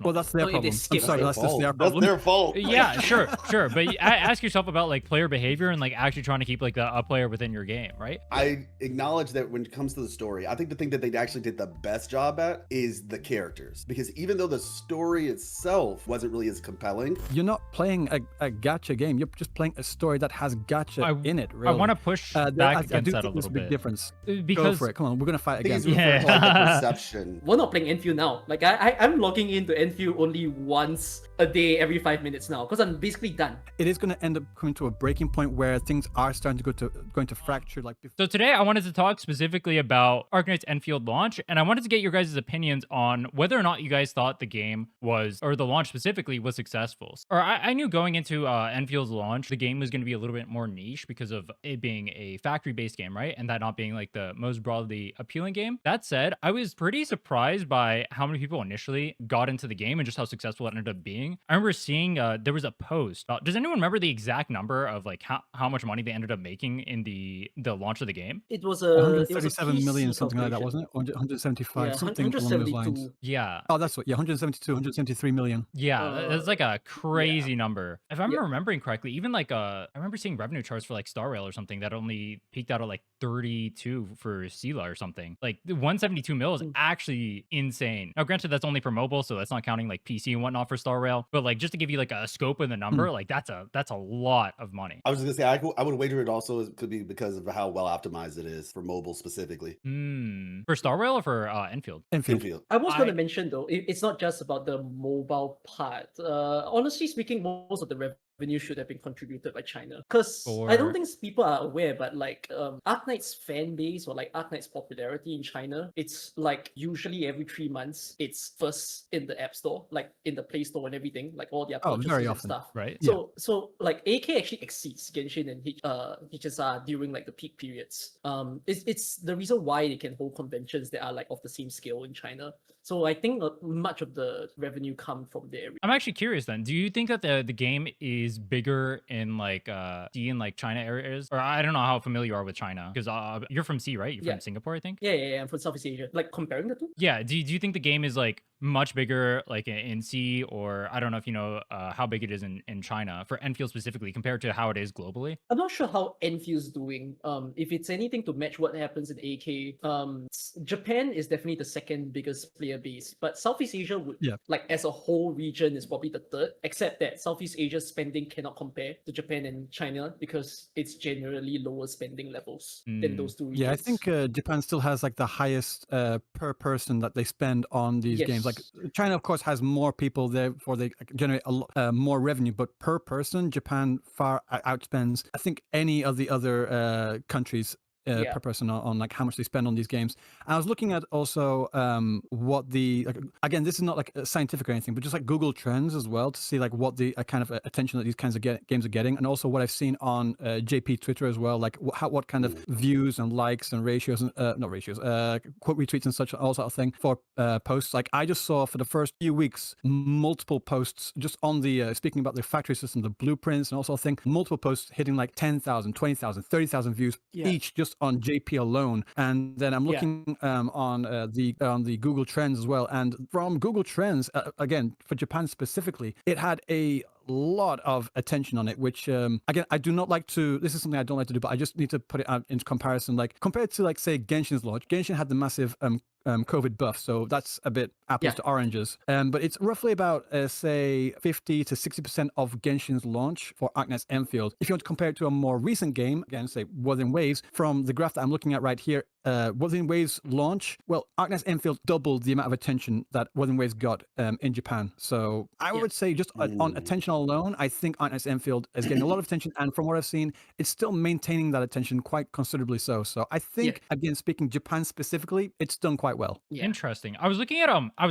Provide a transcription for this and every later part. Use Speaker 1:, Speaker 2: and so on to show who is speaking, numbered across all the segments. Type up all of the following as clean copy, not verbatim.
Speaker 1: Well, that's their
Speaker 2: Oh, if they
Speaker 1: problem. I'm
Speaker 2: skip,
Speaker 1: sorry,
Speaker 2: right?
Speaker 1: that's just their
Speaker 3: That's
Speaker 1: problem.
Speaker 3: their fault.
Speaker 4: Yeah, sure. But ask yourself about like player behavior and like actually trying to keep like a player within your game, right?
Speaker 3: I acknowledge that when it comes to the story, I think the thing that they actually did the best job at is the characters. Because even though the story itself wasn't really as compelling,
Speaker 1: You're not playing a gacha game. You're just playing a story that has gacha in it. Really.
Speaker 4: I want to push
Speaker 1: I
Speaker 4: back
Speaker 1: do
Speaker 4: against that a
Speaker 1: think there's
Speaker 4: little
Speaker 1: a big
Speaker 4: bit.
Speaker 1: difference. Go
Speaker 4: Because
Speaker 1: for it. Come on, we're gonna fight
Speaker 3: I think
Speaker 1: again.
Speaker 3: it's referring to like the
Speaker 4: Yeah.
Speaker 3: perception.
Speaker 2: We're not playing Enfield now. Like I'm logging into Enfield only once a day, every 5 minutes now, because I'm basically done.
Speaker 1: It is going to end up coming to a breaking point where things are starting to going to fracture. Like before.
Speaker 4: So today I wanted to talk specifically about Arknights Endfield launch, and I wanted to get your guys' opinions on whether or not you guys thought the game was, or the launch specifically, was successful. Or I knew going into Enfield's launch, the game was going to be a little bit more niche because of it being a factory-based game, right? And that not being like the most broadly appealing game. That said, I was pretty surprised by how many people initially got into the game and just how successful it ended up being. I remember seeing there was a post. Does anyone remember the exact number of like how much money they ended up making in the launch of the game?
Speaker 2: It was a
Speaker 1: 137 million, something like that, wasn't it? Or 175,
Speaker 2: Yeah,
Speaker 1: something along those lines.
Speaker 2: 172.
Speaker 4: Yeah.
Speaker 1: Oh, that's what. Yeah, 172, 173 million.
Speaker 4: Yeah, that's like a crazy
Speaker 2: yeah.
Speaker 4: number. If I'm
Speaker 2: Yep.
Speaker 4: remembering correctly, even like I remember seeing revenue charts for like Star Rail or something that only peaked out at like 32 for Sela or something. Like the 172 mil is actually insane. Now, granted, that's only for mobile, so that's not counting like PC and whatnot for Star Rail. But like just to give you like a scope of the number, like that's a lot of money.
Speaker 3: I was just gonna say I would wager it also could be because of how well optimized it is for mobile specifically.
Speaker 4: For Star Rail or for Enfield?
Speaker 3: Enfield.
Speaker 2: I was going to mention though, it's not just about the mobile part. Honestly speaking, most of the revenue should have been contributed by China. Because I don't think people are aware, but like Arknights fan base or like Arknights popularity in China, it's like usually every 3 months, it's first in the App Store, like in the Play Store and everything, like all their purchases
Speaker 1: very
Speaker 2: and
Speaker 1: often,
Speaker 2: stuff.
Speaker 4: right?
Speaker 2: So like AK actually exceeds Genshin and HSR during like the peak periods. It's the reason why they can hold conventions that are like of the same scale in China. So I think much of the revenue come from there.
Speaker 4: I'm actually curious then. Do you think that the game is bigger in like C and like China areas? Or I don't know how familiar you are with China because you're from C, right? You're from Singapore, I think.
Speaker 2: Yeah. I'm from Southeast Asia. Like comparing the two.
Speaker 4: Yeah. Do you think the game is like much bigger like in C, or I don't know if you know how big it is in China for Enfield specifically compared to how it is globally?
Speaker 2: I'm not sure how Enfield's doing. If it's anything to match what happens in AK, Japan is definitely the second biggest player base, but Southeast Asia would like as a whole region is probably the third, except that Southeast Asia's spending cannot compare to Japan and China because it's generally lower spending levels than those two regions.
Speaker 1: Yeah, I think Japan still has like the highest per person that they spend on these games. Like China, of course, has more people, therefore they generate a lot more revenue. But per person, Japan far outspends, I think, any of the other countries per person on like how much they spend on these games. And I was looking at also what the again, this is not like scientific or anything, but just like Google Trends as well to see like what the kind of attention that these kinds of games are getting, and also what I've seen on JP Twitter as well, like what kind of views and likes and ratios and not ratios, quote retweets and such, all sort of thing for posts. Like I just saw for the first few weeks multiple posts just on the speaking about the factory system, the blueprints and all sort of thing, multiple posts hitting like 10,000, 20,000, 30,000 views each just on JP alone. And then I'm looking on the Google Trends as well, and from Google Trends again for Japan specifically, it had a lot of attention on it, which again, I do not like to, this is something I don't like to do, but I just need to put it out into comparison. Like compared to like say Genshin's launch, Genshin had the massive COVID buff, so that's a bit apples to oranges, but it's roughly about say 50 to 60% of Genshin's launch for Arknights Endfield. If you want to compare it to a more recent game, again say Wuthering Waves, from the graph that I'm looking at right here, Wuthering Waves launch, well, Arknights Endfield doubled the amount of attention that Wuthering Waves got in Japan. So I would say just on attention alone, I think Arknights Endfield is getting a lot of attention, and from what I've seen, it's still maintaining that attention quite considerably so. So I think, again, speaking Japan specifically, it's done quite well.
Speaker 4: Interesting. I was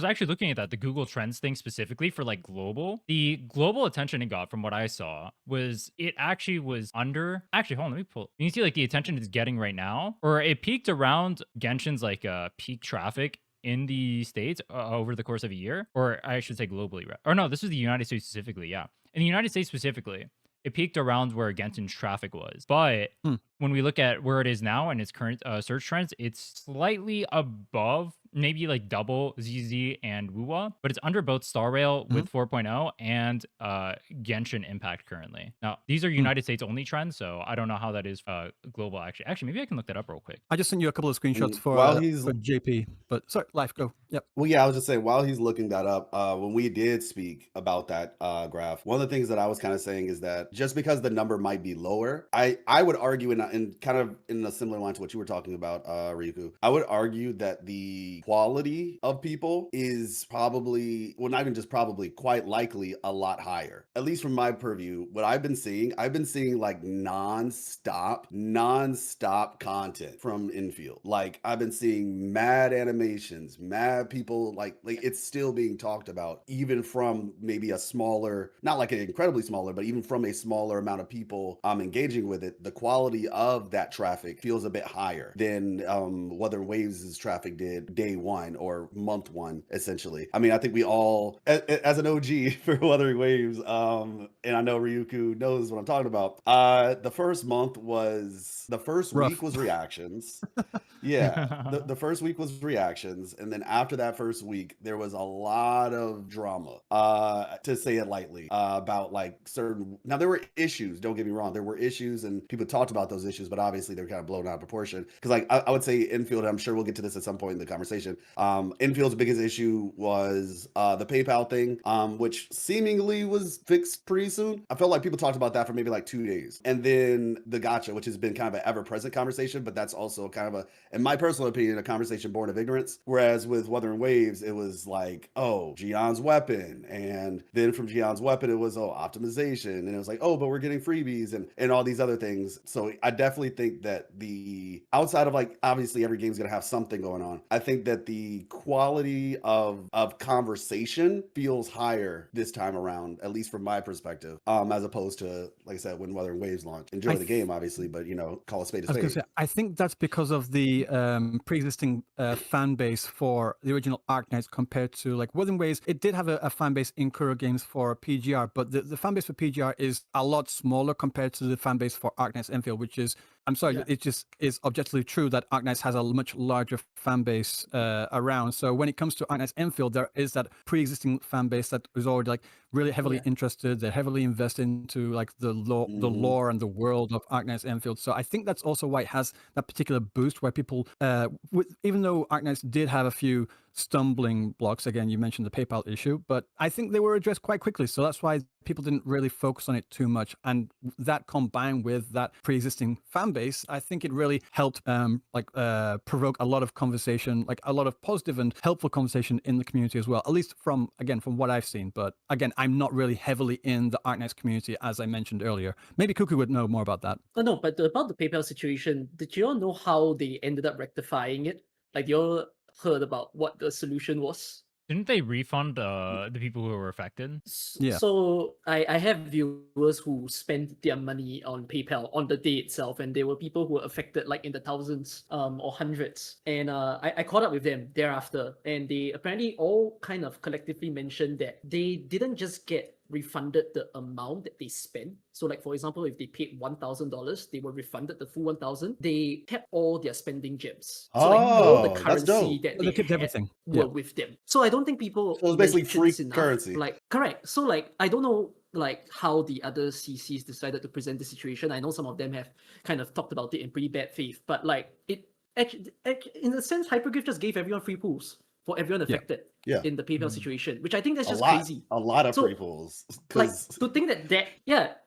Speaker 4: actually looking at that, the Google Trends thing specifically for like global. The global attention it got from what I saw was it actually was under, actually, hold on, let me pull. You can see like the attention it's getting right now, or it peaked around Genshin's like peak traffic in the States over the course of a year, or I should say globally, right? Or no, this is the United States specifically. Yeah. In the United States specifically, it peaked around where Genshin's traffic was. But when we look at where it is now and its current search trends, it's slightly above maybe like double ZZ and Wuwa, but it's under both Star Rail with 4.0 and Genshin Impact currently. Now, these are United States only trends, so I don't know how that is global actually. Actually, maybe I can look that up real quick.
Speaker 1: I just sent you a couple of screenshots
Speaker 3: While
Speaker 1: for
Speaker 3: he's
Speaker 1: JP, but sorry, life go. Yep.
Speaker 3: Well, yeah, I was just saying, while he's looking that up, when we did speak about that graph, one of the things that I was kind of saying is that just because the number might be lower, I would argue in kind of in a similar line to what you were talking about, Ryuku, I would argue that the quality of people is probably, well, not even just probably, quite likely a lot higher. At least from my purview, what I've been seeing like non-stop content from Endfield. Like I've been seeing mad animations, mad people, like it's still being talked about, even from maybe a smaller, not like an incredibly smaller, but even from a smaller amount of people engaging with it. The quality of that traffic feels a bit higher than Wuthering Waves' traffic did day one or month one, essentially. I mean, I think we all, as an OG for Wuthering Waves, and I know Ryuku knows what I'm talking about. The first
Speaker 1: Rough.
Speaker 3: week was reactions. Yeah, the first week was reactions, and then after that first week, there was a lot of drama, to say it lightly, about like certain. Now there were issues. Don't get me wrong, there were issues, and people talked about those issues, but obviously they're kind of blown out of proportion. Because like I would say Enfield, I'm sure we'll get to this at some point in the conversation. Enfield's biggest issue was the PayPal thing, which seemingly was fixed pretty soon. I felt like people talked about that for maybe like 2 days, and then the gacha, which has been kind of an ever-present conversation, but that's also kind of a, in my personal opinion, a conversation born of ignorance. Whereas with Wuthering Waves, it was like, oh, Gion's weapon. And then from Gion's weapon, it was, oh, optimization. And it was like, oh, but we're getting freebies and all these other things. So I definitely think that the outside of like, obviously every game's going to have something going on. I think that the quality of conversation feels higher this time around, at least from my perspective, as opposed to, like I said, when Wuthering Waves launched. Enjoy the game, obviously, but, you know, call a spade a spade.
Speaker 1: I think that's because of the pre-existing fan base for the original Arknights compared to like Wuthering Waves. It did have a fan base in Kuro Games for PGR, but the fan base for PGR is a lot smaller compared to the fan base for Arknights Endfield, which is, I'm sorry, it just is objectively true that Arknights has a much larger fan base around. So when it comes to Arknights Endfield, there is that pre-existing fan base that is already like really heavily interested. They're heavily invested into like the lore and the world of Arknights Endfield. So I think that's also why it has that particular boost where people, even though Arknights did have a few stumbling blocks, again, you mentioned the PayPal issue, but I think they were addressed quite quickly. So that's why people didn't really focus on it too much. And that combined with that pre-existing fan base, I think it really helped provoke a lot of conversation, like a lot of positive and helpful conversation in the community as well, at least from what I've seen. But again, I'm not really heavily in the Arknights community, as I mentioned earlier. Maybe Kuku would know more about that.
Speaker 2: Oh, no, but about the PayPal situation, did you all know how they ended up rectifying it? Like, you all heard about what the solution was?
Speaker 4: Didn't they refund the people who were affected?
Speaker 1: Yeah.
Speaker 2: So I have viewers who spent their money on PayPal on the day itself, and there were people who were affected like in the thousands or hundreds. And I caught up with them thereafter, and they apparently all kind of collectively mentioned that they didn't just get refunded the amount that they spent. So like, for example, if they paid $1,000, they were refunded the full 1,000. They kept all their spending gems. So like all the currency that they
Speaker 1: kept
Speaker 2: had
Speaker 1: everything
Speaker 2: were with them. So I don't think people...
Speaker 3: So it was basically free
Speaker 2: enough.
Speaker 3: currency.
Speaker 2: Like, correct. So like, I don't know like how the other CCs decided to present the situation. I know some of them have kind of talked about it in pretty bad faith, but like it actually, in a sense, Hyperglyph just gave everyone free pools for everyone affected in the PayPal situation, which I think that's just crazy.
Speaker 3: A lot of free pools.
Speaker 2: Like, to think that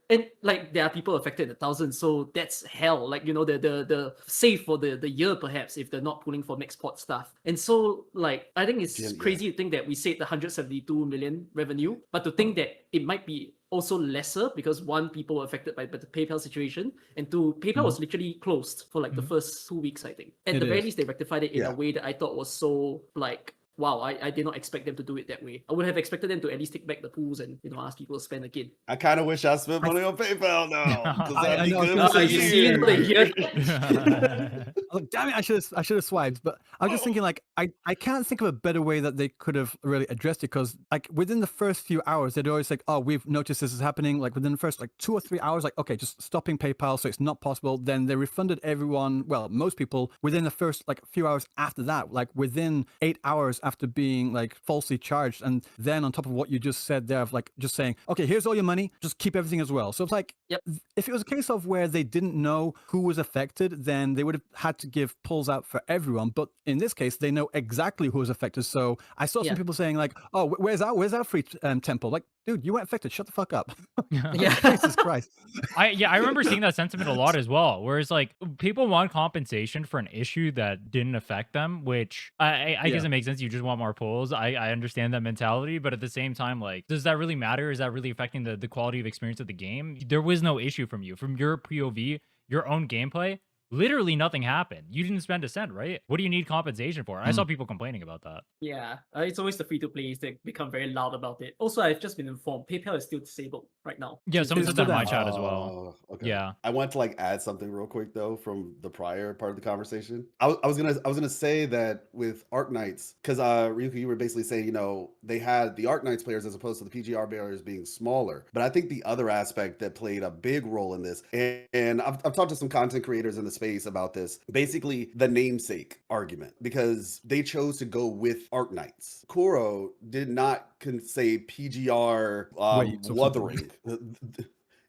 Speaker 2: and like there are people affected in the thousands, so that's hell. Like, you know, the save for the year perhaps if they're not pulling for next pot stuff. And so like I think it's crazy to think that we saved the 172 million revenue, but to think that it might be also lesser because one, people were affected by the PayPal situation, and two, PayPal was literally closed for like the first 2 weeks, I think. At the very least, they rectified it in a way that I thought was so like wow, I did not expect them to do it that way. I would have expected them to at least take back the pools and ask people to spend again.
Speaker 3: I kind of wish I spent money on PayPal now because
Speaker 1: I
Speaker 3: that'd be
Speaker 1: know, I was
Speaker 3: good
Speaker 1: gonna
Speaker 3: for
Speaker 1: say,
Speaker 3: the
Speaker 2: you see it
Speaker 3: year.
Speaker 2: here.
Speaker 1: Look, damn it! I should have swiped. But I was just thinking, like, I can't think of a better way that they could have really addressed it, because like within the first few hours, they'd always like, oh, we've noticed this is happening. Like within the first like 2 or 3 hours, like, okay, just stopping PayPal, so it's not possible. Then they refunded everyone. Well, most people within the first like few hours after that, like within 8 hours after being like falsely charged, and then on top of what you just said there, of like just saying, okay, here's all your money, just keep everything as well. So it's like,
Speaker 2: Yep.
Speaker 1: if it was a case of where they didn't know who was affected, then they would have had to give pulls out for everyone. But in this case, they know exactly who was affected. So I saw some people saying like, "Oh, where's our free temple?" Like, dude, you weren't affected. Shut the fuck up.
Speaker 2: Yeah.
Speaker 1: Jesus Christ.
Speaker 4: I remember seeing that sentiment a lot as well. Whereas like people want compensation for an issue that didn't affect them, which I guess it makes sense. You just want more pulls. I understand that mentality, but at the same time, like, does that really matter? Is that really affecting the quality of experience of the game? There was no issue from you, from your POV, your own gameplay. Literally nothing happened. You didn't spend a cent, right? What do you need compensation for? I saw people complaining about that.
Speaker 2: Yeah, it's always the free-to-plays that become very loud about it. Also, I've just been informed PayPal is still disabled right now.
Speaker 4: Yeah, someone said that in my
Speaker 1: still
Speaker 4: chat as well.
Speaker 3: Okay.
Speaker 4: Yeah.
Speaker 3: I want to like add something real quick though from the prior part of the conversation. I was gonna say that with Arknights, because Ryuuku, you were basically saying, they had the Arknights players as opposed to the PGR players being smaller. But I think the other aspect that played a big role in this, and I've talked to some content creators in the space about this, basically the namesake argument, because they chose to go with Arknights. Kuro did not say PGR Wuthering.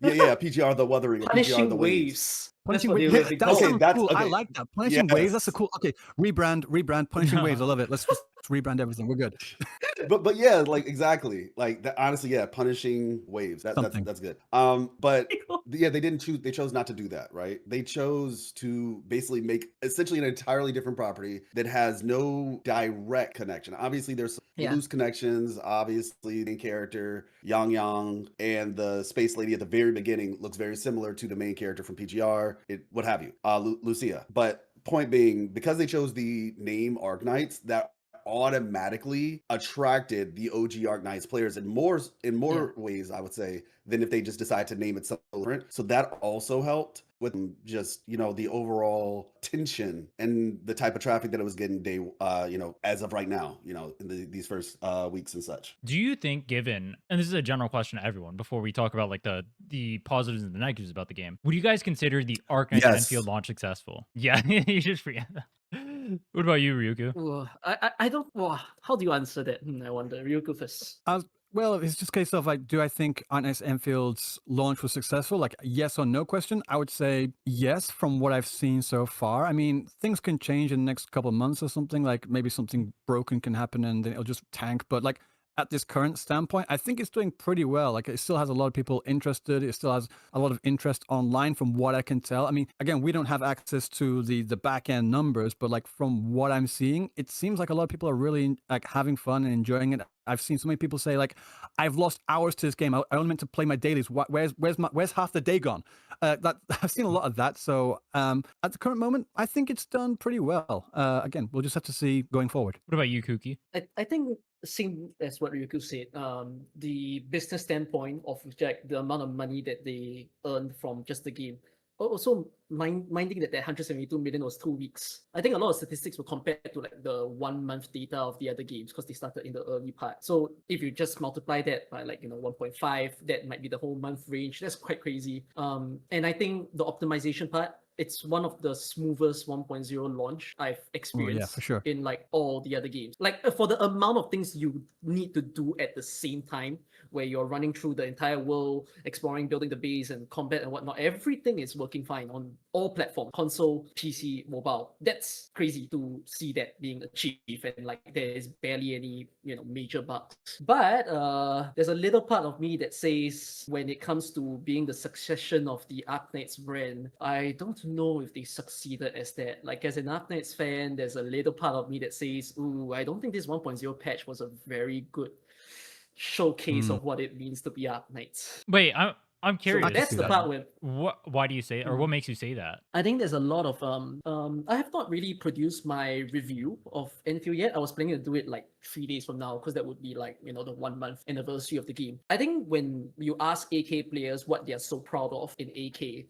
Speaker 3: Yeah, PGR the Wuthering. Or PGR
Speaker 2: Punishing
Speaker 3: the
Speaker 2: Waves. That's
Speaker 1: Punishing
Speaker 2: what they
Speaker 1: waves.
Speaker 2: were
Speaker 1: That
Speaker 2: called.
Speaker 1: sounds
Speaker 3: that's
Speaker 1: cool. I
Speaker 3: okay.
Speaker 1: like that. Punishing waves. That's a
Speaker 3: Yes.
Speaker 1: cool. Okay, rebrand. Punishing waves. I love it. Let's just rebrand everything. We're good.
Speaker 3: But yeah, like exactly, like that. Honestly, yeah, punishing waves.
Speaker 1: Something.
Speaker 3: That's good. But yeah, they didn't choose. They chose not to do that, right? They chose to basically make essentially an entirely different property that has no direct connection. Obviously, there's loose connections. Obviously, the main character Yang and the space lady at the very beginning looks very similar to the main character from PGR. What have you, Lucia. But point being, because they chose the name Arknights, that automatically attracted the OG Arknights players in more ways, I would say, than if they just decide to name it something different. So that also helped with just the overall tension and the type of traffic that it was getting as of right now, in these first weeks and such.
Speaker 4: Do you think, given, and this is a general question to everyone before we talk about like the positives and the negatives about the game, would you guys consider the Arknights Endfield launch successful? Yeah, you just forget that. What about you, Ryuuku?
Speaker 2: I don't. How do you answer that? I wonder. Ryuuku first.
Speaker 1: Well, it's just a case of like, do I think Arknights Enfield's launch was successful? Like, yes or no question. I would say yes from what I've seen so far. I mean, things can change in the next couple of months or something. Like maybe something broken can happen and then it'll just tank. But like at this current standpoint, I think it's doing pretty well. Like it still has a lot of people interested. It still has a lot of interest online from what I can tell. I mean, again, we don't have access to the back end numbers, but like from what I'm seeing, it seems like a lot of people are really like having fun and enjoying it. I've seen so many people say like, I've lost hours to this game. I only meant to play my dailies. Where's half the day gone? That I've seen a lot of that. So at the current moment, I think it's done pretty well. Again, we'll just have to see going forward.
Speaker 4: What about you, Kuki?
Speaker 2: I think same as what Ryuuku said. The business standpoint of like the amount of money that they earned from just the game. Also, minding that 172 million was 2 weeks. I think a lot of statistics were compared to like the 1 month data of the other games because they started in the early part. So if you just multiply that by 1.5, that might be the whole month range. That's quite crazy. And I think the optimization part, it's one of the smoothest 1.0 launch I've experienced
Speaker 1: for sure.
Speaker 2: in like all the other games. Like for the amount of things you need to do at the same time, where you're running through the entire world, exploring, building the base and combat and whatnot, everything is working fine on all platforms, console, PC, mobile. That's crazy to see that being achieved, and like there is barely any major bugs. But there's a little part of me that says when it comes to being the succession of the Arknights brand, I don't know if they succeeded as that. Like as an Arknights fan, there's a little part of me that says, ooh, I don't think this 1.0 patch was a very good showcase of what it means to be Arknights.
Speaker 4: Wait, I'm
Speaker 2: So
Speaker 4: curious.
Speaker 2: that's the part where
Speaker 4: Why do you say, or what makes you say that?
Speaker 2: I think there's a lot of I have not really produced my review of Enfield yet. I was planning to do it like 3 days from now because that would be like, you know, the 1 month anniversary of the game. I think when you ask AK players what they're so proud of in AK,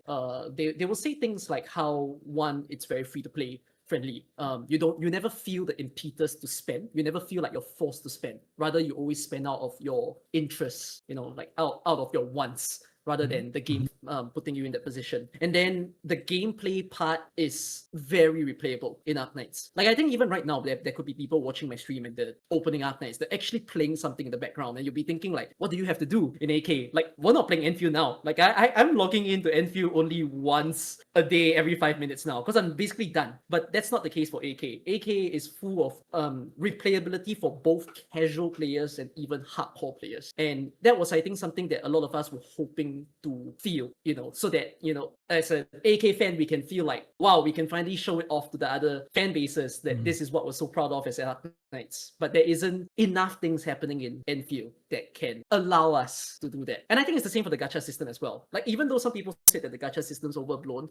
Speaker 2: they will say things like how, one, it's very free to play friendly. You never feel the impetus to spend. You never feel like you're forced to spend. Rather, you always spend out of your interests, you know, like out of your wants, rather than the game putting you in that position. And then the gameplay part is very replayable in Arknights. Like, I think even right now, there could be people watching my stream and they're opening Arknights. They're actually playing something in the background, and you'll be thinking like, what do you have to do in AK? Like, we're not playing Enfield now. Like, I'm logging into Enfield only once a day, every 5 minutes now, because I'm basically done. But that's not the case for AK. AK is full of replayability for both casual players and even hardcore players. And that was, I think, something that a lot of us were hoping to feel, you know, so that, you know, as an AK fan, we can feel like, wow, we can finally show it off to the other fan bases that this is what we're so proud of as Arknights. But there isn't enough things happening in Enfield that can allow us to do that. And I think it's the same for the gacha system as well. Like, even though some people say that the gacha system's overblown,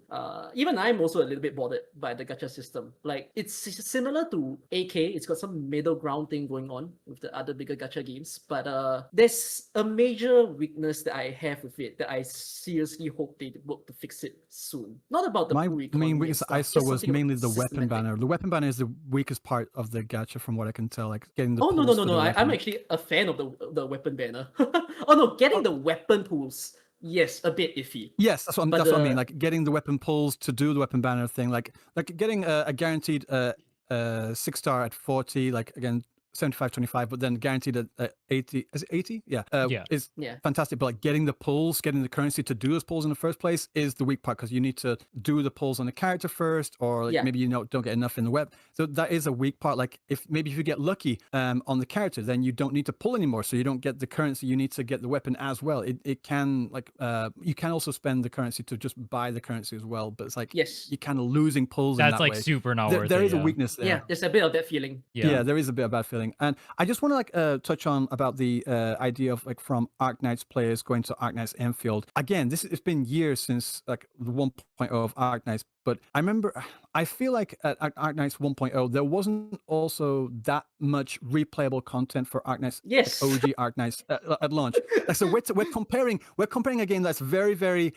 Speaker 2: even I'm also a little bit bothered by the gacha system. Like, it's similar to AK. It's got some middle ground thing going on with the other bigger gacha games. But there's a major weakness that I have with it that I seriously hope they work to fix it soon. Not about the
Speaker 1: My
Speaker 2: pool
Speaker 1: main
Speaker 2: economy and
Speaker 1: weakness
Speaker 2: stuff,
Speaker 1: I saw
Speaker 2: just
Speaker 1: was
Speaker 2: something
Speaker 1: mainly the
Speaker 2: about
Speaker 1: weapon
Speaker 2: systematic.
Speaker 1: banner. The weapon banner is the weakest part of the gacha, from what I can tell. Like getting the
Speaker 2: Oh, no,
Speaker 1: pulls
Speaker 2: no,
Speaker 1: for
Speaker 2: no,
Speaker 1: the
Speaker 2: no. I'm
Speaker 1: weapon.
Speaker 2: actually a fan of the weapon banner. Oh, no, getting the weapon pools, yes, a bit iffy.
Speaker 1: Yes, that's what
Speaker 2: But
Speaker 1: that's what I mean. Like getting the weapon pulls to do the weapon banner thing. Like getting a guaranteed 6-star at 40. Like again, 75-25, but then guaranteed at 80. Is it 80? Yeah.
Speaker 4: Yeah.
Speaker 1: Is
Speaker 2: Yeah.
Speaker 1: fantastic. But like getting the pulls, getting the currency to do those pulls in the first place is the weak part, because you need to do the pulls on the character first, or like
Speaker 2: Yeah.
Speaker 1: maybe don't get enough in the web. So that is a weak part. Like if you get lucky on the character, then you don't need to pull anymore. So you don't get the currency. You need to get the weapon as well. It can like you can also spend the currency to just buy the currency as well. But it's like
Speaker 2: Yes.
Speaker 1: you're kind of losing pulls in
Speaker 4: That's
Speaker 1: that
Speaker 4: like
Speaker 1: way.
Speaker 4: super not worth it.
Speaker 1: There is a
Speaker 4: yeah.
Speaker 1: weakness there.
Speaker 2: Yeah, there's a bit of that feeling.
Speaker 1: Yeah, there is a bit of bad feeling. And I just want to like touch on about the idea of like from Arknights players going to Arknights Endfield. Again, it's been years since like the 1.0 of Arknights, but I remember, I feel like at Arknights 1.0 there wasn't also that much replayable content for Arknights,
Speaker 2: Yes.
Speaker 1: like OG Arknights at launch. Like, so we're comparing a game that's very, very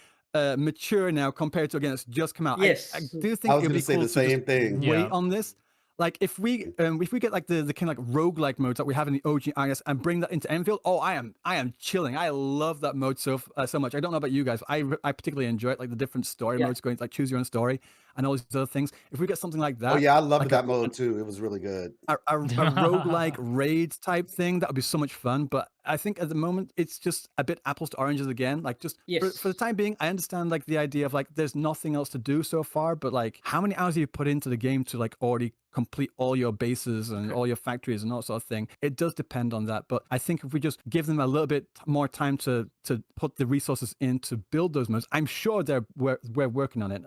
Speaker 1: mature now compared to a game that's just come out.
Speaker 2: Yes.
Speaker 1: I do think
Speaker 3: I was
Speaker 1: it'd
Speaker 3: going
Speaker 1: be
Speaker 3: to say
Speaker 1: cool
Speaker 3: the
Speaker 1: to
Speaker 3: same
Speaker 1: just
Speaker 3: thing.
Speaker 1: wait
Speaker 4: Yeah.
Speaker 1: on this. Like if we get like the kind of like roguelike modes that we have in the OG IS and bring that into Enfield, oh, I am chilling. I love that mode so much. I don't know about you guys. I particularly enjoy it, like the different story modes, going like choose your own story and all these other things. If we get something like that,
Speaker 3: Oh yeah, I loved
Speaker 1: like
Speaker 3: that mode too. It was really good.
Speaker 1: a roguelike raid type thing, that would be so much fun. But I think at the moment it's just a bit apples to oranges again. Like just for the time being, I understand like the idea of like there's nothing else to do so far, but like how many hours have you put into the game to like already complete all your bases and all your factories and all sort of thing? It does depend on that, but I think if we just give them a little bit more time to put the resources in to build those modes, I'm sure we're working on it.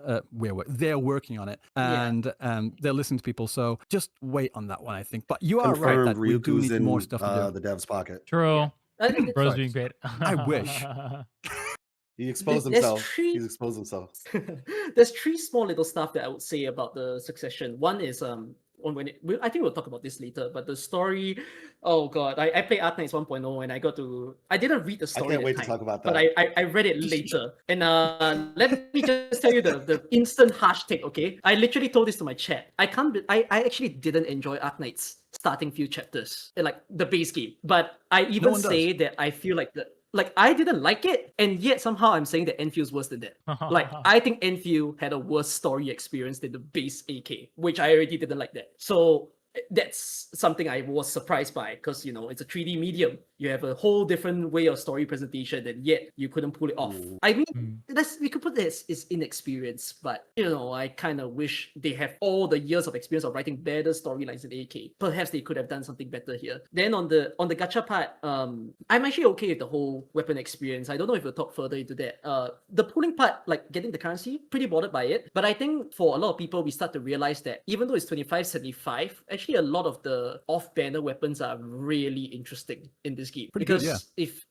Speaker 1: They're working on it, and they're listening to people. So just wait on that one, I think. But you are right that we do
Speaker 3: Ryuku's
Speaker 1: need
Speaker 3: in
Speaker 1: more stuff to do.
Speaker 3: the dev's pocket.
Speaker 4: True.
Speaker 2: I think
Speaker 4: Bro's
Speaker 1: Sorry.
Speaker 4: being great.
Speaker 1: I wish.
Speaker 3: He exposed
Speaker 2: There's
Speaker 3: himself.
Speaker 2: three-
Speaker 3: He's exposed himself.
Speaker 2: There's three small little stuff that I would say about the Succession. One is I think we'll talk about this later, but the story, oh god, I played Arknights 1.0 and I didn't read the
Speaker 3: I
Speaker 2: story
Speaker 3: can't
Speaker 2: at
Speaker 3: wait
Speaker 2: the
Speaker 3: to
Speaker 2: time,
Speaker 3: talk about
Speaker 2: but
Speaker 3: that.
Speaker 2: I read it later. And let me just tell you the instant harsh take, okay? I literally told this to my chat. I actually didn't enjoy Arknights starting few chapters, like the base game. But I even
Speaker 1: one does.
Speaker 2: say that I feel like I didn't like it, and yet somehow I'm saying that Enfield's worse than that. Like I think Enfield had a worse story experience than the base AK, which I already didn't like that. So that's something I was surprised by, because it's a 3D medium. You have a whole different way of story presentation, and yet you couldn't pull it off. I mean, we could put this is inexperience, but I kind of wish they have all the years of experience of writing better storylines in AK. Perhaps they could have done something better here. Then on the gacha part, I'm actually okay with the whole weapon experience. I don't know if we'll talk further into that. The pulling part, like getting the currency, pretty bothered by it. But I think for a lot of people, we start to realize that even though it's 25.75, actually a lot of the off-banner weapons are really interesting in this this game.
Speaker 1: Pretty good,
Speaker 2: Because
Speaker 1: yeah.
Speaker 2: if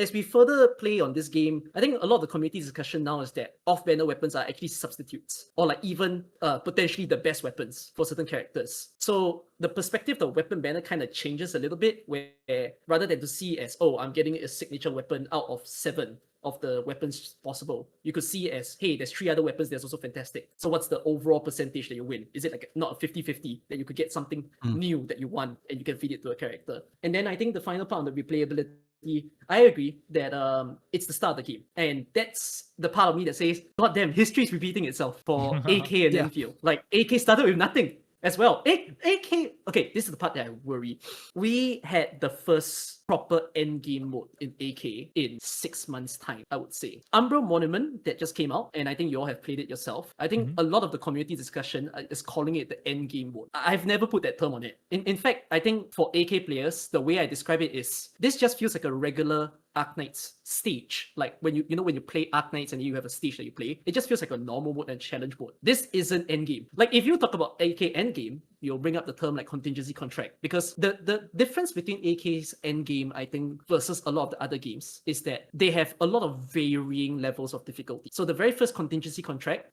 Speaker 2: as we further play on this game, I think a lot of the community discussion now is that off-banner weapons are actually substitutes, or like even potentially the best weapons for certain characters. So the perspective of weapon banner kind of changes a little bit, where rather than to see as, oh, I'm getting a signature weapon out of 7 of the weapons possible, you could see as, hey, there's 3 other weapons that's also fantastic. So what's the overall percentage that you win? Is it like not a 50-50 that you could get something new that you want and you can feed it to a character? And then I think the final part on the replayability, I agree that it's the start of the game. And that's the part of me that says, god damn, history is repeating itself for AK and
Speaker 1: Yeah.
Speaker 2: Enfield. Like, AK started with nothing as well. AK, okay, this is the part that I worry. We had the first proper endgame mode in AK in 6 months' time, I would say. Umbral Monument that just came out, and I think you all have played it yourself. I think a lot of the community discussion is calling it the endgame mode. I've never put that term on it. In fact, I think for AK players, the way I describe it is, this just feels like a regular Arknights stage. Like when you know when you play Arknights and you have a stage that you play, it just feels like a normal mode and challenge mode. This isn't endgame. Like if you talk about AK endgame, you'll bring up the term like contingency contract, because the difference between AK's endgame, I think, versus a lot of the other games is that they have a lot of varying levels of difficulty. So the very first contingency contract,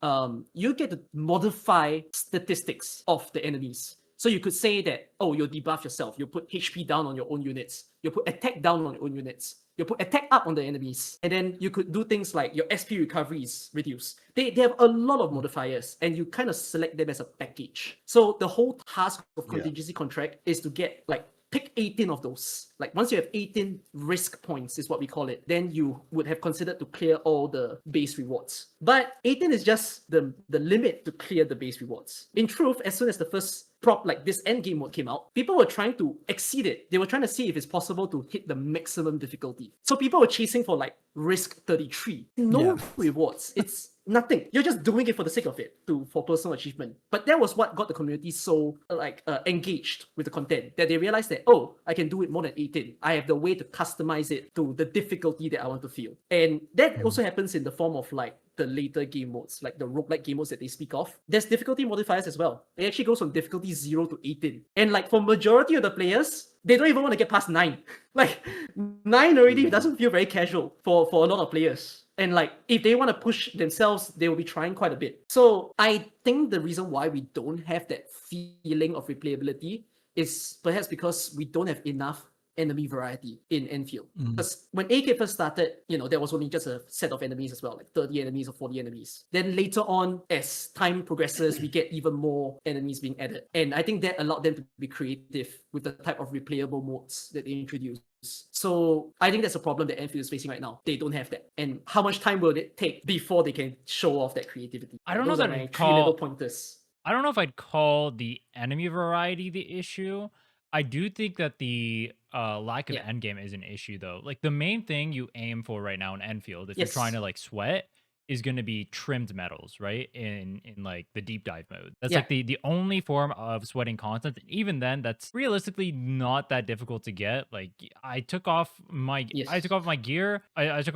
Speaker 2: you get to modify statistics of the enemies. So you could say that, oh, you'll debuff yourself. You put HP down on your own units. You put attack down on your own units. You put attack up on the enemies. And then you could do things like your SP recovery is reduced. They have a lot of modifiers, and you kind of select them as a package. So the whole task of contingency contract is to get like, pick 18 of those. Like once you have 18 risk points is what we call it, then you would have considered to clear all the base rewards. But 18 is just the limit to clear the base rewards. In truth, as soon as the first prop like this endgame mode came out, people were trying to exceed it. They were trying to see if it's possible to hit the maximum difficulty. So people were chasing for like risk 33. No rewards. It's nothing. You're just doing it for the sake of it, for personal achievement. But that was what got the community so engaged with the content, that they realized that, oh, I can do it more than 18. I have the way to customize it to the difficulty that I want to feel. And that also happens in the form of like the later game modes, like the roguelike game modes that they speak of. There's difficulty modifiers as well. It actually goes from difficulty 0 to 18. And like for majority of the players, they don't even want to get past 9. Like 9 already doesn't feel very casual for a lot of players. And like, if they want to push themselves, they will be trying quite a bit. So I think the reason why we don't have that feeling of replayability is perhaps because we don't have enough enemy variety in Enfield. Because when AK first started, there was only just a set of enemies as well, like 30 enemies or 40 enemies. Then later on, as time progresses, we get even more enemies being added. And I think that allowed them to be creative with the type of replayable modes that they introduced. So I think that's a problem that Enfield is facing right now. They don't have that. And how much time will it take before they can show off that creativity?
Speaker 4: I don't know that
Speaker 2: my 3 little pointers.
Speaker 4: I don't know if I'd call the enemy variety the issue. I do think that the lack of endgame is an issue, though. Like the main thing you aim for right now in Enfield, if you're trying to like sweat, is going to be trimmed metals, right? In like the deep dive mode. That's like the only form of sweating content. And even then, that's realistically not that difficult to get. Like I took off my gear, I took off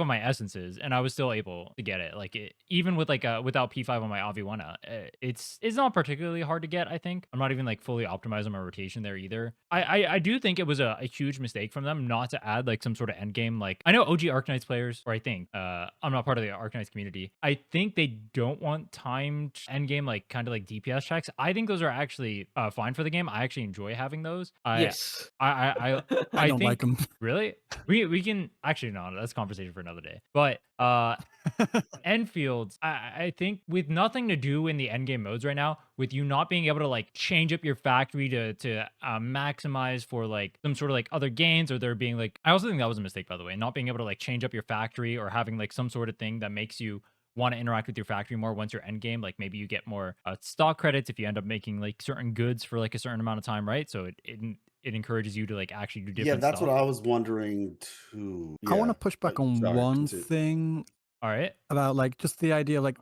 Speaker 4: my essences, and I was still able to get it. Like even with like without P5 on my Aviwana, it's not particularly hard to get. I think I'm not even like fully optimized on my rotation there either. I do think it was a huge mistake from them not to add like some sort of end game. Like I know OG Arknights players, or I think I'm not part of the Arknights community. I think they don't want timed endgame, like kind of like DPS checks. I think those are actually fine for the game. I actually enjoy having those. I
Speaker 1: don't like them.
Speaker 4: Really? We can actually, no, that's a conversation for another day. But Enfield, I think with nothing to do in the endgame modes right now, with you not being able to like change up your factory to maximize for like some sort of like other gains, or there being like, I also think that was a mistake, by the way, not being able to like change up your factory or having like some sort of thing that makes you want to interact with your factory more once you're end game. Like maybe you get more stock credits if you end up making like certain goods for like a certain amount of time, right? So it encourages you to like actually do different
Speaker 3: that's
Speaker 4: stuff.
Speaker 3: what I was wondering too.
Speaker 1: I want to push back on one thing.
Speaker 4: All right.
Speaker 1: About like just the idea, like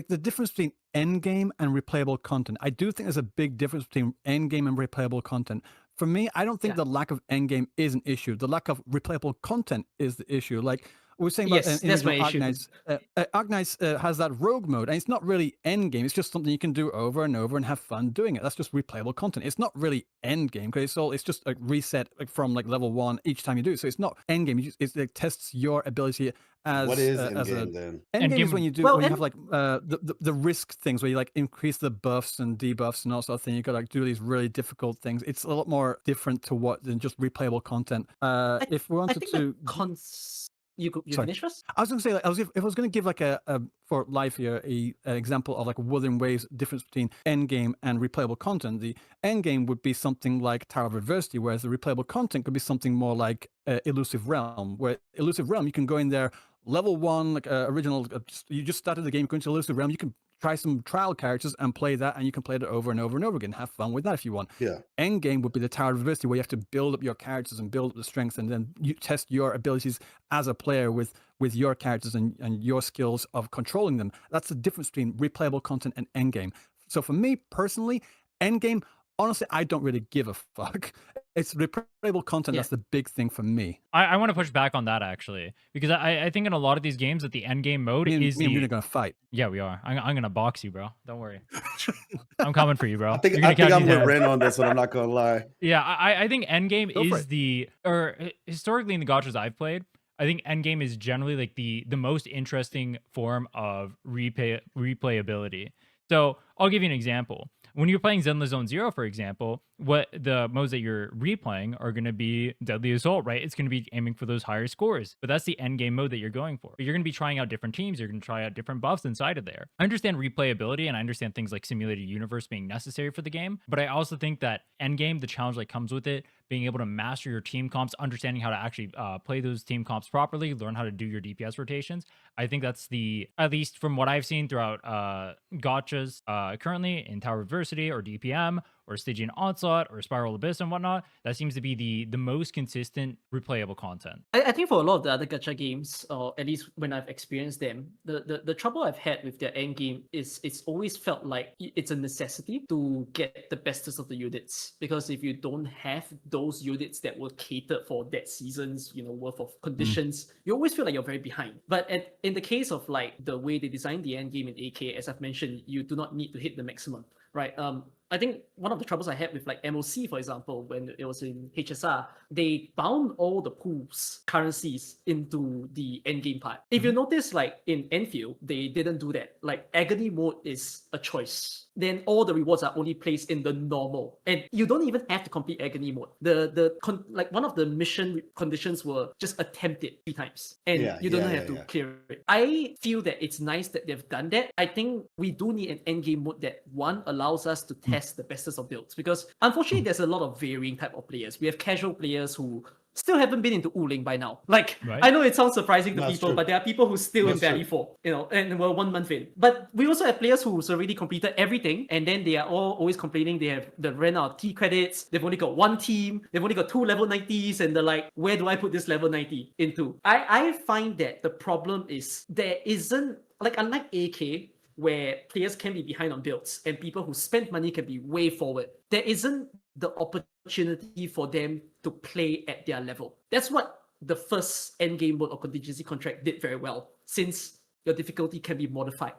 Speaker 1: the difference between endgame and replayable content. I do think there's a big difference between endgame and replayable content. For me, I don't think the lack of endgame is an issue. The lack of replayable content is the issue. Like, we're saying
Speaker 2: Yes,
Speaker 1: about
Speaker 2: that's my
Speaker 1: individual
Speaker 2: issue.
Speaker 1: Arknights. Arknights has that rogue mode, and it's not really endgame. It's just something you can do over and over and have fun doing it. That's just replayable content. It's not really endgame because it's just a reset from like level 1 each time you do it. So it's not endgame. It tests your ability as
Speaker 3: What is
Speaker 1: as a
Speaker 3: Endgame then?
Speaker 1: Endgame is
Speaker 4: Endgame-
Speaker 1: when you do
Speaker 2: Well,
Speaker 1: when you have like the risk things where you like increase the buffs and debuffs and all sort of thing. You got to like do these really difficult things. It's a lot more different to what than just replayable content. If we
Speaker 2: I
Speaker 1: wanted
Speaker 2: think
Speaker 1: to,
Speaker 2: you
Speaker 1: Sorry.
Speaker 2: finish first?
Speaker 1: I was going to say, like, if I was going to give like a for life here an example of like Wuthering Waves difference between endgame and replayable content. The endgame would be something like Tower of Adversity, whereas the replayable content could be something more like Elusive Realm, where Elusive Realm you can go in there level 1 like original. You just started the game, go into Elusive Realm, you can try some trial characters and play that, and you can play it over and over and over again. Have fun with that if you want.
Speaker 3: Yeah.
Speaker 1: Endgame would be the Tower of Adversity, where you have to build up your characters and build up the strengths, and then you test your abilities as a player with your characters and your skills of controlling them. That's the difference between replayable content and endgame. So for me personally, endgame, honestly, I don't really give a fuck. It's replayable content
Speaker 2: Yeah.
Speaker 1: that's the big thing for me.
Speaker 4: I want to push back on that actually, because I think in a lot of these games that the end game mode
Speaker 1: Me and
Speaker 4: is
Speaker 1: Rhyuuku are gonna fight.
Speaker 4: Yeah, we are. I'm gonna box you, bro. Don't worry. I'm coming for you, bro.
Speaker 3: I think
Speaker 4: You're gonna count
Speaker 3: I'm
Speaker 4: these
Speaker 3: with
Speaker 4: hands.
Speaker 3: Rynne on this one. I'm not gonna lie.
Speaker 4: Yeah, I think Endgame
Speaker 1: Go for
Speaker 4: is
Speaker 1: it.
Speaker 4: historically in the gachas I've played, I think Endgame is generally like the most interesting form of replayability. So I'll give you an example. When you're playing Zenless Zone Zero, for example, what the modes that you're replaying are going to be Deadly Assault, right? It's going to be aiming for those higher scores, but that's the end game mode that you're going for. But you're going to be trying out different teams. You're going to try out different buffs inside of there. I understand replayability and I understand things like simulated universe being necessary for the game, but I also think that end game, the challenge that comes with it, being able to master your team comps, understanding how to actually play those team comps properly, learn how to do your DPS rotations. I think that's at least from what I've seen throughout gachas currently in Tower Adversity or DPM or Stygian Onslaught or Spiral Abyss and whatnot, that seems to be the most consistent replayable content.
Speaker 2: I think for a lot of the other gacha games, or at least when I've experienced them, the trouble I've had with their end game is it's always felt like it's a necessity to get the bestest of the units. Because if you don't have those units that were catered for that season's worth of conditions, you always feel like you're very behind. But in the case of like the way they designed the end game in AK, as I've mentioned, you do not need to hit the maximum, right? I think one of the troubles I had with like MOC, for example, when it was in HSR, they bound all the pools, currencies into the endgame part. If you notice, like in Endfield, they didn't do that. Like agony mode is a choice. Then all the rewards are only placed in the normal, and you don't even have to complete agony mode. Like one of the mission conditions were just attempt it 3 times, and you don't have to clear it. I feel that it's nice that they've done that. I think we do need an endgame mode that allows us to test the bestest of builds, because unfortunately there's a lot of varying type of players. We have casual players who still haven't been into Wuling by now. Like,
Speaker 4: right?
Speaker 2: I know it sounds surprising to
Speaker 3: That's
Speaker 2: people,
Speaker 3: true.
Speaker 2: but there are people who still
Speaker 3: That's
Speaker 2: in Valley 4, and we're 1 month in. But we also have players who's already completed everything, and then they are always complaining they ran out of T credits, they've only got 1 team, they've only got 2 level 90s, and they're like, where do I put this level 90 into? I find that the problem is there isn't, like, unlike AK, where players can be behind on builds and people who spend money can be way forward, there isn't the opportunity for them to play at their level. That's what the first endgame mode or contingency contract did very well, since your difficulty can be modified.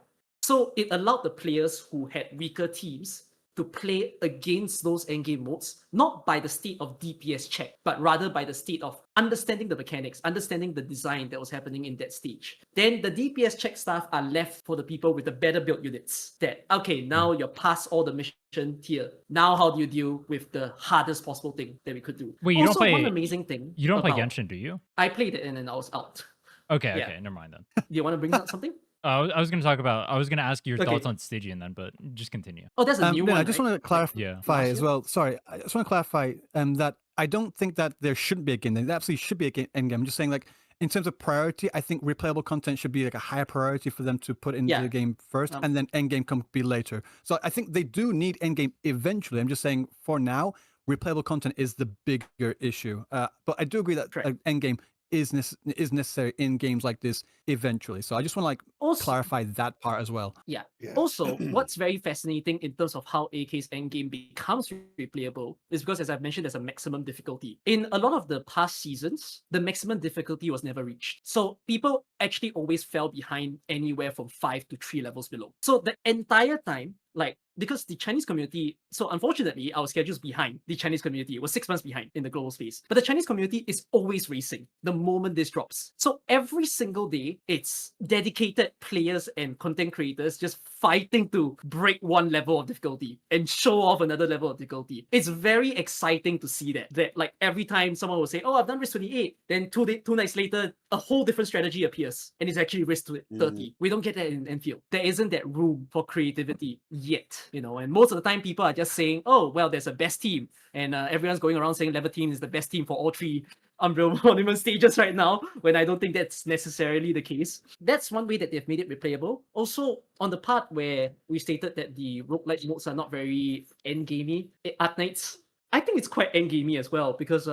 Speaker 2: So it allowed the players who had weaker teams to play against those endgame modes, not by the state of DPS check, but rather by the state of understanding the mechanics, understanding the design that was happening in that stage. Then the DPS check stuff are left for the people with the better built units. That, okay, now you're past all the mission tier. Now how do you deal with the hardest possible thing that we could do?
Speaker 4: Wait, you
Speaker 2: also,
Speaker 4: don't play
Speaker 2: one amazing thing.
Speaker 4: You don't play Genshin, do you?
Speaker 2: I played it and then I was out.
Speaker 4: Okay,
Speaker 2: Yeah.
Speaker 4: okay, never mind then.
Speaker 2: Do you want to bring up something?
Speaker 4: I was going to ask your
Speaker 2: Okay.
Speaker 4: thoughts on Stygian then, but just continue.
Speaker 2: Oh, that's a new one.
Speaker 1: I just want to clarify
Speaker 4: Yeah.
Speaker 1: as well. Sorry, I just want to clarify that I don't think that there shouldn't be a game. There absolutely should be a end game. I'm just saying, like, in terms of priority, I think replayable content should be like a higher priority for them to put into the game first, and then end game can be later. So I think they do need end game eventually. I'm just saying for now, replayable content is the bigger issue. But I do agree that end game is necessary in games like this eventually. So I just want to like
Speaker 2: Also,
Speaker 1: clarify that part as well.
Speaker 2: yeah.
Speaker 3: Yeah.
Speaker 2: Also, what's very fascinating in terms of how AK's endgame becomes replayable is because, as I've mentioned, there's a maximum difficulty. In a lot of the past seasons, the maximum difficulty was never reached. So people actually always fell behind anywhere from 5 to 3 levels below. So the entire time, like, because the Chinese community, so unfortunately, our schedule's behind the Chinese community. It was 6 months behind in the global space. But the Chinese community is always racing the moment this drops. So every single day, it's dedicated players and content creators just fighting to break one level of difficulty and show off another level of difficulty. It's very exciting to see that like every time someone will say, oh, I've done risk 28, then two nights later, a whole different strategy appears and it's actually risk 30. We don't get that in Endfield. There isn't that room for creativity yet. And most of the time people are just saying, oh, well, there's a best team, and everyone's going around saying level team is the best team for all 3 Unreal Monument stages right now, when I don't think that's necessarily the case. That's one way that they've made it replayable. Also, on the part where we stated that the roguelike modes are not very endgamey, Arknights, I think it's quite endgamey as well, because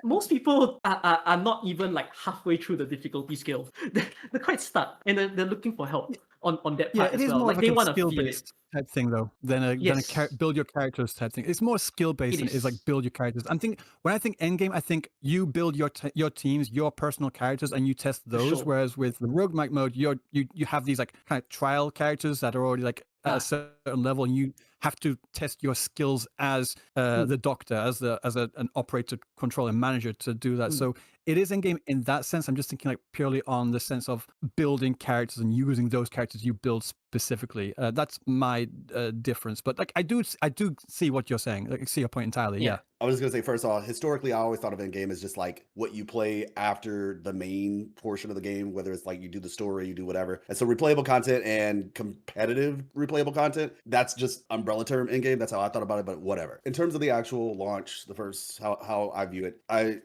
Speaker 2: most people are not even like halfway through the difficulty scale. They're quite stuck, and they're looking for help on that
Speaker 1: Yeah,
Speaker 2: part
Speaker 1: it
Speaker 2: as
Speaker 1: is
Speaker 2: well.
Speaker 1: more
Speaker 2: Like
Speaker 1: of
Speaker 2: they
Speaker 1: like a
Speaker 2: want to
Speaker 1: skill
Speaker 2: feel it.
Speaker 1: based type thing though than a
Speaker 2: Yes.
Speaker 1: build your characters type thing. It's more skill based
Speaker 2: It
Speaker 1: than it is like
Speaker 2: is.
Speaker 1: build your characters. When I think endgame, I think you build your teams, your personal characters, and you test
Speaker 2: For
Speaker 1: those.
Speaker 2: sure.
Speaker 1: Whereas with the roguelike mode, you have these like kind of trial characters that are already like at a certain level, and you have to test your skills as the doctor, as an operator, controller, manager to do that. So it is in game in that sense. I'm just thinking like purely on the sense of building characters and using those characters you build specifically. That's my difference. But like I do see what you're saying. Like, I see your point entirely. Yeah.
Speaker 3: I was just gonna say, first of all, historically, I always thought of Endgame as just like what you play after the main portion of the game, whether it's like you do the story, you do whatever. And so replayable content and competitive replayable content, that's just umbrella term Endgame. That's how I thought about it, but whatever. In terms of the actual launch, the first, how I view it, I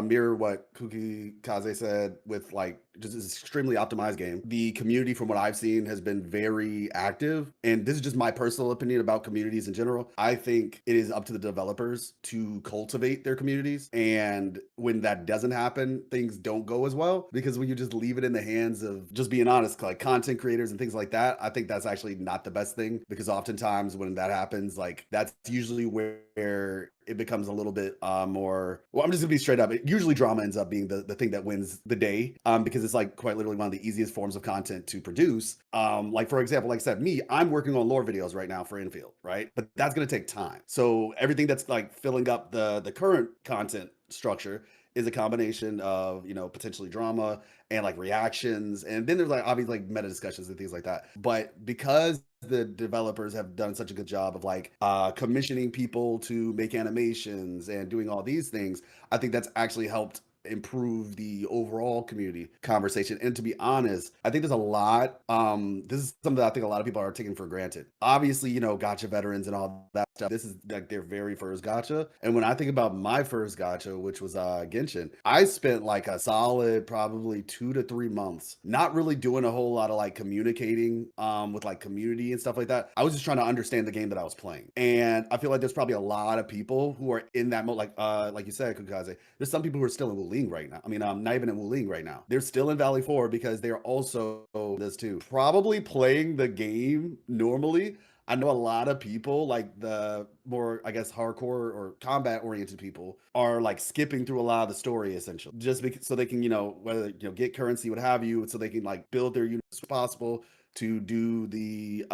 Speaker 3: mirror what Kukkikaze said with like just this extremely optimized game. The community, from what I've seen, has been very active. And this is just my personal opinion about communities in general. I think it is up to the developers to cultivate their communities. And when that doesn't happen, things don't go as well, because when you just leave it in the hands of, just being honest, like content creators and things like that, I think that's actually not the best thing, because oftentimes when that happens, like that's usually where it becomes a little bit more, well, I'm just gonna be straight up. Usually drama ends up being the thing that wins the day, because it's like quite literally one of the easiest forms of content to produce. Like for example, like I said, I'm working on lore videos right now for Endfield, right? But that's gonna take time. So everything that's like filling up the current content structure is a combination of, potentially drama and like reactions, and then there's like obviously like meta discussions and things like that. But because the developers have done such a good job of like commissioning people to make animations and doing all these things, I think that's actually helped improve the overall community conversation. And to be honest, I think there's a lot, this is something that I think a lot of people are taking for granted. Obviously, gacha veterans and all that stuff, this is like their very first gacha. And when I think about my first gacha, which was Genshin, I spent like a solid probably 2 to 3 months not really doing a whole lot of like communicating with like community and stuff like that. I was just trying to understand the game that I was playing. And I feel like there's probably a lot of people who are in that mode, like you said, Kukkikaze, there's some people who are still in Wuling right now. I mean, not even in Wuling right now. They're still in Valley 4 because they're also this too. Probably playing the game normally. I know a lot of people, like the more, I guess, hardcore or combat oriented people, are like skipping through a lot of the story essentially, just because, so they can, whether, get currency, what have you, so they can like build their units as possible to do the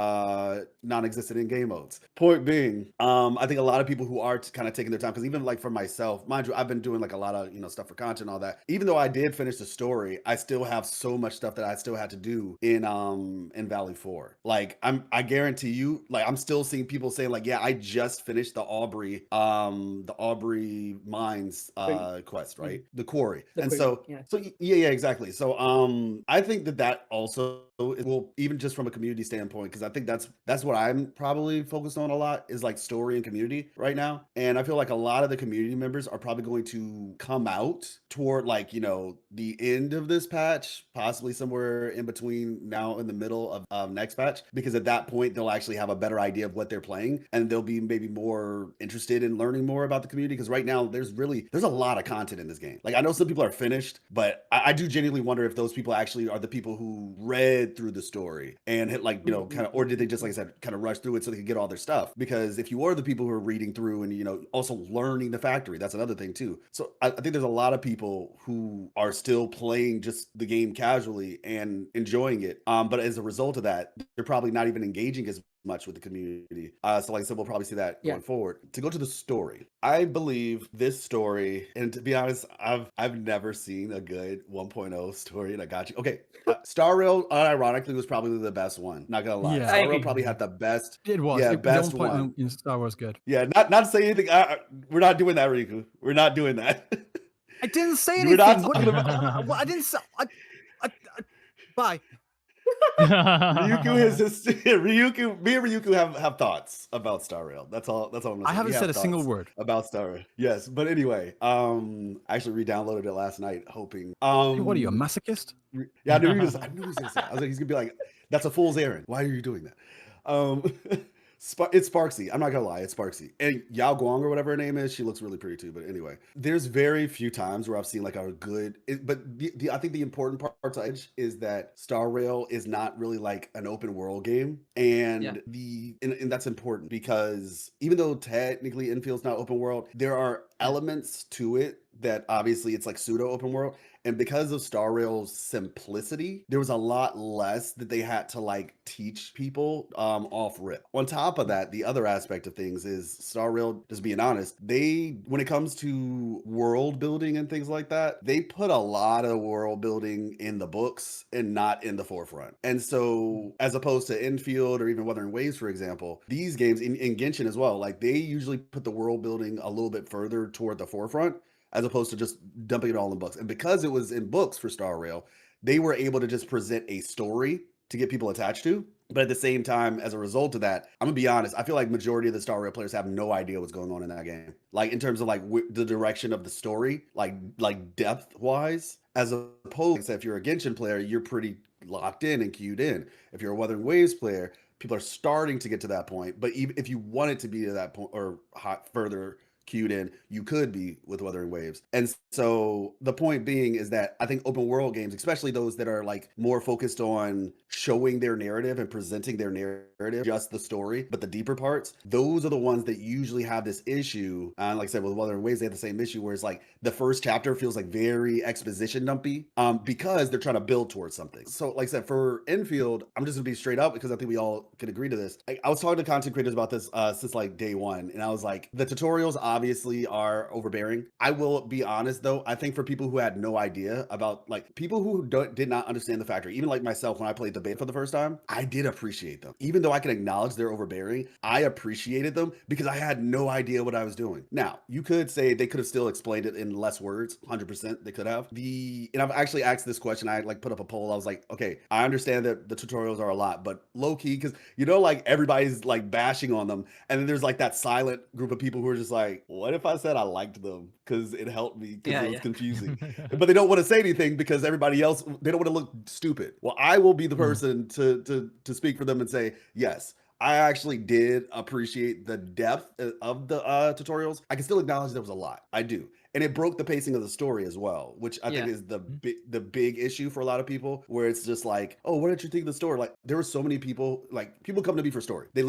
Speaker 3: non-existent in-game modes. Point being, I think a lot of people who are kind of taking their time, because even like for myself, mind you, I've been doing like a lot of stuff for content and all that. Even though I did finish the story, I still have so much stuff that I still had to do in Valley 4. Like I guarantee you, like I'm still seeing people saying like, yeah, I just finished the Aubrey Mines quest, right? The quarry. Yeah, exactly. So I think that also it will, even just from a community standpoint, because I think that's what I'm probably focused on a lot, is like story and community right now. And I feel like a lot of the community members are probably going to come out toward like, the end of this patch, possibly somewhere in between now and the middle of next patch, because at that point they'll actually have a better idea of what they're playing, and they'll be maybe maybe more interested in learning more about the community, because right now there's a lot of content in this game. Like I know some people are finished, but I do genuinely wonder if those people actually are the people who read through the story and hit like, kind of, or did they just, like I said, kind of rush through it so they could get all their stuff? Because if you are the people who are reading through and, also learning the factory, that's another thing too. So I think there's a lot of people who are still playing just the game casually and enjoying it. But as a result of that, they're probably not even engaging as much with the community. So like I said, we'll probably see that going forward. To go to the story, I believe this story, and to be honest, I've never seen a good 1.0 story in a gacha. Okay, Star Rail unironically was probably the best one. Not gonna lie,
Speaker 1: Yeah.
Speaker 3: Star Rail probably had the best.
Speaker 1: It was.
Speaker 3: Yeah,
Speaker 1: The
Speaker 3: best
Speaker 1: 1.0
Speaker 3: one.
Speaker 1: in Star Wars good.
Speaker 3: Yeah, not to say anything. We're not doing that, Ryuuku. We're not doing that.
Speaker 1: I didn't say
Speaker 3: We're
Speaker 1: anything.
Speaker 3: not
Speaker 1: What,
Speaker 3: talking about.
Speaker 1: I didn't say. Bye.
Speaker 3: Ryuuku has this. Ryuuku, me and Ryuuku have thoughts about Star Rail. That's all. That's all I'm gonna say.
Speaker 1: I haven't
Speaker 3: We
Speaker 1: said
Speaker 3: have
Speaker 1: a single
Speaker 3: thoughts
Speaker 1: word
Speaker 3: about Star Rail. Yes, but anyway, I actually re-downloaded it last night, hoping.
Speaker 1: What are you, a masochist?
Speaker 3: Yeah, I knew he was gonna say. I was like, he's gonna be like, "That's a fool's errand. Why are you doing that?" It's Sparksy. I'm not gonna lie, it's Sparksy. And Yao Guang or whatever her name is, she looks really pretty too. But anyway, there's very few times where I've seen like a good. But I think the important part to edge is that Star Rail is not really like an open world game, and and that's important because even though technically Enfield's not open world, there are elements to it that obviously it's like pseudo open world. And because of Star Rail's simplicity, there was a lot less that they had to like teach people off rip. On top of that, the other aspect of things is Star Rail, just being honest, when it comes to world building and things like that, they put a lot of world building in the books and not in the forefront. And so as opposed to Endfield or even Wuthering Waves, for example, these games in Genshin as well, like they usually put the world building a little bit further toward the forefront, as opposed to just dumping it all in books. And because it was in books for Star Rail, they were able to just present a story to get people attached to. But at the same time, as a result of that, I'm gonna be honest, I feel like majority of the Star Rail players have no idea what's going on in that game. Like in terms of like the direction of the story, like depth wise, as opposed to if you're a Genshin player, you're pretty locked in and queued in. If you're a Wuthering Waves player, people are starting to get to that point. But even if you wanted to be to that point or further queued in, you could be with Wuthering Waves. And so the point being is that I think open world games, especially those that are like more focused on showing their narrative and presenting their narrative, just the story, but the deeper parts, those are the ones that usually have this issue. And like I said, with Wuthering Waves, they have the same issue where it's like the first chapter feels like very exposition dumpy because they're trying to build towards something. So like I said, for Enfield, I'm just gonna be straight up because I think we all can agree to this. I was talking to content creators about this since like day one, and I was like, the tutorials obviously are overbearing. I will be honest though, I think for people who had no idea about, like, people who did not understand the factory, even like myself when I played the beta for the first time, I did appreciate them. Even though I can acknowledge they're overbearing, I appreciated them because I had no idea what I was doing. Now, you could say they could have still explained it in less words, 100% they could have. And I've actually asked this question, I like put up a poll, I was like, okay, I understand that the tutorials are a lot, but low key, because like everybody's like bashing on them, and then there's like that silent group of people who are just like, what if I said I liked them because it helped me because it was confusing? But they don't want to say anything because everybody else, they don't want to look stupid. Well, I will be the person to speak for them and say, yes, I actually did appreciate the depth of the tutorials. I can still acknowledge there was a lot. I do. And it broke the pacing of the story as well, which I think is the big issue for a lot of people, where it's just like, oh, what did you think of the story? Like, there were so many people, like, people come to me for story. They're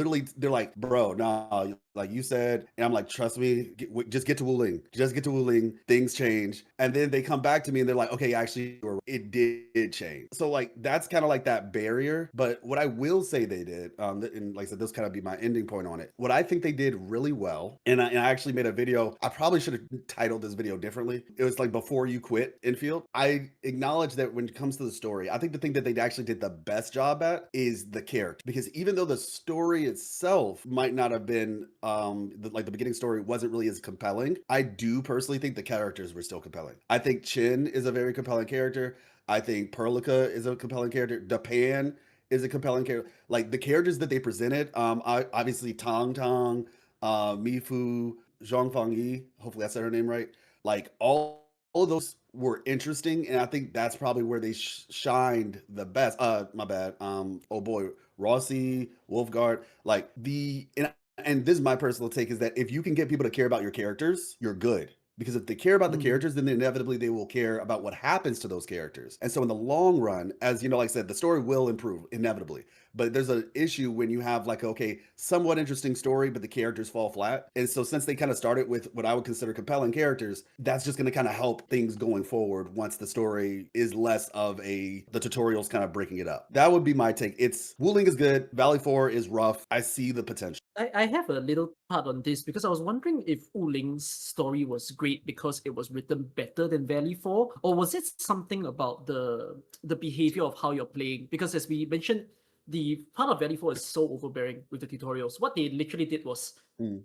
Speaker 3: like, bro, nah, like you said. And I'm like, trust me, just get to Wuling. Just get to Wuling. Things change. And then they come back to me and they're like, okay, actually, it did change. So, like, that's kind of like that barrier. But what I will say they did, and like I said, this kind of be my ending point on it. What I think they did really well, and I actually made a video. I probably should have titled this video differently. It was like before you quit Endfield. I acknowledge that when it comes to the story, I think the thing that they actually did the best job at is the character, because even though the story itself might not have been like the beginning story wasn't really as compelling, I do personally think the characters were still compelling. I think Chin is a very compelling character. I think Perlica is a compelling character. Dapan is a compelling character. Like the characters that they presented, obviously Tong Tong, Mifu, Zhang Fangyi, hopefully I said her name right. Like all of those were interesting, and I think that's probably where they shined the best. My bad. Oh boy, Rossi, Wolfguard, like and And this is my personal take, is that if you can get people to care about your characters, you're good. Because if they care about the characters, then inevitably they will care about what happens to those characters. And so in the long run, as you know, like I said, the story will improve inevitably. But there's an issue when you have like, okay, somewhat interesting story, but the characters fall flat. And so since they kind of started with what I would consider compelling characters, that's just going to kind of help things going forward once the story is less of the tutorials kind of breaking it up. That would be my take. Wuling is good. Valley 4 is rough. I see the potential.
Speaker 2: I have a little part on this because I was wondering if Wuling's story was great because it was written better than Valley 4, or was it something about the behavior of how you're playing? Because as we mentioned, the part of Valley 4 is so overbearing with the tutorials. What they literally did was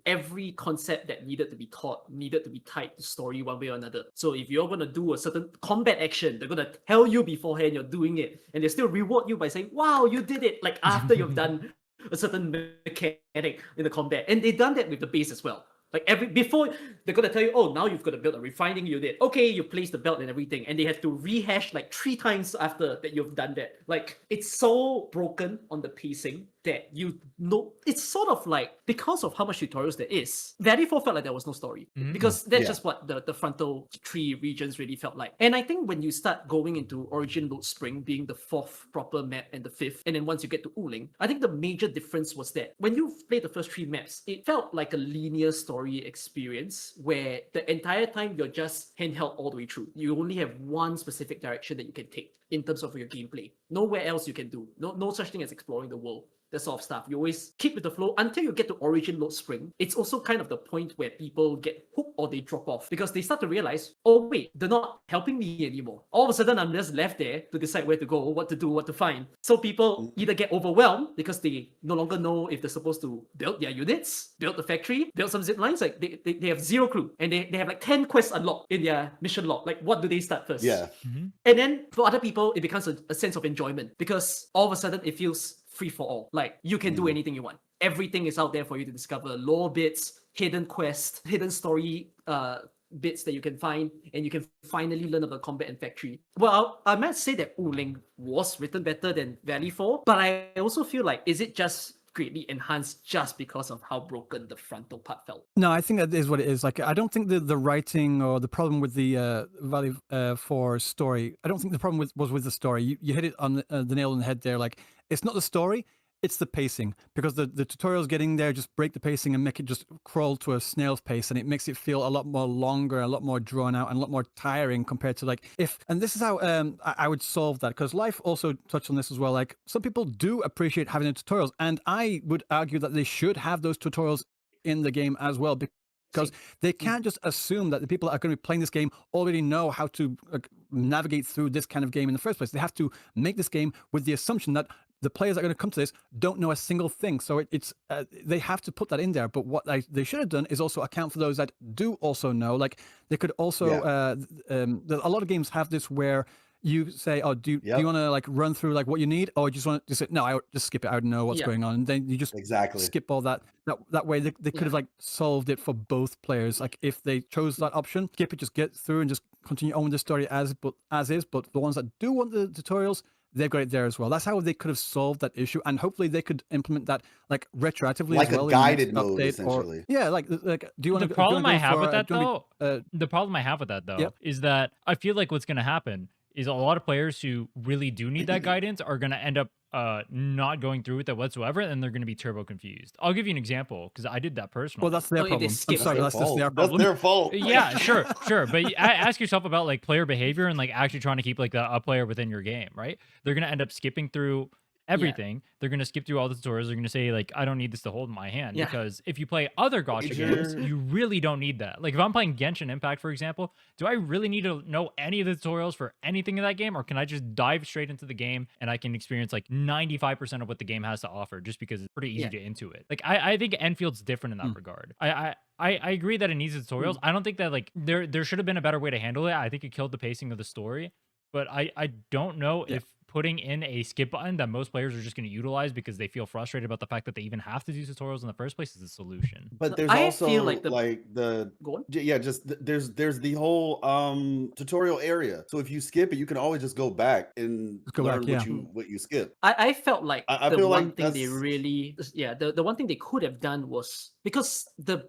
Speaker 2: every concept that needed to be taught needed to be tied to story one way or another. So if you're going to do a certain combat action, they're going to tell you beforehand you're doing it, and they still reward you by saying, wow, you did it, like after you've done a certain mechanic in the combat. And they've done that with the base as well. Like before, they're gonna tell you, oh, now you've got to build a refining unit. Okay, you place the belt and everything, and they have to rehash like 3 times after that you've done that. Like, it's so broken on the pacing that you know, it's sort of like, because of how much tutorials there is, Valley 4 felt like there was no story. Because that's just what the frontal 3 regions really felt like. And I think when you start going into Origin Load Spring being the 4th proper map and the 5th, and then once you get to Wuling, I think the major difference was that when you played the first 3 maps, it felt like a linear story experience where the entire time you're just handheld all the way through. You only have one specific direction that you can take in terms of your gameplay. Nowhere else you can do. No such thing as exploring the world. That sort of stuff. You always keep with the flow until you get to Origin Load Spring. It's also kind of the point where people get hooked or they drop off because they start to realize, oh wait, they're not helping me anymore. All of a sudden, I'm just left there to decide where to go, what to do, what to find. So people either get overwhelmed because they no longer know if they're supposed to build their units, build the factory, build some zip lines. Like they have zero clue. And they have like 10 quests unlocked in their mission log. Like, what do they start first?
Speaker 3: Yeah.
Speaker 2: And then for other people, it becomes a sense of enjoyment because all of a sudden it feels free for all. Like, you can do anything you want. Everything is out there for you to discover. Lore bits, hidden quests, hidden story bits that you can find, and you can finally learn about combat and factory. Well, I might say that Wuling was written better than Valley 4, but I also feel like, is it just greatly enhanced just because of how broken the frontal part felt?
Speaker 1: No, I think that is what it is. Like, I don't think the writing or the problem with the Valley 4 story, I don't think the problem was with the story. You hit it on the nail on the head there. Like, it's not the story, it's the pacing, because the tutorials getting there just break the pacing and make it just crawl to a snail's pace, and it makes it feel a lot more longer, a lot more drawn out, and a lot more tiring compared to like and this is how I would solve that, because Life also touched on this as well. Like, some people do appreciate having the tutorials, and I would argue that they should have those tutorials in the game as well, because they can't just assume that the people that are going to be playing this game already know how to navigate through this kind of game in the first place. They have to make this game with the assumption that the players that are going to come to this don't know a single thing. So they have to put that in there. But what they should have done is also account for those that do also know. Like, they could also, a lot of games have this where you say, oh, do you want to like run through like what you need, or just want to say, no, I just skip it, I don't know what's going on, and then you just skip all that way. They could have like solved it for both players. Like, if they chose that option, skip it, just get through and just continue on with the story as is. But the ones that do want the tutorials, they've got it there as well. That's how they could have solved that issue, and hopefully they could implement that like retroactively,
Speaker 3: like
Speaker 1: as well,
Speaker 3: a guided mode,
Speaker 1: update,
Speaker 3: essentially.
Speaker 1: Like, do you want to?
Speaker 4: The problem I have with that though is that I feel like what's going to happen is a lot of players who really do need that guidance are going to end up not going through with it whatsoever, and they're going to be turbo confused. I'll give you an example, because I did that personally.
Speaker 1: Well, that's their problem. I'm sorry, that's just their problem.
Speaker 3: That's their fault.
Speaker 4: Yeah, sure. But ask yourself about like player behavior and like actually trying to keep like a player within your game, right? They're going to end up skipping through everything. They're going to skip through all the tutorials. They're going to say like, I don't need this to hold in my hand, because if you play other gacha games, you really don't need that. Like, if I'm playing Genshin Impact, for example, do I really need to know any of the tutorials for anything in that game, or can I just dive straight into the game and I can experience like 95% of what the game has to offer just because it's pretty easy to get into it? Like, I think Enfield's different in that regard. I agree that it needs tutorials. I don't think that like there should have been a better way to handle it. I think it killed the pacing of the story, but I don't know if putting in a skip button that most players are just going to utilize because they feel frustrated about the fact that they even have to do tutorials in the first place is the solution.
Speaker 3: But there's
Speaker 2: I
Speaker 3: also
Speaker 2: feel like the go on.
Speaker 3: yeah, just there's the whole tutorial area. So if you skip it, you can always just go back and
Speaker 1: Just go
Speaker 3: learn
Speaker 1: back, yeah.
Speaker 3: what you skip.
Speaker 2: I felt like
Speaker 3: I
Speaker 2: the
Speaker 3: feel
Speaker 2: one
Speaker 3: like
Speaker 2: thing they
Speaker 3: that's
Speaker 2: really the one thing they could have done was because the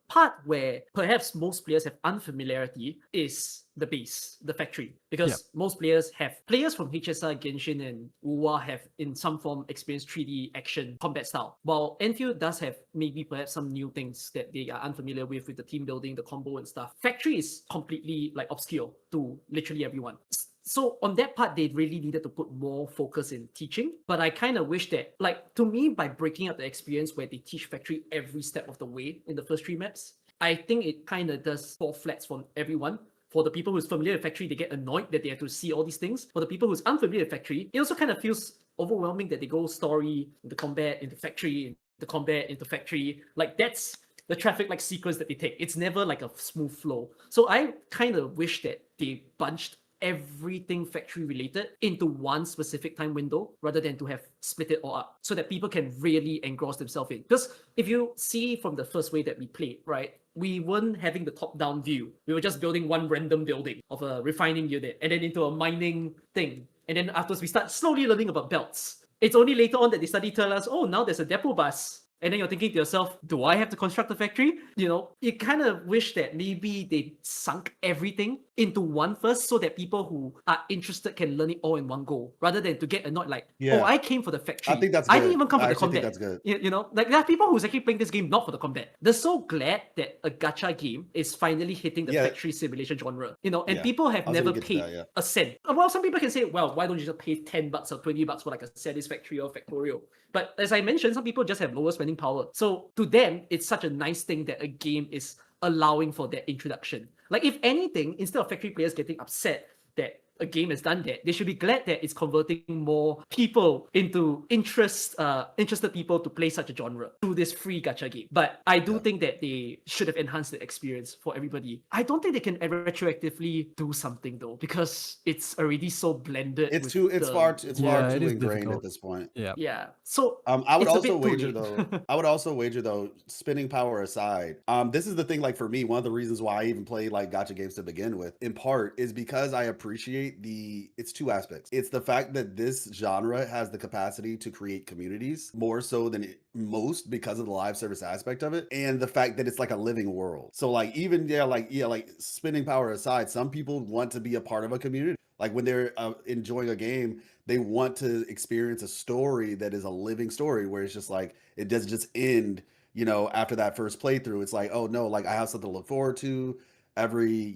Speaker 2: part where perhaps most players have unfamiliarity is the base, the factory. Because most players from HSR, Genshin, and UWA have in some form experienced 3D action combat style. While Enfield does have maybe perhaps some new things that they are unfamiliar with the team building, the combo and stuff. Factory is completely like obscure to literally everyone. So on that part, they really needed to put more focus in teaching. But I kind of wish that, like, to me, by breaking up the experience where they teach factory every step of the way in the first 3 maps, I think it kind of does fall flats for everyone. For the people who's familiar with factory, they get annoyed that they have to see all these things. For the people who's unfamiliar with factory, it also kind of feels overwhelming that they go story into combat, into factory, into combat, into factory. Like, that's the traffic like sequence that they take. It's never like a smooth flow. So I kind of wish that they bunched everything factory related into one specific time window rather than to have split it all up so that people can really engross themselves in. Because if you see from the first way that we played, right, we weren't having the top-down view. We were just building one random building of a refining unit and then into a mining thing. And then afterwards, we start slowly learning about belts. It's only later on that they suddenly tell us, oh, now there's a depot bus. And then you're thinking to yourself, do I have to construct a factory? You know, you kind of wish that maybe they sunk everything into one first so that people who are interested can learn it all in one go rather than to get annoyed like, oh, I came for the factory.
Speaker 3: I think that's
Speaker 2: I
Speaker 3: good.
Speaker 2: didn't even come for
Speaker 3: I
Speaker 2: the
Speaker 3: actually think
Speaker 2: combat.
Speaker 3: that's good.
Speaker 2: You know, like there are people who's actually playing this game not for the combat. They're so glad that a gacha game is finally hitting the factory simulation genre. You know, and people have never paid a cent. Well, some people can say, well, why don't you just pay $10 or $20 for like a Satisfactory or Factorio? But as I mentioned, some people just have lower spending power. So to them, it's such a nice thing that a game is allowing for that introduction. Like if anything, instead of factory players getting upset that a game has done that, they should be glad that it's converting more people into interested people to play such a genre through this free gacha game. But I do think that they should have enhanced the experience for everybody. I don't think they can retroactively do something though, because it's already so blended.
Speaker 3: It's far too ingrained
Speaker 1: difficult
Speaker 3: at this point.
Speaker 2: Yeah. So
Speaker 3: I would
Speaker 2: it's a
Speaker 3: also
Speaker 2: bit too
Speaker 3: wager
Speaker 2: late.
Speaker 3: I would also wager though, spinning power aside, this is the thing, like for me, one of the reasons why I even play like gacha games to begin with, in part, is because I appreciate it's 2 aspects. It's the fact that this genre has the capacity to create communities more so than most because of the live service aspect of it, and the fact that it's like a living world. So like even like spinning power aside, some people want to be a part of a community. Like when they're enjoying a game, they want to experience a story that is a living story where it's just like it doesn't just end, you know, after that first playthrough. It's like, oh no, like I have something to look forward to every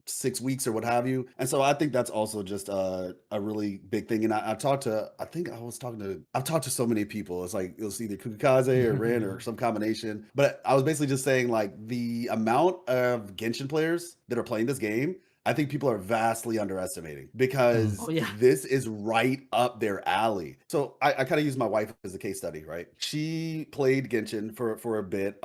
Speaker 3: 6 weeks or what have you. And so I think that's also just a really big thing. And I've talked to so many people. It's like it was either Kukkikaze or Rhinne or some combination. But I was basically just saying like the amount of Genshin players that are playing this game, I think people are vastly underestimating because this is right up their alley. So I kind of use my wife as a case study, right? She played Genshin for a bit.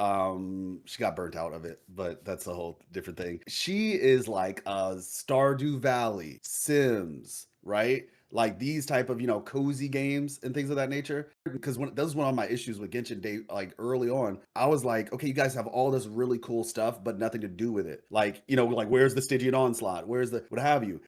Speaker 3: She got burnt out of it, but that's a whole different thing. She is like a Stardew Valley, Sims, right? Like these type of, cozy games and things of that nature. Because that was one of my issues with Genshin Day, like early on. I was like, okay, you guys have all this really cool stuff, but nothing to do with it. Like, like where's the Stygian Onslaught? Where's the what have you?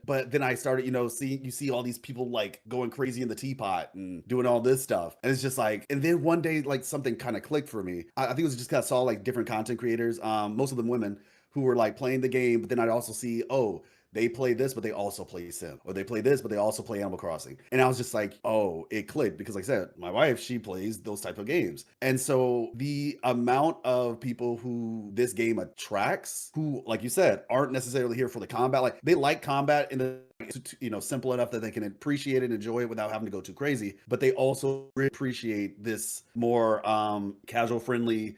Speaker 3: But then I started, you see all these people like going crazy in the teapot and doing all this stuff. And it's just like, and then one day, like something kind of clicked for me. I think it was just because I saw like different content creators, most of them women, who were like playing the game, but then I'd also see, they play this, but they also play Sim. Or they play this, but they also play Animal Crossing. And I was just like, oh, it clicked. Because like I said, my wife, she plays those type of games. And so the amount of people who this game attracts, who, like you said, aren't necessarily here for the combat. Like they like combat in the simple enough that they can appreciate it and enjoy it without having to go too crazy. But they also really appreciate this more casual friendly.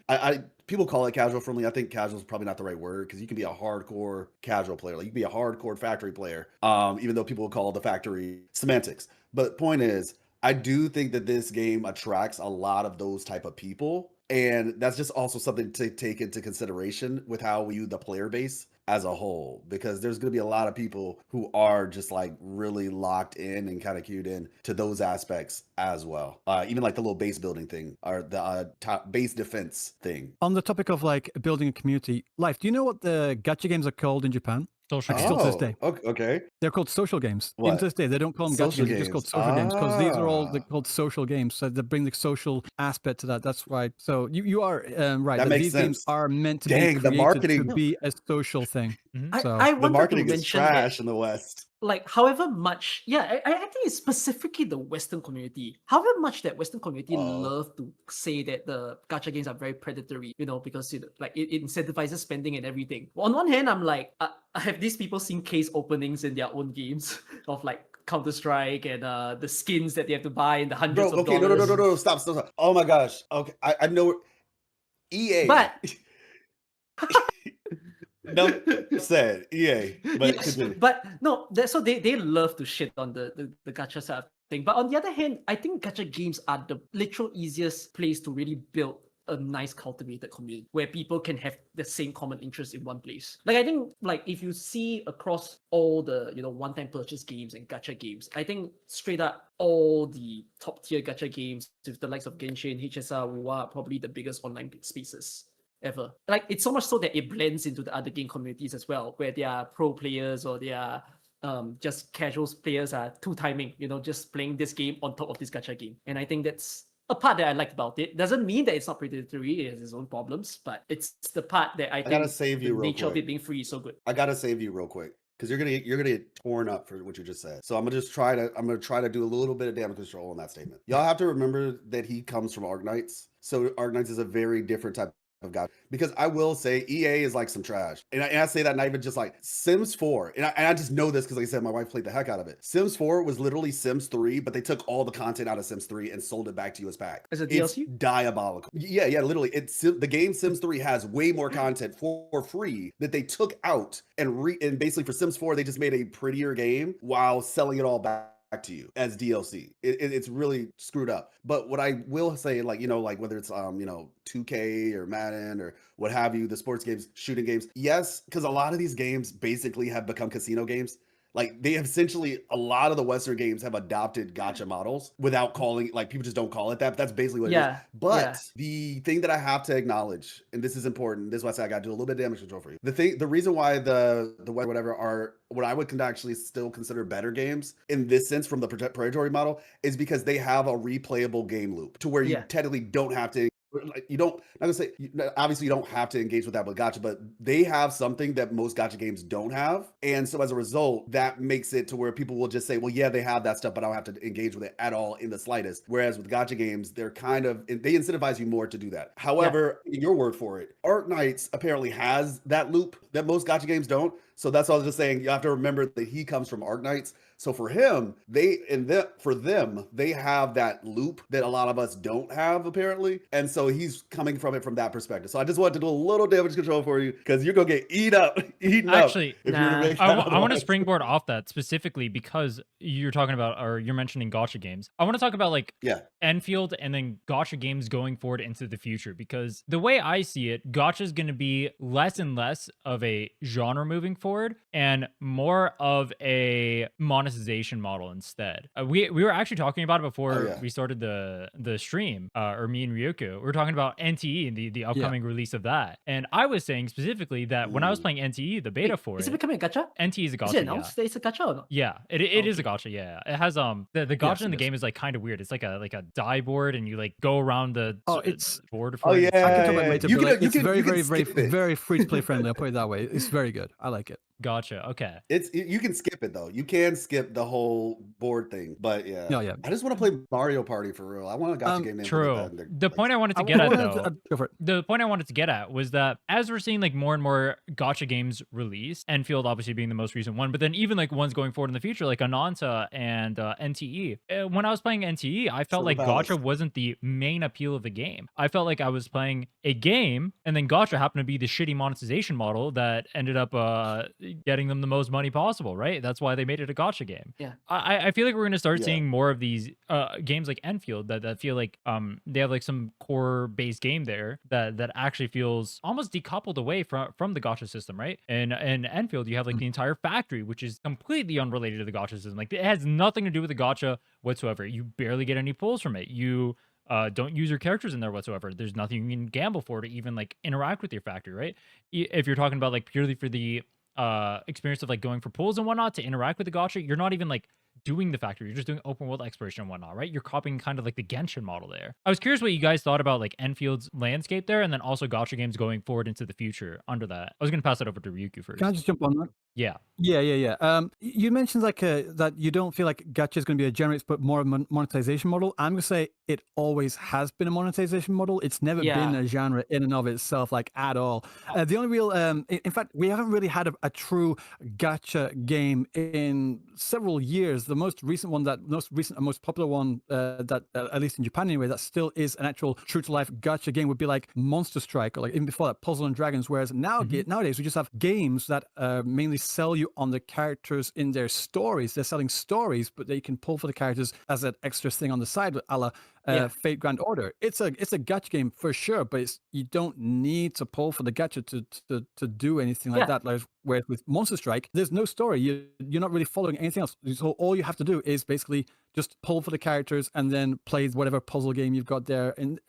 Speaker 3: People call it casual friendly. I think casual is probably not the right word because you can be a hardcore casual player. Like you can be a hardcore factory player, even though people call the factory semantics. But point is, I do think that this game attracts a lot of those type of people. And that's just also something to take into consideration with how we view the player base as a whole, because there's going to be a lot of people who are just like really locked in and kind of cued in to those aspects as well. Even like the little base building thing or the top base defense thing.
Speaker 1: On the topic of like building a community, Life, do you know what the gacha games are called in Japan?
Speaker 4: Social
Speaker 1: Like,
Speaker 4: games.
Speaker 1: still to this day.
Speaker 3: Okay.
Speaker 1: They're called social games.
Speaker 3: What?
Speaker 1: Even to this day, they don't call them gacha
Speaker 3: Social
Speaker 1: games. They're just called
Speaker 3: games.
Speaker 1: social games because these are all
Speaker 3: Ah.
Speaker 1: called social games. So they bring the social aspect to that. That's right. So you are right.
Speaker 3: That makes
Speaker 1: these games
Speaker 3: sense.
Speaker 1: are meant to
Speaker 3: Dang,
Speaker 1: be
Speaker 3: the
Speaker 1: created
Speaker 3: marketing-
Speaker 1: to be a social thing.
Speaker 4: Mhm.
Speaker 1: So
Speaker 2: I
Speaker 3: The
Speaker 2: wanted to
Speaker 3: marketing is
Speaker 2: mention that,
Speaker 3: trash in the West.
Speaker 2: like, however much, I think it's specifically the Western community. However much that Western community love to say that the gacha games are very predatory, because it incentivizes spending and everything. On one hand, I'm like, have these people seen case openings in their own games of like Counter-Strike and the skins that they have to buy in the hundreds
Speaker 3: Bro,
Speaker 2: of
Speaker 3: okay,
Speaker 2: dollars?
Speaker 3: no, stop. Oh my gosh. Okay, I know. EA.
Speaker 2: But
Speaker 3: No, said EA, but
Speaker 2: yes,
Speaker 3: continue.
Speaker 2: but no, so they love to shit on the gacha side of thing. But on the other hand, I think gacha games are the literal easiest place to really build a nice cultivated community where people can have the same common interest in one place. Like I think like if you see across all the one-time purchase games and gacha games, I think straight up all the top tier gacha games with the likes of Genshin, HSR, WoW are probably the biggest online spaces ever. Like it's so much so that it blends into the other game communities as well, where there are pro players or there are just casual players are two-timing, just playing this game on top of this gacha game. And I think that's a part that I liked about it. Doesn't mean that it's not predatory, it has its own problems, but it's the part that I think
Speaker 3: gotta save
Speaker 2: the
Speaker 3: you real
Speaker 2: nature of
Speaker 3: quick.
Speaker 2: it being free is so good.
Speaker 3: I gotta save you real quick because you're gonna get torn up for what you just said. So I'm gonna try to do a little bit of damage control on that statement. Y'all have to remember that he comes from Arknights. So Arknights is a very different type of guy, because I will say EA is like some trash, and I say that not even just like Sims 4, and I just know this because like I said, my wife played the heck out of it. Sims 4 was literally Sims 3, but they took all the content out of Sims 3 and sold it back to you as pack.
Speaker 2: As a
Speaker 3: It's
Speaker 2: DLC?
Speaker 3: diabolical. Yeah, literally. The game Sims 3 has way more content for free that they took out and basically for Sims 4 they just made a prettier game while selling it all back to you as DLC. It's really screwed up. But what I will say, like whether it's 2K or Madden or what have you, the sports games, shooting games, yes, because a lot of these games basically have become casino games. Like they have essentially, a lot of the Western games have adopted gacha models without calling, like people just don't call it that, but that's basically what it is. But the thing that I have to acknowledge, and this is important, this is why I say I got to do a little bit of damage control for you. The reason why the whatever are what I would actually still consider better games in this sense from the predatory model is because they have a replayable game loop to where you technically don't have to. Like you don't, not gonna say, obviously you don't have to engage with that with gacha, but they have something that most gacha games don't have. And so as a result, that makes it to where people will just say, well, yeah, they have that stuff, but I don't have to engage with it at all in the slightest. Whereas with gacha games, they incentivize you more to do that. However, your word for it, Arknights apparently has that loop that most gacha games don't. So that's all I was just saying. You have to remember that he comes from Arknights. So for him, they have that loop that a lot of us don't have apparently, and so he's coming from it from that perspective. So I just wanted to do a little damage control for you because you're gonna get eaten up.
Speaker 4: Actually,
Speaker 3: I
Speaker 4: want to springboard off that specifically because you're talking about, or you're mentioning gacha games. I want to talk about like Endfield and then gacha games going forward into the future, because the way I see it, gacha is going to be less and less of a genre moving forward and more of a monetization model instead. We were actually talking about it before we started the stream, or me and Ryuuku. We were talking about NTE, the upcoming release of that, and I was saying specifically that when I was playing NTE, the beta for
Speaker 2: is it becoming a gacha?
Speaker 4: NTE is a gacha.
Speaker 2: Is it announced that it's a gacha or not?
Speaker 4: Yeah, it is a gacha. Yeah, it has the gacha in the game is like kind of weird. It's like a die board, and you like go around the
Speaker 1: it's
Speaker 4: board.
Speaker 1: I can talk about it later,
Speaker 3: You
Speaker 1: but, like,
Speaker 3: can-
Speaker 1: it's
Speaker 3: you
Speaker 1: very,
Speaker 3: can
Speaker 1: very, very,
Speaker 3: skip it.
Speaker 1: very free to play friendly. I'll put it that way. It's very good. I like it.
Speaker 4: Gotcha. Okay.
Speaker 3: You can skip it though. You can skip the whole board thing, but
Speaker 1: Yeah.
Speaker 3: I just want to play Mario Party for real. I want a gacha game.
Speaker 4: True. The point I wanted to get at though,
Speaker 1: Go for it.
Speaker 4: the point I wanted to get at was that as we're seeing like more and more gacha games release, Endfield obviously being the most recent one, but then even like ones going forward in the future, like Ananta and NTE. When I was playing NTE, I felt like gacha wasn't the main appeal of the game. I felt like I was playing a game, and then gacha happened to be the shitty monetization model that ended up getting them the most money possible, right? That's why they made it a gacha game.
Speaker 2: Yeah.
Speaker 4: I feel like we're gonna start
Speaker 3: Yeah.
Speaker 4: seeing more of these games like Endfield that feel like they have like some core based game there that actually feels almost decoupled away from the gacha system, right? And Endfield, you have like the entire factory, which is completely unrelated to the gacha system. Like it has nothing to do with the gacha whatsoever. You barely get any pulls from it. You don't use your characters in there whatsoever. There's nothing you can gamble for to even like interact with your factory, right? If you're talking about like purely for the experience of like going for pulls and whatnot to interact with the gacha, you're not even like doing the factory. You're just doing open world exploration and whatnot, right? You're copying kind of like the Genshin model there. I was curious what you guys thought about like Enfield's landscape there, and then also gacha games going forward into the future under that. I was gonna pass it over to Ryuku first.
Speaker 1: Can I just jump on that?
Speaker 4: Yeah.
Speaker 1: You mentioned like that you don't feel like gacha is going to be a generates, but more of a monetization model. I'm going to say it always has been a monetization model. It's never been a genre in and of itself, like at all. The only real, in fact, we haven't really had a true gacha game in several years. The most recent one, most popular one that at least in Japan anyway, that still is an actual true to life gacha game would be like Monster Strike, or like even before that, Puzzle and Dragons. Whereas nowadays we just have games that mainly sell you on the characters in their stories. They're selling stories, but they can pull for the characters as an extra thing on the side, a la Fate Grand Order. It's a gacha game for sure, but you don't need to pull for the gacha to do anything like that. Like, whereas with Monster Strike, there's no story. You're not really following anything else. So all you have to do is basically just pull for the characters and then play whatever puzzle game you've got there and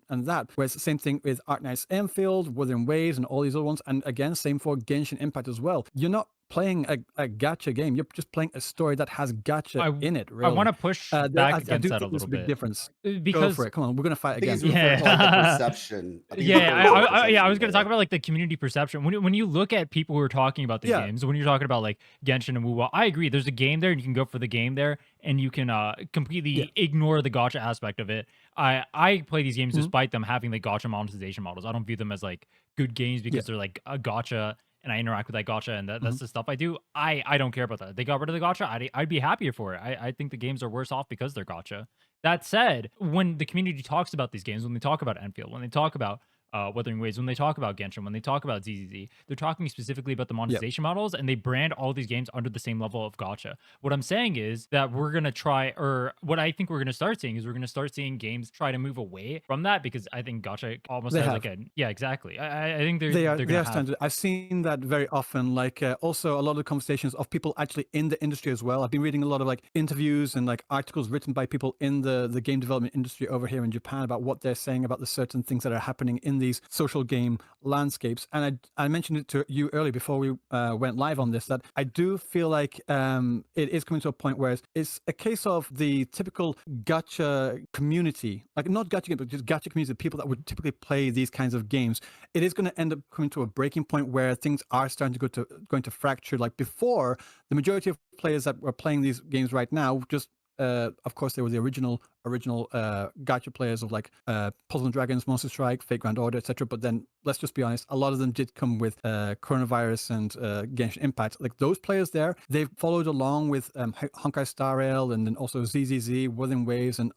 Speaker 1: that. Whereas the same thing with Arknights Endfield, Wuthering Waves, and all these other ones. And again, same for Genshin Impact as well. You're not playing a gacha game. You're just playing a story that has gacha in it. Really.
Speaker 4: I want to push back against that a little bit.
Speaker 1: Big difference.
Speaker 4: Because
Speaker 1: go for it. Come on, we're gonna fight again.
Speaker 3: Like the perception.
Speaker 4: I was gonna talk about like the community perception. When you look at people who are talking about the games, when you're talking about like Genshin and WoW, I agree. There's a game there, and you can go for the game there, and you can completely ignore the gacha aspect of it. I play these games despite them having the gacha monetization models. I don't view them as like good games because they're like a gacha, and I interact with that gacha, and that's the stuff I do. I don't care about that. They got rid of the gacha. I'd be happier for it. I think the games are worse off because they're gacha. That said, when the community talks about these games, when they talk about Endfield, when they talk about Wuthering Waves, when they talk about Genshin, when they talk about ZZZ, they're talking specifically about the monetization models, and they brand all these games under the same level of gacha. What I'm saying is that we're going to try, or what I think we're going to start seeing is we're going to start seeing games try to move away from that, because I think gacha almost has like a, exactly. I think they are
Speaker 1: standard. I've seen that very often, like also a lot of the conversations of people actually in the industry as well. I've been reading a lot of like interviews and like articles written by people in the game development industry over here in Japan about what they're saying about the certain things that are happening in these social game landscapes. And I mentioned it to you earlier before we went live on this, that I do feel like it is coming to a point where it's a case of the typical gacha community, like not gacha game, but just gacha community, people that would typically play these kinds of games. It is going to end up coming to a breaking point where things are starting to going to fracture. Like before, the majority of players that were playing these games right now just of course, there were the original gacha players of like Puzzle and Dragons, Monster Strike, Fate Grand Order, etc. But then, let's just be honest, a lot of them did come with Coronavirus and Genshin Impact. Like those players there, they've followed along with Honkai Star Rail, and then also ZZZ, Wuthering Waves, and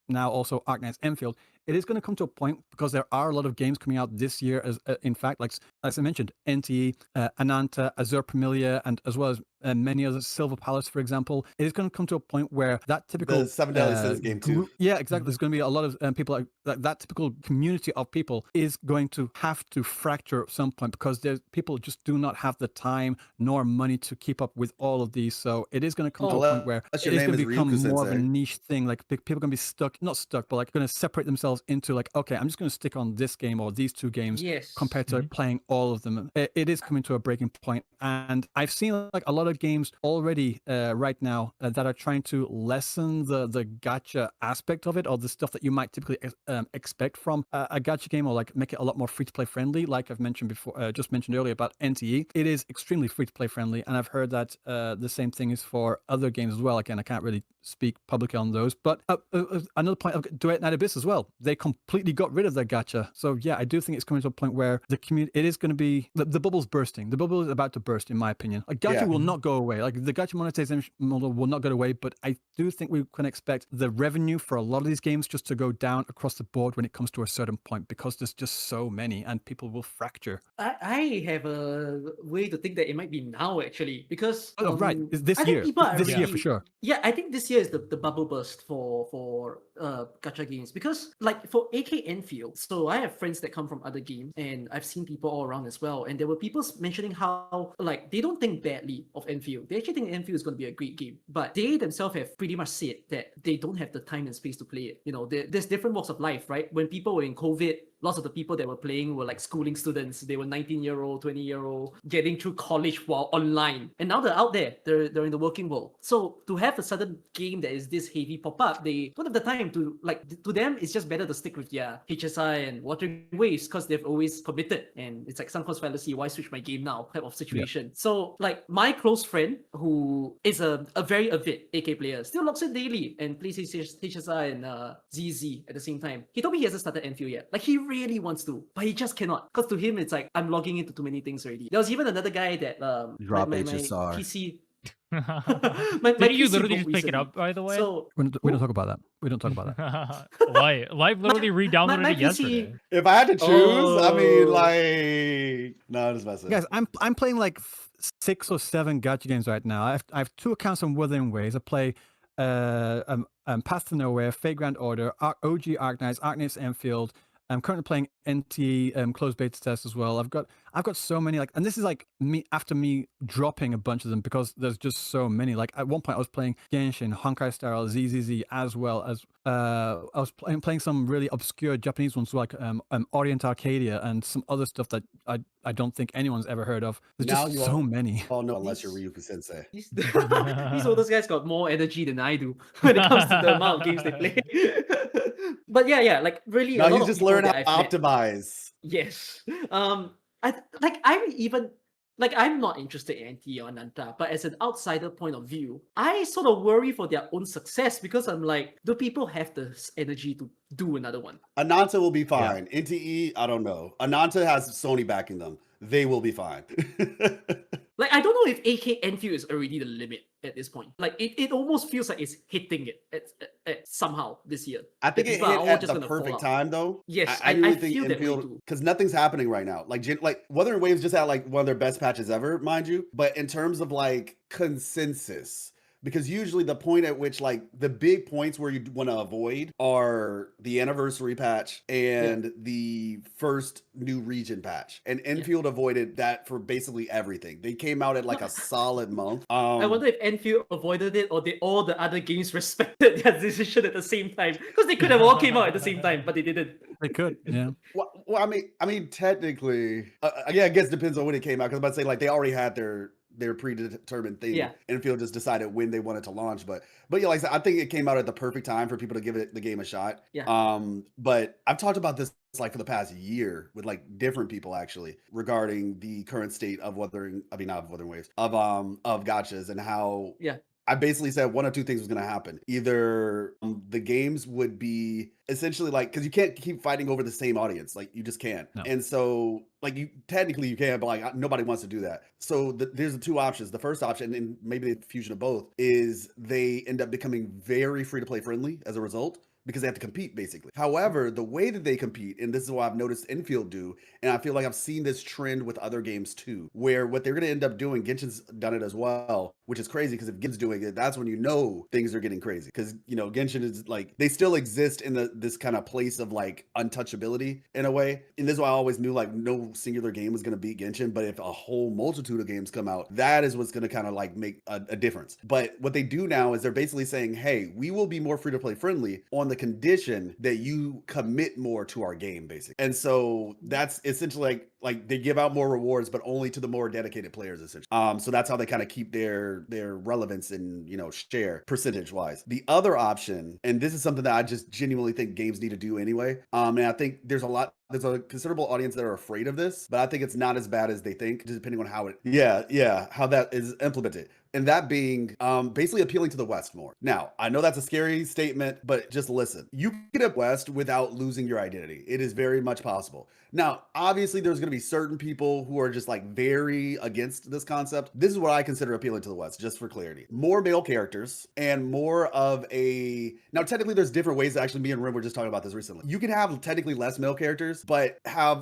Speaker 1: now also Arknights Endfield. It is going to come to a point, because there are a lot of games coming out this year, as in fact, like as I mentioned, NTE, Ananta, Azure Familia, and as well as many others, Silver Palace, for example. It is going to come to a point where that typical
Speaker 3: the 7 Deadly Sins game too.
Speaker 1: Yeah, exactly. There's going to be a lot of people like that typical community of people is going to have to fracture at some point, because people just do not have the time nor money to keep up with all of these. So it is going to come to a point where it is going to become more of a niche thing. Like people are going to be not stuck, but like going to separate themselves into like, okay, I'm just going to stick on this game or these two games compared to playing all of them. It is coming to a breaking point, and I've seen like a lot of games already right now that are trying to lessen the gacha aspect of it, or the stuff that you might typically expect from a gacha game, or like make it a lot more free-to-play friendly. Like I've mentioned before, just mentioned earlier about NTE, it is extremely free-to-play friendly, and I've heard that the same thing is for other games as well. Again, I can't really speak publicly on those, but another point of Duet Night Abyss as well, they completely got rid of their gacha. So yeah, I do think it's coming to a point where the community, it is going to be the bubble's bursting. The bubble is about to burst, in my opinion. A gacha will not not go away. Like the gacha monetization model will not go away, but I do think we can expect the revenue for a lot of these games just to go down across the board when it comes to a certain point, because there's just so many and people will fracture.
Speaker 2: I have a way to think that it might be now actually, because
Speaker 1: Right, it's this
Speaker 2: I think
Speaker 1: year.
Speaker 2: people are
Speaker 1: This year
Speaker 2: really-
Speaker 1: for sure.
Speaker 2: Yeah, I think this year is the bubble burst for gacha games, because like for AK Enfield, so I have friends that come from other games and I've seen people all around as well, and there were people mentioning how like they don't think badly of Enfield. They actually think Enfield is going to be a great game, but they themselves have pretty much said that they don't have the time and space to play it. You know, there's different walks of life, right? When people were in COVID, lots of the people that were playing were like schooling students. They were 19-year-old, 20-year-old, getting through college while online. And now they're out there. They're in the working world. So to have a sudden game that is this heavy pop-up, they don't have the time to, like, to them, it's just better to stick with their HSI and Watering Waves because they've always committed. And it's like sunk cost fallacy, why switch my game now type of situation. So like my close friend who is a very avid AK player, still logs in daily and plays his HSI and ZZ at the same time. He told me he hasn't started Enfield yet. Like he really wants to, but he just cannot. Because to him, it's like, I'm logging into too many things already. There was even another guy that
Speaker 3: Drop
Speaker 2: my
Speaker 3: HSR.
Speaker 2: PC.
Speaker 4: Didn't you
Speaker 2: PC
Speaker 4: literally
Speaker 2: broke
Speaker 4: just pick it
Speaker 2: recently.
Speaker 4: up, by the way?
Speaker 2: So
Speaker 1: We don't talk about that. We don't talk about that.
Speaker 4: Live literally re-downloaded
Speaker 2: my
Speaker 4: it
Speaker 2: PC
Speaker 4: yesterday.
Speaker 3: If I had to choose, I mean,
Speaker 2: Oh.
Speaker 3: like, no, just messing.
Speaker 1: Guys, I'm playing like 6 or 7 gacha games right now. I have 2 accounts on Wuthering Waves. I play Path to Nowhere, Fate Grand Order, OG Arknights, Arknights Endfield. I'm currently playing NT closed beta test as well. I've got so many, like, and this is like me after me dropping a bunch of them because there's just so many. Like at one point I was playing Genshin, Honkai Star Rail, ZZZ, as well as I was playing some really obscure Japanese ones like Orient Arcadia and some other stuff that I don't think anyone's ever heard of. There's
Speaker 3: Now
Speaker 1: just
Speaker 3: you
Speaker 1: so
Speaker 3: all-
Speaker 1: many.
Speaker 3: Oh no, unless you're RyuukuSensei.
Speaker 2: these oldest guys got more energy than I do when it comes to the amount of games they play. But yeah, like really.
Speaker 3: Now
Speaker 2: a lot
Speaker 3: you
Speaker 2: of
Speaker 3: just
Speaker 2: people
Speaker 3: learn how
Speaker 2: that
Speaker 3: to
Speaker 2: I've met-
Speaker 3: optimize.
Speaker 2: Yes. I'm not interested in NT or Nanta, but as an outsider point of view, I sort of worry for their own success because I'm like, do people have the energy to do another one?
Speaker 3: Ananta will be fine. NTE, I don't know. Ananta has Sony backing them. They will be fine.
Speaker 2: Like, I don't know if AK Enfield is already the limit at this point. Like, it almost feels like it's hitting it at somehow this year.
Speaker 3: I think
Speaker 2: That
Speaker 3: it
Speaker 2: people are
Speaker 3: hit
Speaker 2: all
Speaker 3: at
Speaker 2: just
Speaker 3: the
Speaker 2: gonna fall
Speaker 3: perfect
Speaker 2: out.
Speaker 3: time, though.
Speaker 2: Yes,
Speaker 3: I
Speaker 2: I
Speaker 3: really think
Speaker 2: feel that way
Speaker 3: Enfield,
Speaker 2: too.
Speaker 3: because nothing's happening right now. Like Wuthering Waves just had like one of their best patches ever, mind you. But in terms of like consensus, because usually the point at which like the big points where you want to avoid are the anniversary patch and the first new region patch. And Enfield avoided that for basically everything. They came out at like a solid month.
Speaker 2: I wonder if Enfield avoided it or did all the other games respected their decision at the same time. Because they could have all came out at the same time, but they didn't.
Speaker 1: They could, yeah.
Speaker 3: Well, I mean, technically, yeah, I guess it depends on when it came out. Because I'm about to say, like, they already had their predetermined thing.
Speaker 2: Yeah.
Speaker 3: Enfield just decided when they wanted to launch, but yeah, like I said, I think it came out at the perfect time for people to give the game a shot.
Speaker 2: Yeah.
Speaker 3: But I've talked about this like for the past year with like different people actually regarding the current state of not Wuthering Waves of gachas and how I basically said one of two things was going to happen. Either the games would be essentially like, because you can't keep fighting over the same audience. Like, you just can't.
Speaker 1: No.
Speaker 3: And so, like, you can, but like, nobody wants to do that. So there's the 2 options. The first option, and maybe the fusion of both, is they end up becoming very free-to-play friendly as a result, because they have to compete basically. However, the way that they compete, and this is what I've noticed Enfield do, and I feel like I've seen this trend with other games too, where what they're going to end up doing, Genshin's done it as well, which is crazy because if Genshin's doing it, that's when you know things are getting crazy. Because, you know, Genshin is like, they still exist in this kind of place of like untouchability in a way. And this is why I always knew like no singular game was going to beat Genshin, but if a whole multitude of games come out, that is what's going to kind of like make a difference. But what they do now is they're basically saying, hey, we will be more free-to-play friendly on the condition that you commit more to our game, basically. And so that's essentially like they give out more rewards, but only to the more dedicated players, essentially. So that's how they kind of keep their relevance and, you know, share percentage wise. The other option, and this is something that I just genuinely think games need to do anyway. And I think there's a considerable audience that are afraid of this, but I think it's not as bad as they think, just depending on how how that is implemented. and that being basically appealing to the West more. Now, I know that's a scary statement, but just listen. You can get up West without losing your identity. It is very much possible. Now, obviously, there's going to be certain people who are just like very against this concept. This is what I consider appealing to the West, just for clarity. More male characters and more of a... Now, technically, there's different ways to actually... Me and Rynne were just talking about this recently. You can have technically less male characters, but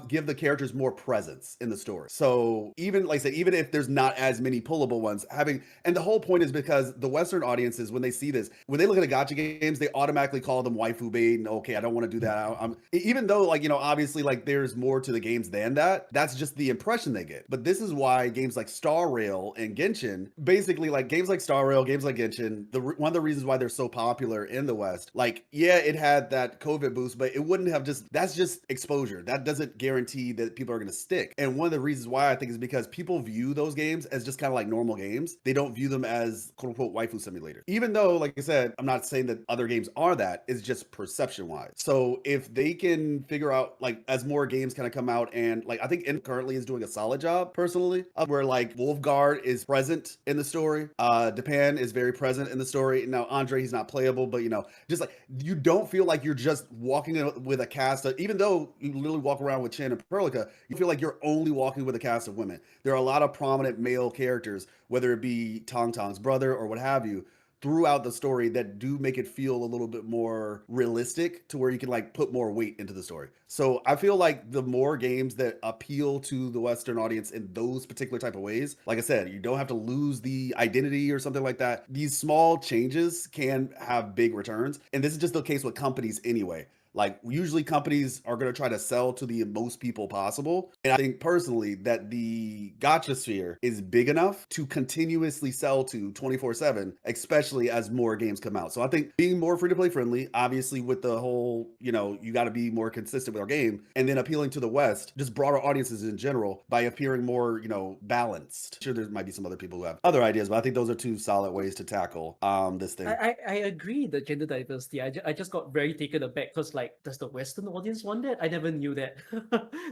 Speaker 3: give the characters more presence in the story. So even, like I said, even if there's not as many pullable ones, and the whole point is because the Western audiences, when they see this, when they look at the gacha games, they automatically call them waifu bait, and okay, I don't want to do that. Even though, like, obviously, like, there's more to the games than that. That's just the impression they get. But this is why games like Star Rail and Genshin, basically, like, games like Star Rail, games like Genshin, one of the reasons why they're so popular in the West, like, yeah, it had that COVID boost, but it wouldn't have that's just exposure. That doesn't guarantee that people are going to stick. And one of the reasons why I think is because people view those games as just kind of like normal games. They don't view them as quote unquote waifu simulator. Even though, like I said, I'm not saying that other games are that, it's just perception wise. So if they can figure out, like, as more games kind of come out, and like I think End currently is doing a solid job personally, of where like Wolfguard is present in the story. Depan is very present in the story. Now Andre, he's not playable, but just like you don't feel like you're just walking with a cast of, even though you literally walk around with Chen and Perlica, you feel like you're only walking with a cast of women. There are a lot of prominent male characters, whether it be Tong Tong's brother or what have you, throughout the story that do make it feel a little bit more realistic to where you can like put more weight into the story. So I feel like the more games that appeal to the Western audience in those particular type of ways, like I said, you don't have to lose the identity or something like that. These small changes can have big returns. And this is just the case with companies anyway. Like, usually companies are going to try to sell to the most people possible. And I think personally that the gacha sphere is big enough to continuously sell to 24/7, especially as more games come out. So I think being more free-to-play friendly, obviously with the whole, you got to be more consistent with our game, and then appealing to the West, just broader audiences in general, by appearing more, balanced. Sure, there might be some other people who have other ideas, but I think those are two solid ways to tackle this thing.
Speaker 2: I agree the gender diversity. I just got very taken aback because, like, does the Western audience want that? I never knew that.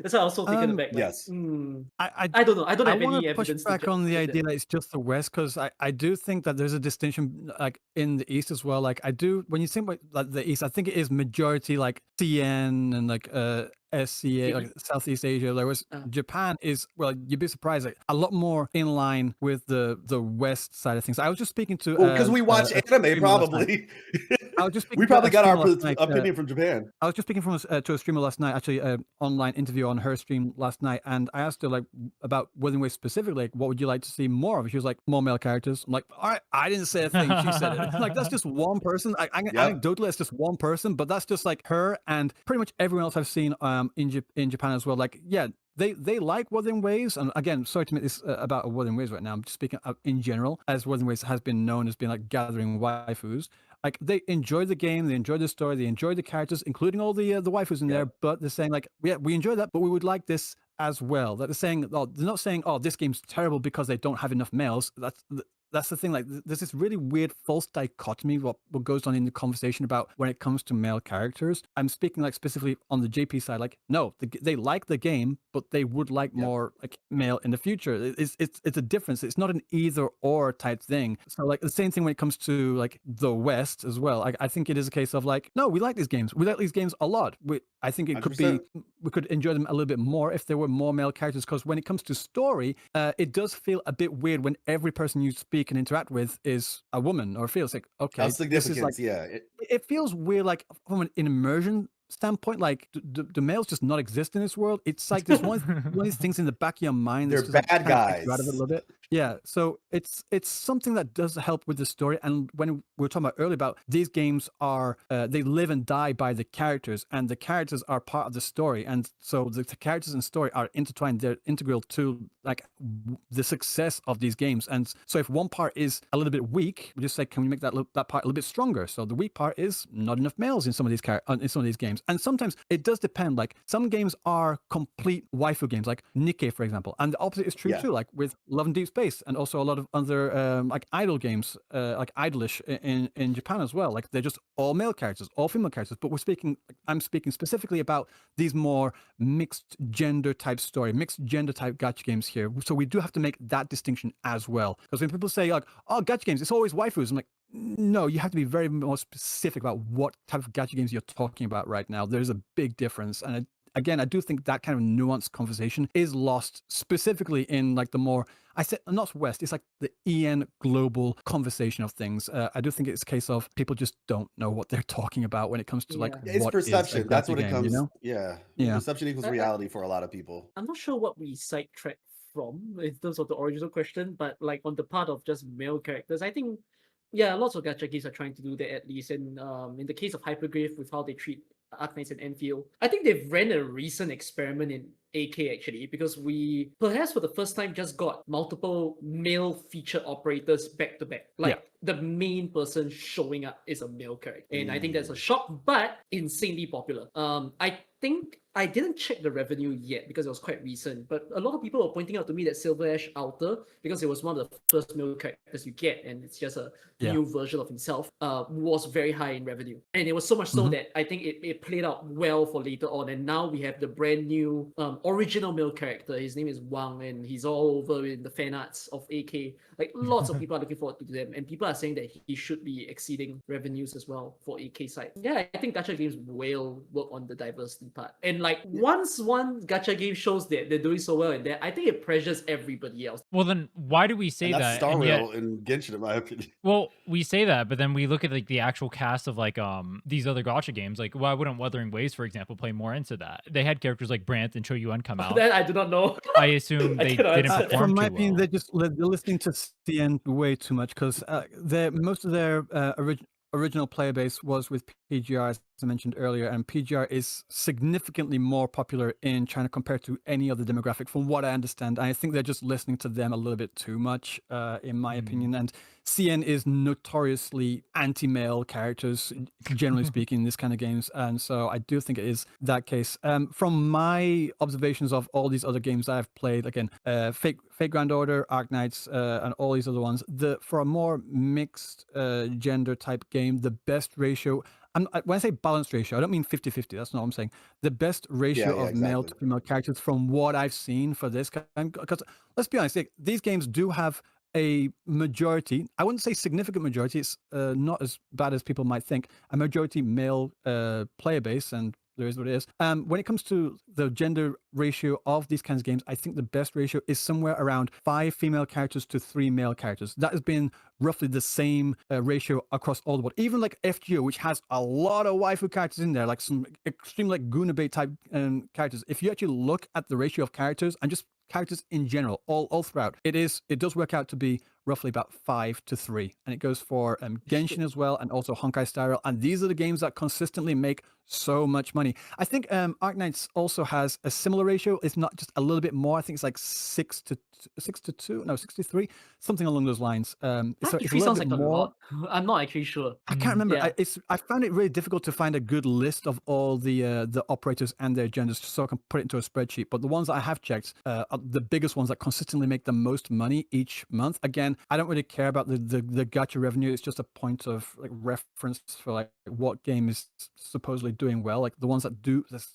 Speaker 2: That's why I was so taken aback. Like,
Speaker 3: yes.
Speaker 2: I don't know. I don't have any evidence.
Speaker 1: I want to push back on the idea that it's just the West, because I do think that there's a distinction like in the East as well. Like I do, when you think about like the East, I think it is majority like CN and like SCA, like Southeast Asia. Whereas Japan is, well, you'd be surprised, like, a lot more in line with the West side of things. I was just speaking to
Speaker 3: because we watch anime, probably.
Speaker 1: I was just
Speaker 3: we probably got our opinion from Japan.
Speaker 1: I was just speaking to a streamer last night, actually, an online interview on her stream last night, and I asked her like about Wuthering Waves specifically, like, what would you like to see more of? She was like, more male characters. I'm like, all right, I didn't say a thing. She said it. Like, that's just one person. Anecdotally, it's just one person, but that's just like her and pretty much everyone else I've seen in Japan as well. Like, yeah, they like Wuthering Waves, and again, sorry to make this about Wuthering Waves right now. I'm just speaking in general, as Wuthering Waves has been known as being like gathering waifus. Like, they enjoy the game, they enjoy the story, they enjoy the characters, including all the waifus in there. But they're saying like, yeah, we enjoy that, but we would like this as well. That they're saying, they're not saying, oh, this game's terrible because they don't have enough males. That's the thing. Like, there's this really weird false dichotomy what goes on in the conversation about when it comes to male characters. I'm speaking like specifically on the JP side. Like, no, they like the game, but they would like more like male in the future. It's a difference. It's not an either or type thing. So like the same thing when it comes to like the West as well. I think it is a case of like, no, we like these games. We like these games a lot. I think it could
Speaker 3: 100%.
Speaker 1: be, we could enjoy them a little bit more if there were more male characters, because when it comes to story, it does feel a bit weird when every person you speak and interact with is a woman, or feels like, okay, this is like, it feels weird, like from an immersion standpoint, like do males just not exist in this world? It's like there's one of these things in the back of your mind.
Speaker 3: They're
Speaker 1: just,
Speaker 3: bad
Speaker 1: like,
Speaker 3: guys.
Speaker 1: Out of it a little bit. Yeah, so it's something that does help with the story. And when we were talking about earlier about these games are they live and die by the characters, and the characters are part of the story, and so the characters and story are intertwined. They're integral to like the success of these games. And so if one part is a little bit weak, we just say, can we make that part a little bit stronger? So the weak part is not enough males in some of these games. And sometimes it does depend. Like, some games are complete waifu games, like Nikkei, for example. And the opposite is true too, like with Love and Deep Space. Face and also a lot of other like idol games, like Idolish in Japan as well. Like they're just all male characters, all female characters. But I'm speaking specifically about these more mixed gender type story, mixed gender type gacha games here. So we do have to make that distinction as well. Because when people say like, oh, gacha games, it's always waifus. I'm like, no, you have to be very more specific about what type of gacha games you're talking about right now. There's a big difference. And again, I do think that kind of nuanced conversation is lost specifically in like the more, I said, not West, it's like the EN global conversation of things. I do think it's a case of people just don't know what they're talking about when it comes to like
Speaker 3: It's
Speaker 1: what is a
Speaker 3: perception. That's what it
Speaker 1: game,
Speaker 3: comes.
Speaker 1: you know?
Speaker 3: Yeah.
Speaker 1: Yeah.
Speaker 3: Perception equals reality for a lot of people.
Speaker 2: I'm not sure what we sidetracked from in terms of the original question, but like on the part of just male characters, I think lots of gacha games are trying to do that at least. And in the case of Hypergrave with how they treat Arknights and Endfield, I think they've ran a recent experiment in AK actually, because we perhaps for the first time just got multiple male feature operators back to back. Like the main person showing up is a male character. And I think that's a shock, but insanely popular. I think I didn't check the revenue yet because it was quite recent, but a lot of people were pointing out to me that Silver Ash Outer, because it was one of the first male characters you get, and it's just a new version of himself, was very high in revenue. And it was so much so that I think it played out well for later on. And now we have the brand new original male character. His name is Wang, and he's all over in the fan arts of AK. Like lots of people are looking forward to them, and people are saying that he should be exceeding revenues as well for AK side. Yeah, I think gacha games will work on the diversity part. And like once one gacha game shows that they're doing so well in there, I think it pressures everybody else.
Speaker 4: Well, then why do we say
Speaker 3: that's
Speaker 4: that?
Speaker 3: Star Rail in Genshin, in my opinion.
Speaker 4: Well, we say that, but then we look at like the actual cast of like these other gacha games. Like, why wouldn't Wuthering Waves, for example, play more into that? They had characters like Brant and Cho Yuan come out.
Speaker 2: That I do not know.
Speaker 4: I assume they didn't perform
Speaker 1: from my
Speaker 4: too
Speaker 1: opinion,
Speaker 4: well.
Speaker 1: they're listening to CN way too much because most of their original player base was with PGR, as I mentioned earlier, and PGR is significantly more popular in China compared to any other demographic, from what I understand. I think they're just listening to them a little bit too much, in my opinion. And CN is notoriously anti-male characters, generally speaking, in this kind of games. And so I do think it is that case. From my observations of all these other games that I've played, again, Fate Grand Order, Arknights, and all these other ones, for a more mixed gender type game, the best ratio, when I say balanced ratio, I don't mean 50-50. That's not what I'm saying. The best ratio of male to female characters from what I've seen for this game, because let's be honest, these games do have a majority, I wouldn't say significant majority, it's not as bad as people might think, a majority male player base, and there is what it is. When it comes to the gender ratio of these kinds of games, I think the best ratio is somewhere around 5 female characters to 3 male characters. That has been roughly the same ratio across all the board. Even like FGO, which has a lot of waifu characters in there, like some extreme like Gunabei type characters. If you actually look at the ratio of characters and just characters in general, all throughout, it does work out to be roughly about 5 to 3, and it goes for Genshin as well, and also Honkai Star Rail. And these are the games that consistently make so much money. I think Arknights also has a similar ratio. It's not just a little bit more. I think it's like 6 to 2, no, 6 to 3, something along those lines. So it's a little
Speaker 2: sounds
Speaker 1: bit
Speaker 2: like a
Speaker 1: more.
Speaker 2: lot. I'm not actually sure.
Speaker 1: I can't remember.
Speaker 2: Yeah.
Speaker 1: I found it really difficult to find a good list of all the operators and their genders, so I can put it into a spreadsheet. But the ones that I have checked are the biggest ones that consistently make the most money each month. Again, I don't really care about the gacha revenue. It's just a point of like reference for like what game is supposedly doing well. Like the ones that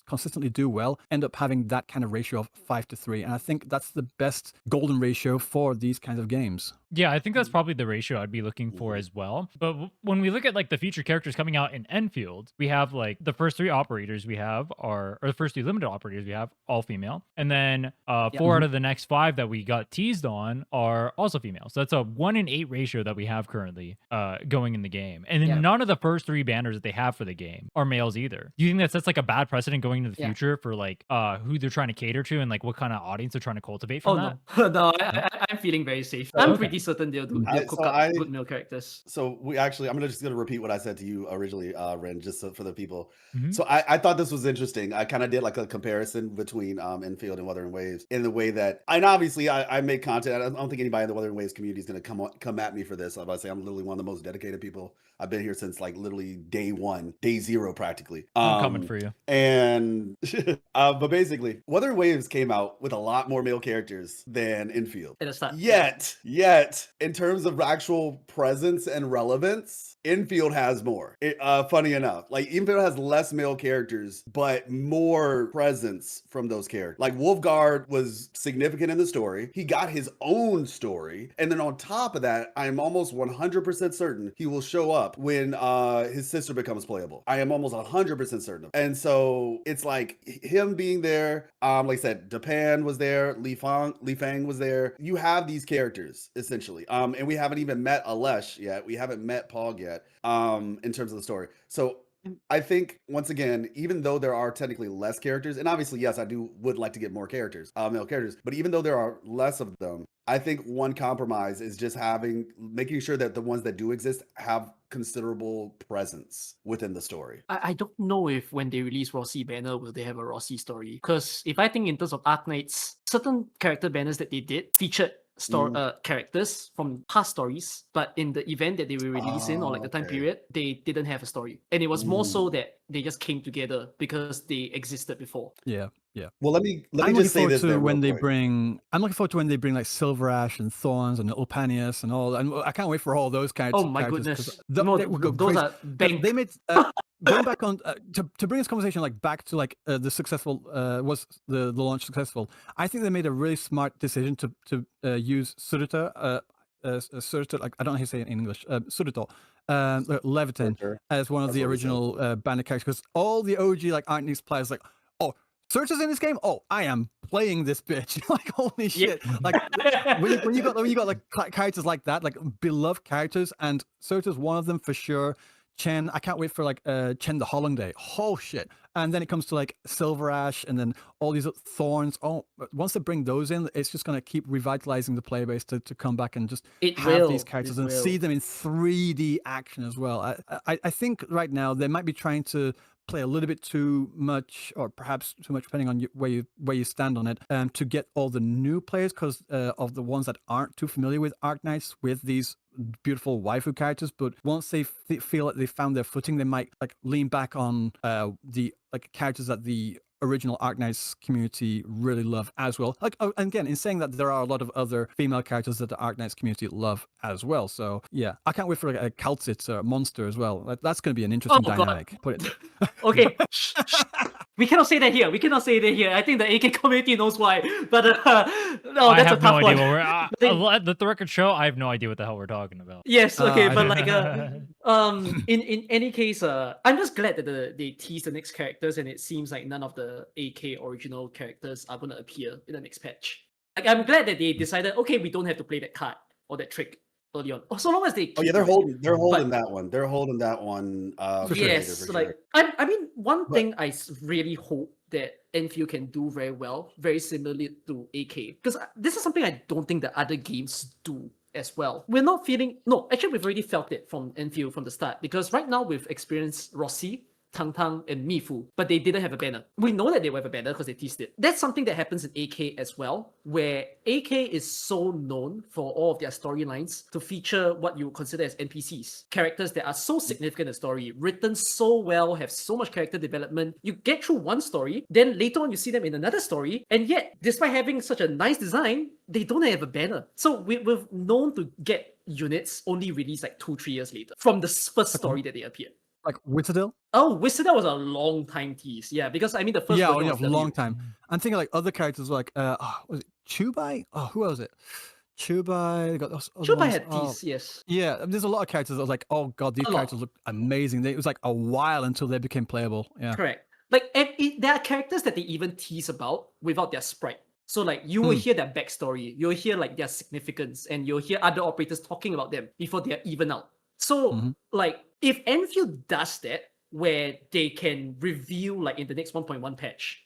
Speaker 1: consistently do well end up having that kind of ratio of 5 to 3, and I think that's the best golden ratio for these kinds of games.
Speaker 4: Yeah, I think that's probably the ratio I'd be looking for as well. But when we look at like the featured characters coming out in Endfield, we have like the first 3 operators we have or the first 2 limited operators we have all female, and then 4 out of the next 5 that we got teased on are also female. So that's a 1 in 8 ratio that we have currently going in the game. And then none of the first 3 banners that they have for the game are males either. Do you think that sets like a bad precedent going into the future for like who they're trying to cater to and like what kind of audience they're trying to cultivate from that?
Speaker 2: No, I'm feeling very safe. I'm pretty pretty certain they'll cook up good male characters.
Speaker 3: So I'm just gonna repeat what I said to you originally, Rhinne, just for the people.
Speaker 4: Mhm.
Speaker 3: So I thought this was interesting. I kind of did like a comparison between Endfield and Wuthering Waves in the way that, and obviously I make content. I don't think anybody in the Wuthering Waves community is gonna come at me for this. I'm about to say I'm literally one of the most dedicated people. I've been here since like literally day zero practically.
Speaker 4: I'm coming for you.
Speaker 3: And but basically, Wuthering Waves came out with a lot more male characters than Endfield.
Speaker 2: At the start.
Speaker 3: Yet, in terms of actual presence and relevance, Endfield has more. Funny enough, like Endfield has less male characters, but more presence from those characters. Like Wolfguard was significant in the story. He got his own story, and then on top of that, I am almost 100% certain he will show up when his sister becomes playable. I am almost 100% certain. And so it's like him being there. Like I said, Japan was there. Li Fang was there. You have these characters essentially. And we haven't even met Alesh yet. We haven't met Pog yet. In terms of the story. So I think once again, even though there are technically less characters, and obviously yes, would like to get more characters, male characters, but even though there are less of them, I think one compromise is just making sure that the ones that do exist have considerable presence within the story.
Speaker 2: I don't know if when they release Rossi banner, will they have a Rossi story? Because if I think in terms of Arknights, certain character banners that they did featured characters from past stories, but in the event that they were releasing or like the time period, they didn't have a story, and it was more so that they just came together because they existed before.
Speaker 1: Yeah.
Speaker 3: Well, let me
Speaker 1: I'm
Speaker 3: just say this.
Speaker 1: I'm looking forward to when they bring like Silver Ash and Thorns and Opanius and all, and I can't wait for all those characters.
Speaker 2: Oh my goodness,
Speaker 1: they will go
Speaker 2: those
Speaker 1: crazy.
Speaker 2: are bang.
Speaker 1: They made going back on to bring this conversation like back to like the successful was the launch successful. I think they made a really smart decision to use Surita. Surita, like I don't know how to say it in English. Surito, Levitin as one of the original banner characters, because all the OG like Arknights players like, oh, Surta's in this game. Oh, I am playing this bitch. Like holy shit! Like when you got like characters like that, like beloved characters, and Surta's one of them for sure. Chen, I can't wait for like Chen the Holiday. Oh shit! And then it comes to like Silver Ash, and then all these Thorns. Oh, once they bring those in, it's just gonna keep revitalizing the player base to come back and just have these characters and see them in 3D action as well. I think right now they might be trying to play a little bit too much, or perhaps too much, depending on where you stand on it, to get all the new players, because of the ones that aren't too familiar with Arknights, with these beautiful waifu characters. But once they feel like they found their footing, they might like lean back on the like characters that the original Arknights community really love as well. Like again, in saying that, there are a lot of other female characters that the Arknights community love as well. So yeah, I can't wait for like a Kaltzit monster as well. That's going to be an interesting dynamic. Put it.
Speaker 2: Okay. We cannot say that here. I think the AK community knows why. But no, that's a tough one.
Speaker 4: Let the record show, I have no idea what the hell we're talking about.
Speaker 2: Yes, okay, but like in any case, I'm just glad that they teased the next characters, and it seems like none of the AK original characters are gonna appear in the next patch. Like I'm glad that they decided, okay, we don't have to play that card or that trick early on. So long as they
Speaker 3: they're holding that one. They're holding that one.
Speaker 2: Yes,
Speaker 3: for
Speaker 2: like
Speaker 3: sure.
Speaker 2: I mean, one thing I really hope that Endfield can do very well, very similarly to AK, because this is something I don't think the other games do as well. We're not feeling actually we've already felt it from Endfield from the start, because right now we've experienced Rossi, Tang Tang, and Mifu, but they didn't have a banner. We know that they will have a banner because they teased it. That's something that happens in AK as well, where AK is so known for all of their storylines to feature what you consider as NPCs. Characters that are so significant in the story, written so well, have so much character development. You get through one story, then later on you see them in another story, and yet, despite having such a nice design, they don't have a banner. So we've known to get units only released like 2-3 years later from the first story that they appeared.
Speaker 1: Like Witadel?
Speaker 2: Oh, Witadel was a long time tease. Yeah, because I mean the first
Speaker 1: version was a long time. I'm thinking like other characters like was it Chubai? Oh, who was it? Chubai.
Speaker 2: Chubai had tease, yes.
Speaker 1: Yeah, there's a lot of characters that was like, oh god, these characters look amazing. It was like a while until they became playable. Yeah,
Speaker 2: correct. Like there are characters that they even tease about without their sprite. So like you will hear their backstory, you'll hear like their significance, and you'll hear other operators talking about them before they're even out. So like if Endfield does that, where they can reveal like in the next 1.1 patch,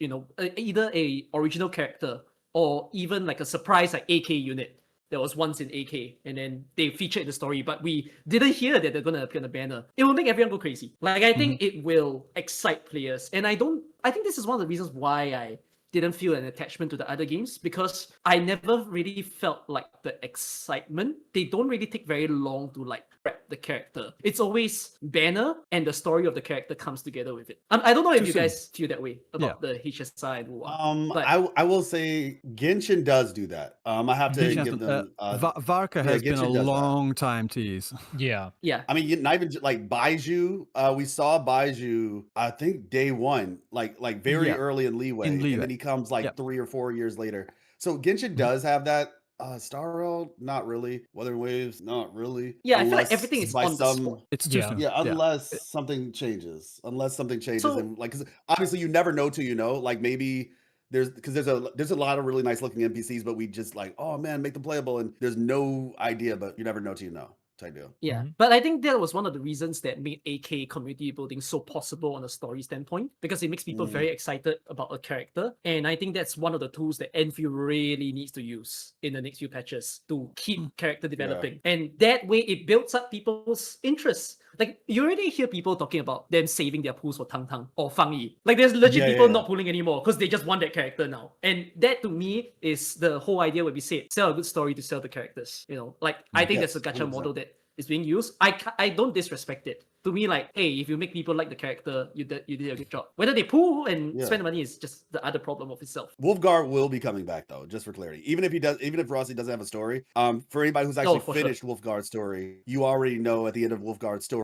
Speaker 2: either a original character or even like a surprise like AK unit that was once in AK, and then they featured in the story, but we didn't hear that they're gonna appear on the banner. It will make everyone go crazy. Like, I think it will excite players, and I think this is one of the reasons why I didn't feel an attachment to the other games, because I never really felt like the excitement. They don't really take very long to like prep the character. It's always banner and the story of the character comes together with it. I don't know if you guys feel that way about the HSI and WoW. But
Speaker 3: I will say Genshin does do that. I have to give them.
Speaker 1: Varka has been a long time tease.
Speaker 4: Yeah.
Speaker 3: I mean, not even like Baiju. We saw Baiju. I think day one, like very early in Leeway, and then he comes like 3 or 4 years later. So Genshin does have that. Star Rail, not really. Wuthering Waves, not really.
Speaker 2: Yeah, I feel like everything is on the spot.
Speaker 1: It's too soon.
Speaker 3: Yeah, unless something changes. So, and like, because obviously you never know till you know. Like maybe there's a lot of really nice looking NPCs, but we just like, oh man, make them playable, and there's no idea, but you never know till you know. Type deal.
Speaker 2: Yeah, but I think that was one of the reasons that made AK community building so possible on a story standpoint, because it makes people very excited about a character, and I think that's one of the tools that Endfield really needs to use in the next few patches to keep character developing, and that way it builds up people's interest. Like, you already hear people talking about them saving their pools for Tang Tang or Fang Yi. Like, there's legit people not pulling anymore because they just want that character now. And that to me is the whole idea where we say sell a good story to sell the characters. You know, like, I think that's a gacha model that is being used. I don't disrespect it. To me, like, hey, if you make people like the character, you did a good job. Whether they pull and spend the money is just the other problem of itself.
Speaker 3: Wolfguard will be coming back though, just for clarity. Even if Rossi doesn't have a story, for anybody who's actually finished Wolfguard's story, you already know at the end of Wolfguard's story,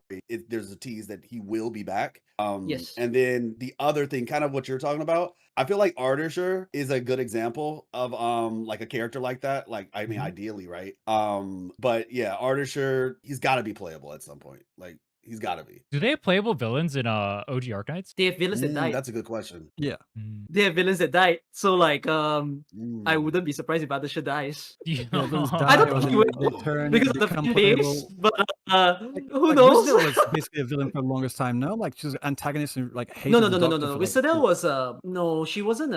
Speaker 3: there's a tease that he will be back.
Speaker 2: Yes.
Speaker 3: And then the other thing, kind of what you're talking about, I feel like Ardisher is a good example of like a character like that. Like, I mean, ideally, right? But yeah, Ardisher, he's got to be playable at some point. Like, he's got to be.
Speaker 4: Do they have playable villains in OG Arknights?
Speaker 2: They have villains that died.
Speaker 3: That's a good question.
Speaker 1: Yeah.
Speaker 2: They have villains that died. So like, I wouldn't be surprised if Ardisher dies. I don't think he would, because of the fan base, but who knows?
Speaker 1: Wizardel was basically a villain for the longest time, no? Like, she was an antagonist and like hated
Speaker 2: No.
Speaker 1: the Doctor for,
Speaker 2: Wizardel was no, she wasn't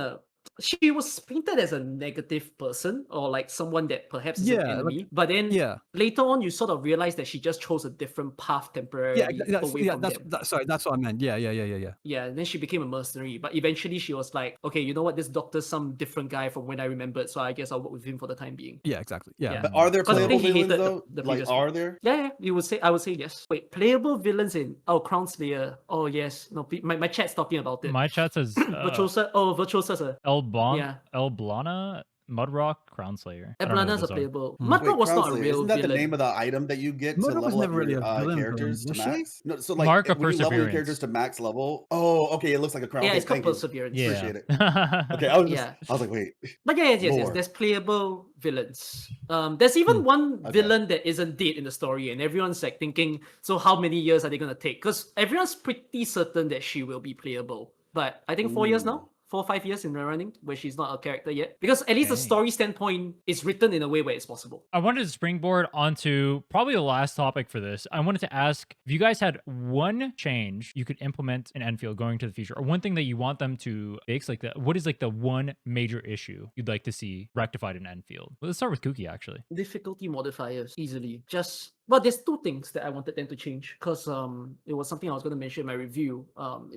Speaker 2: she was painted as a negative person, or like someone that perhaps is an enemy. But then later on, you sort of realize that she just chose a different path temporarily away from them.
Speaker 1: That's what I meant. Yeah.
Speaker 2: Yeah, and then she became a mercenary. But eventually she was like, okay, you know what? This doctor's some different guy from when I remembered, so I guess I'll work with him for the time being.
Speaker 1: Yeah, exactly. Yeah.
Speaker 3: But are there playable villains though? Like, are there?
Speaker 2: Yeah, I would say yes. Wait, playable villains in Crown Slayer. Oh yes. No, my chat's talking about it.
Speaker 4: My chat says
Speaker 2: Virtuosa.
Speaker 4: Elblana, Mudrock, Crownslayer.
Speaker 2: Elblana's a playable. Mudrock was not a real
Speaker 3: Isn't that
Speaker 2: villain.
Speaker 3: the name of the item that you get
Speaker 1: Mudrock
Speaker 3: to
Speaker 1: was
Speaker 3: level
Speaker 1: never
Speaker 3: up
Speaker 1: really
Speaker 3: your
Speaker 1: a villain
Speaker 3: characters to
Speaker 1: villain, was
Speaker 3: max? No, so like
Speaker 4: Mark of
Speaker 3: when you level your
Speaker 4: Perseverance.
Speaker 3: characters to max level. Oh, okay, it looks like a crown.
Speaker 2: Yeah,
Speaker 3: Okay,
Speaker 2: it's called
Speaker 3: thank you.
Speaker 2: Perseverance.
Speaker 4: Yeah.
Speaker 3: Appreciate it. Okay, I was like, wait.
Speaker 2: But yes.
Speaker 3: More.
Speaker 2: There's playable villains. There's even one villain that isn't dead in the story, and everyone's like thinking, so how many years are they gonna take? Because everyone's pretty certain that she will be playable. But I think 4 years now. 4 or 5 years in the running where she's not a character yet, because at least the story standpoint is written in a way where it's possible.
Speaker 4: I wanted to springboard onto probably the last topic for this. I wanted to ask if you guys had one change you could implement in Endfield going to the future, or one thing that you want them to fix. Like, what is like the one major issue you'd like to see rectified in Endfield? Well, let's start with Kuki actually.
Speaker 2: Difficulty modifiers easily. Well, there's two things that I wanted them to change, because it was something I was going to mention in my review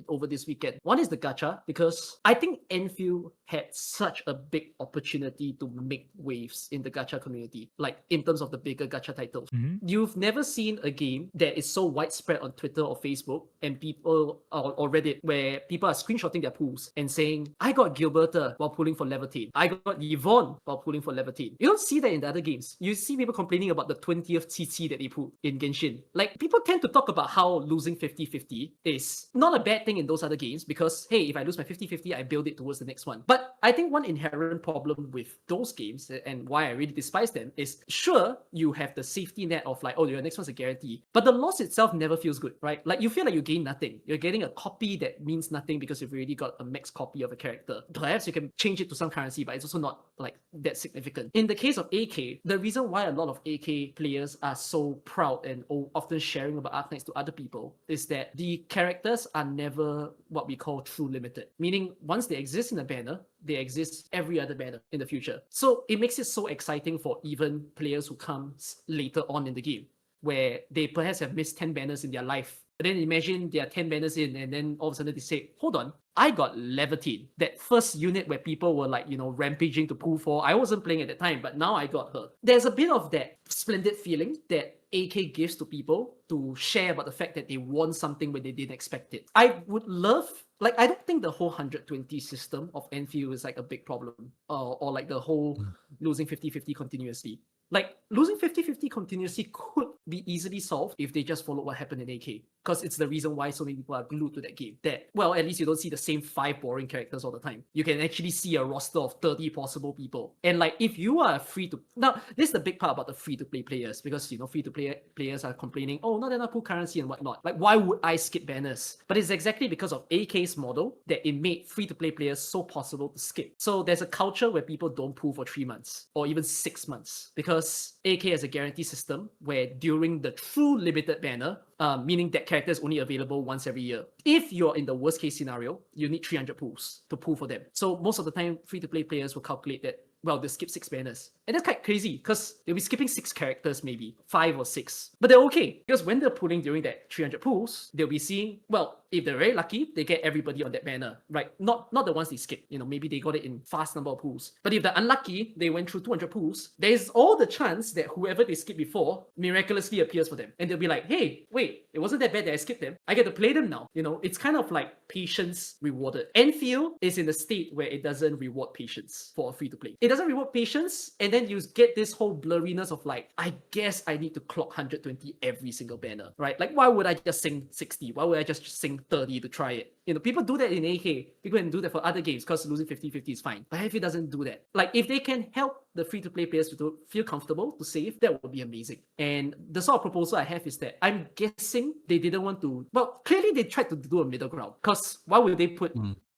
Speaker 2: over this weekend. One is the gacha, because I think Endfield had such a big opportunity to make waves in the gacha community, like in terms of the bigger gacha titles. You've never seen a game that is so widespread on Twitter or Facebook and people or Reddit, where people are screenshotting their pools and saying, I got Gilberta while pulling for Levitate. I got Yvonne while pulling for Levitate. You don't see that in the other games. You see people complaining about the 20th TT that they put in Genshin. Like, people tend to talk about how losing 50-50 is not a bad thing in those other games, because hey, if I lose my 50-50, I build it towards the next one. But I think one inherent problem with those games, and why I really despise them, is sure, you have the safety net of like, oh, your next one's a guarantee, but the loss itself never feels good, right? Like, you feel like you gain nothing. You're getting a copy that means nothing because you've already got a max copy of a character. Perhaps you can change it to some currency, but it's also not like that significant. In the case of AK, the reason why a lot of AK players are so so proud and often sharing about Arknights to other people is that the characters are never what we call true limited. Meaning, once they exist in a banner, they exist every other banner in the future. So it makes it so exciting for even players who comes later on in the game, where they perhaps have missed 10 banners in their life. But then imagine there are 10 banners in, and then all of a sudden they say, hold on, I got Levitine. That first unit where people were like, rampaging to pull for. I wasn't playing at the time, but now I got her. There's a bit of that splendid feeling that AK gives to people to share about the fact that they won something when they didn't expect it. I would love, I don't think the whole 120 system of Enfield is like a big problem, or like the whole losing 50-50 continuously. Like, losing 50-50 continuously could be easily solved if they just followed what happened in AK. Because it's the reason why so many people are glued to that game. That, well, at least you don't see the same 5 boring characters all the time. You can actually see a roster of 30 possible people. And like, if you are free to... Now, this is the big part about the free-to-play players. Because, free-to-play players are complaining, oh, not enough cool currency and whatnot. Like, why would I skip banners? But it's exactly because of AK's model that it made free-to-play players so possible to skip. So there's a culture where people don't pull for 3 months. Or even 6 months. Because AK has a guarantee system where during the true limited banner, meaning that character is only available once every year. If you're in the worst case scenario, you need 300 pulls to pull for them. So most of the time, free-to-play players will calculate that, well, they'll skip 6 banners. And that's quite crazy because they'll be skipping 6 characters maybe, 5 or 6. But they're okay because when they're pulling during that 300 pulls, they'll be seeing, well, if they're very lucky, they get everybody on that banner, right? Not the ones they skip. Maybe they got it in fast number of pulls. But if they're unlucky, they went through 200 pulls, there's all the chance that whoever they skipped before miraculously appears for them. And they'll be like, hey, wait, it wasn't that bad that I skipped them. I get to play them now. It's kind of like patience rewarded. Enfield is in a state where it doesn't reward patience for a free-to-play. It doesn't reward patience, and then you get this whole blurriness of like, I guess I need to clock 120 every single banner, right? Like, why would I just sing 60? Why would I just sing 30 to try it? People do that in AK. People can do that for other games because losing 50-50 is fine. But Enfield doesn't do that. Like, if they can help the free-to-play players to feel comfortable to save, that would be amazing. And the sort of proposal I have is that I'm guessing they didn't want to... Well, clearly they tried to do a middle ground. Because why would they put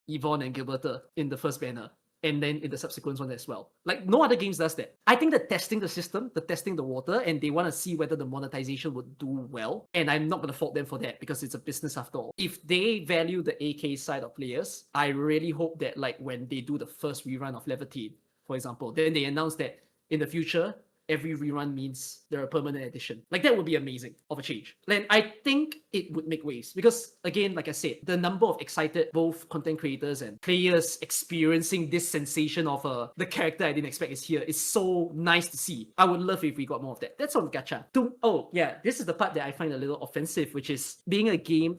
Speaker 2: Yvonne and Gilberta in the first banner? And then in the subsequent one as well. Like, no other games does that. I think they're testing the system, they're testing the water, and they want to see whether the monetization would do well. And I'm not going to fault them for that because it's a business after all. If they value the AK side of players, I really hope that like when they do the first rerun of Levitine, for example, then they announce that in the future, every rerun means they're a permanent addition. Like, that would be amazing of a change. And I think it would make waves because, again, like I said, the number of excited both content creators and players experiencing this sensation of the character I didn't expect is here is so nice to see. I would love if we got more of that. That's on Gacha. This is the part that I find a little offensive, which is being a game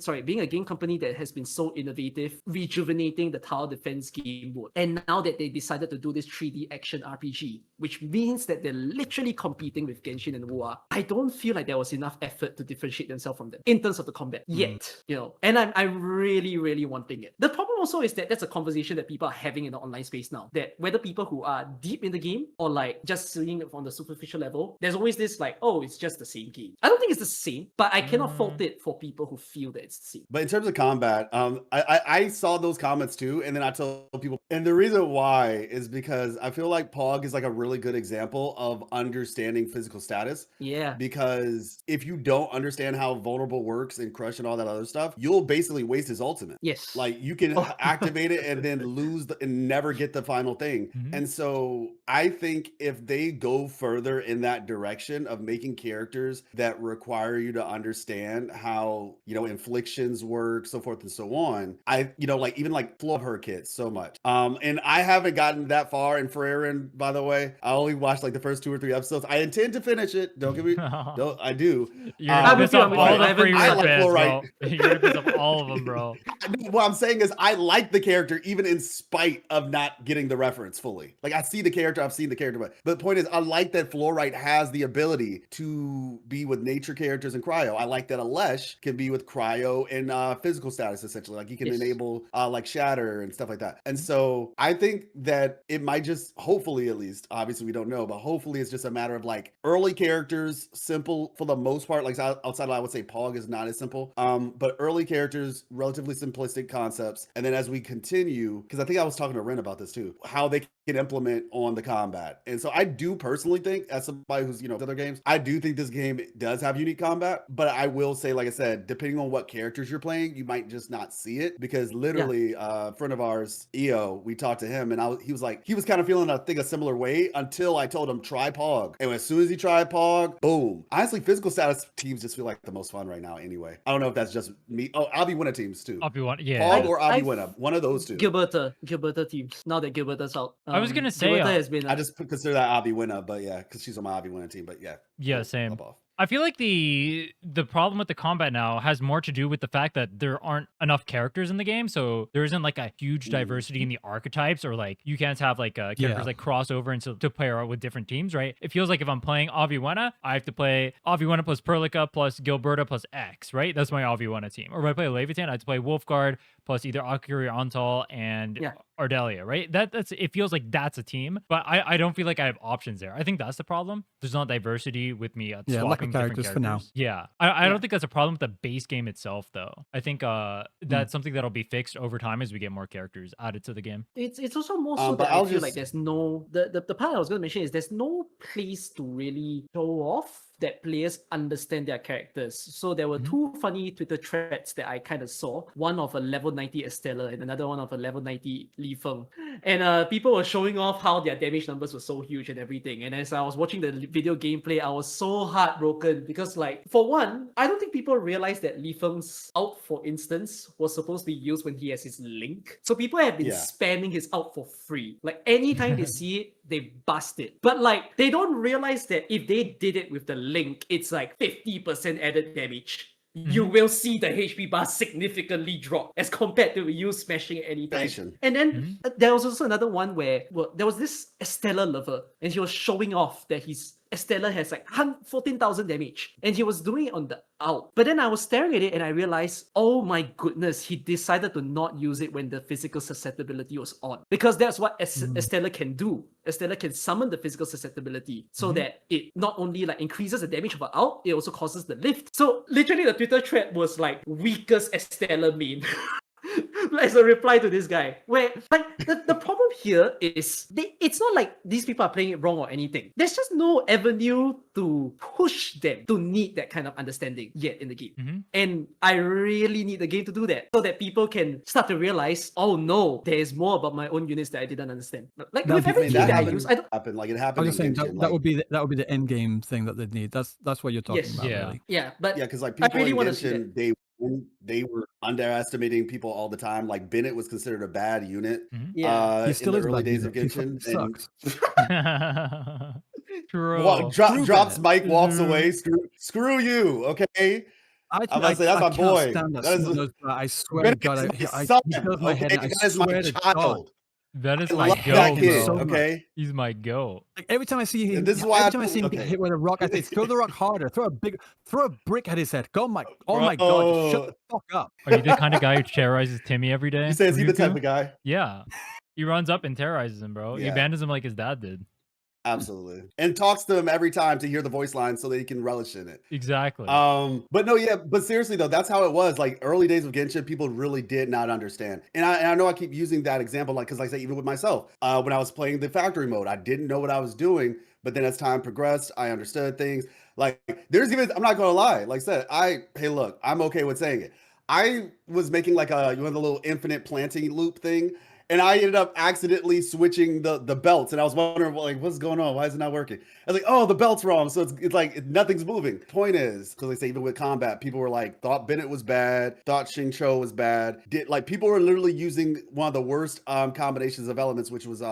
Speaker 2: company that has been so innovative, rejuvenating the tower defense game mode. And now that they decided to do this 3D action RPG, which means that they're literally competing with Genshin and WoA, I don't feel like there was enough effort to differentiate themselves from them in terms of the combat yet, and I'm really, really wanting it. The problem also is that that's a conversation that people are having in the online space now, that whether people who are deep in the game or like just seeing it on the superficial level, there's always this like, oh, it's just the same game. I don't think it's the same, but I cannot fault it for people who feel that it's the same.
Speaker 3: But in terms of combat, I saw those comments too, and then I tell people, and the reason why is because I feel like Pog is like a really good example of understanding physical status.
Speaker 2: Yeah.
Speaker 3: Because if you don't understand how vulnerable works and Crush and all that other stuff, you'll basically waste his ultimate.
Speaker 2: Yes.
Speaker 3: Like, you can activate it and then lose and never get the final thing. And so I think if they go further in that direction of making characters that require you to understand how, inflictions work, so forth and so on, even like flow her kits so much. And I haven't gotten that far in Ferrerin, by the way. I only watched like the first 2 or 3 episodes. I intend to finish it. Don't get me. No, I do.
Speaker 4: You're gonna piss off all the free
Speaker 3: I like
Speaker 4: fans,
Speaker 3: Fluorite.
Speaker 4: bro. You're gonna piss off all of them, bro.
Speaker 3: What I'm saying is I like the character even in spite of not getting the reference fully. Like, I see the character, I've seen the character, but the point is I like that Fluorite has the ability to be with nature characters and cryo. I like that Alesh can be with cryo and physical status, essentially. Like, he can enable like shatter and stuff like that. And so I think that it might just, hopefully at least, obviously we don't know, but hopefully it's just a matter of like early characters, simple for the most part. Like outside of, I would say Pog is not as simple. But early characters, relatively simplistic concepts. And then as we continue, because I think I was talking to Rhinne about this too, how they can implement on the combat. And so I do personally think, as somebody who's, other games, I do think this game does have unique combat, but I will say, like I said, depending on what characters you're playing, you might just not see it, because literally a friend of ours, EO, we talked to him and he was like, he was kind of feeling, I think, a similar way until I told him try Pog. And as soon as he tried Pog, boom. Honestly, physical status teams just feel like the most fun right now anyway. I don't know if that's just me. Oh, Abi Winner teams too.
Speaker 4: Abi Winner, yeah.
Speaker 3: Pog or Abi Winner, one of those two.
Speaker 2: Gilberta teams. Now that Gilberta's out.
Speaker 4: I was gonna say,
Speaker 2: Gilberta has been.
Speaker 3: I just consider that Abi Winner, but yeah, because she's on my Abi Winner team. But yeah.
Speaker 4: Yeah, same. I feel like the problem with the combat now has more to do with the fact that there aren't enough characters in the game, so there isn't like a huge diversity in the archetypes, or like you can't have like characters like cross over into to play with different teams, right? It feels like if I'm playing Aviwena, I have to play Aviwena plus Perlica plus Gilberta plus X, right? That's my Aviwena team. Or if I play Leviathan, I have to play Wolfguard plus either Akiri Antal and Ardelia, right? That's it feels like that's a team, but I don't feel like I have options there. I think that's the problem. There's not diversity with me swapping different characters for now. Yeah. I don't think that's a problem with the base game itself, though. I think that's something that'll be fixed over time as we get more characters added to the game.
Speaker 2: It's also more so that I feel like there's no the part I was going to mention is there's no place to really show off that players understand their characters. So there were two funny Twitter threads that I kind of saw. One of a level 90 Estella and another one of a level 90 Li Feng. And people were showing off how their damage numbers were so huge and everything. And as I was watching the video gameplay, I was so heartbroken because, like, for one, I don't think people realize that Li Feng's ult, for instance, was supposed to be used when he has his link. So people have been spamming his ult for free. Like, anytime they see it, they bust it. But like, they don't realize that if they did it with the link, it's like 50% added damage. You will see the HP bar significantly drop as compared to you smashing at any time. And then there was also another one where there was this Estella lover, and he was showing off that his Estella has like 14,000 damage, and he was doing it on the ult. But then I was staring at it and I realized, oh my goodness, he decided to not use it when the physical susceptibility was on, because that's what Estella can do. Estella can summon the physical susceptibility so that it not only like increases the damage of her ult, it also causes the lift. So literally the Twitter thread was like weakest Estella main. As a reply to this guy, where like the problem here is it's not like these people are playing it wrong or anything. There's just no avenue to push them to need that kind of understanding yet in the game. And I really need the game to do that so that people can start to realize, oh no, there's more about my own units that I didn't understand. Like with every key that I use, I don't
Speaker 3: happen like it happened.
Speaker 1: I was just saying that would be the end game thing that they need. That's what you're talking about. Really.
Speaker 2: Yeah, but
Speaker 3: because like people really want to see that. They were underestimating people all the time. Like Bennett was considered a bad unit.
Speaker 1: He still
Speaker 3: in
Speaker 1: is
Speaker 3: the early days of Genshin.
Speaker 1: Sucks.
Speaker 4: True.
Speaker 3: Drops Mike, walks away. Screw you. Okay.
Speaker 1: I'm
Speaker 3: about to say that's my boy.
Speaker 1: I swear to God, he does my head.
Speaker 3: That is my child.
Speaker 4: That is my goat, bro.
Speaker 1: So
Speaker 3: okay,
Speaker 4: he's my goat.
Speaker 1: Like every time I see him,
Speaker 3: this is why
Speaker 1: every time I see him get hit with a rock, I say, throw the rock harder, throw a brick at his head. Oh my God, shut the fuck up.
Speaker 4: Are you the kind of guy who terrorizes Timmy every day?
Speaker 3: He says he's the type of guy.
Speaker 4: Yeah, he runs up and terrorizes him, bro. He abandons him like his dad did.
Speaker 3: Absolutely. And talks to him every time to hear the voice line so that he can relish in it.
Speaker 4: Exactly.
Speaker 3: But seriously though, that's how it was. Like early days of Genshin, people really did not understand. And I know I keep using that example, like, because like I say, even with myself, when I was playing the factory mode, I didn't know what I was doing. But then as time progressed, I understood things. Like there's even, I'm not gonna lie, like I said, hey look, I'm okay with saying it. I was making like the little infinite planting loop thing. And I ended up accidentally switching the belts, and I was wondering, like, what's going on? Why is it not working? I was like, oh, the belt's wrong, so it's like nothing's moving. Point is, because they say even with combat, people were like, thought Bennett was bad, thought Xingqiu was bad. People were literally using one of the worst combinations of elements, which was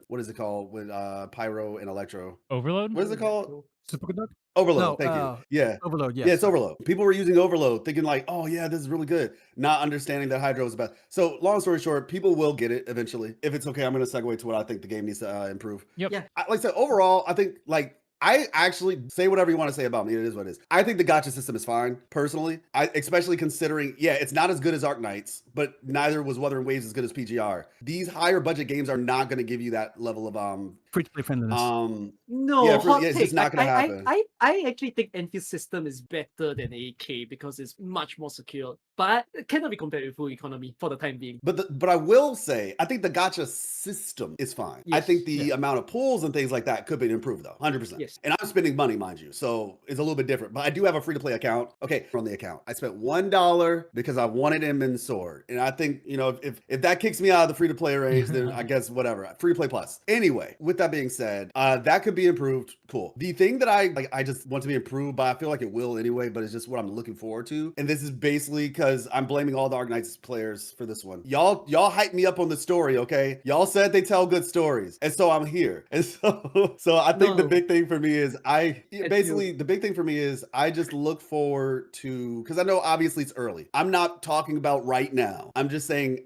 Speaker 3: what is it called with Pyro and Electro?
Speaker 4: Overload.
Speaker 3: What is it called?
Speaker 1: Superconductor?
Speaker 3: Overload, thank you. Yeah.
Speaker 1: Overload, yes.
Speaker 3: Yeah, it's Overload. People were using Overload thinking like, oh yeah, this is really good. Not understanding that Hydro is bad. So long story short, people will get it eventually. If it's okay, I'm going to segue to what I think the game needs to improve.
Speaker 4: Yep.
Speaker 2: Yeah.
Speaker 3: Like I said, overall, I think like I actually say whatever you want to say about me. It is what it is. I think the gacha system is fine, personally. Especially considering, it's not as good as Arknights, but neither was Wuthering Waves as good as PGR. These higher budget games are not going to give you that level of
Speaker 1: free-to-play friendliness.
Speaker 2: No, hot
Speaker 3: it's
Speaker 2: take.
Speaker 3: just not going to happen.
Speaker 2: I actually think Endfield system is better than AK because it's much more secure, but it cannot be compared with full economy for the time being.
Speaker 3: But I will say, I think the gacha system is fine. I
Speaker 2: Yes.
Speaker 3: think the amount of pulls and things like that could be improved though, 100%.
Speaker 2: Yes.
Speaker 3: And I'm spending money, mind you, so it's a little bit different. But I do have a free-to-play account. Okay, on the account, I spent $1 because I wanted Inman's sword, and I think if that kicks me out of the free-to-play range, then I guess whatever. Free-to-play plus. Anyway, with that being said, that could be improved. Cool. The thing that I just want to be improved, but I feel like it will anyway. But it's just what I'm looking forward to, and this is basically because I'm blaming all the Arknights players for this one. Y'all hyped me up on the story, okay? Y'all said they tell good stories, and so I'm here. And so I think the big thing for me is the big thing for me is I just look forward to, because I know obviously it's early. I'm not talking about right now. I'm just saying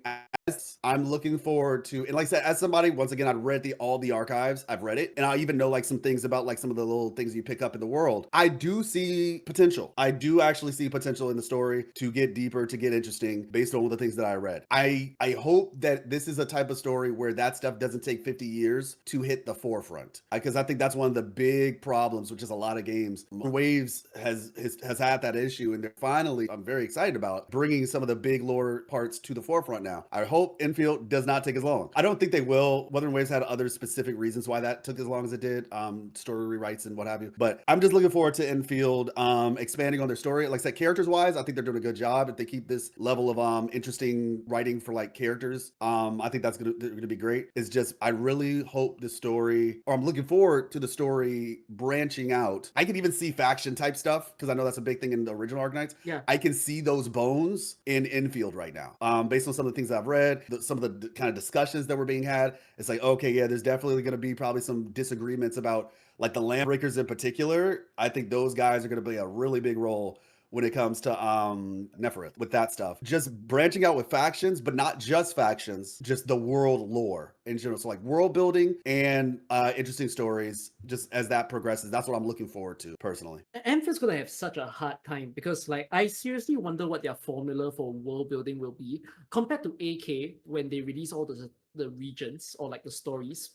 Speaker 3: I'm looking forward to, and like I said, as somebody, once again, I've read all the archives. I've read it, and I even know like some things about like some of the little things you pick up in the world. I do see potential. I do actually see potential in the story to get deeper, to get interesting based on all the things that I read. I hope that this is a type of story where that stuff doesn't take 50 years to hit the forefront, because I think that's one of the big problems, which is a lot of games. Waves has had that issue, and they're finally, I'm very excited about bringing some of the big lore parts to the forefront now. I hope Endfield does not take as long. I don't think they will. Wuthering Waves had other specific reasons why that took as long as it did, story rewrites and what have you. But I'm just looking forward to Endfield expanding on their story. Like I said, characters wise, I think they're doing a good job. If they keep this level of interesting writing for like characters, I think that's gonna be great. It's just I really hope the story, or I'm looking forward to the story branching out. I can even see faction type stuff, because I know that's a big thing in the original Arknights.
Speaker 2: Yeah,
Speaker 3: I can see those bones in Endfield right now, based on some of the things that I've read, some of the kind of discussions that were being had. It's like, okay, yeah, there's definitely going to be probably some disagreements about like the Landbreakers in particular. I think those guys are going to play a really big role when it comes to Nefereth with that stuff. Just branching out with factions, but not just factions, just the world lore in general. So like world building and interesting stories, just as that progresses. That's what I'm looking forward to personally.
Speaker 2: Endfield's gonna have such a hard time because like I seriously wonder what their formula for world building will be compared to AK when they release all the regions or like the stories.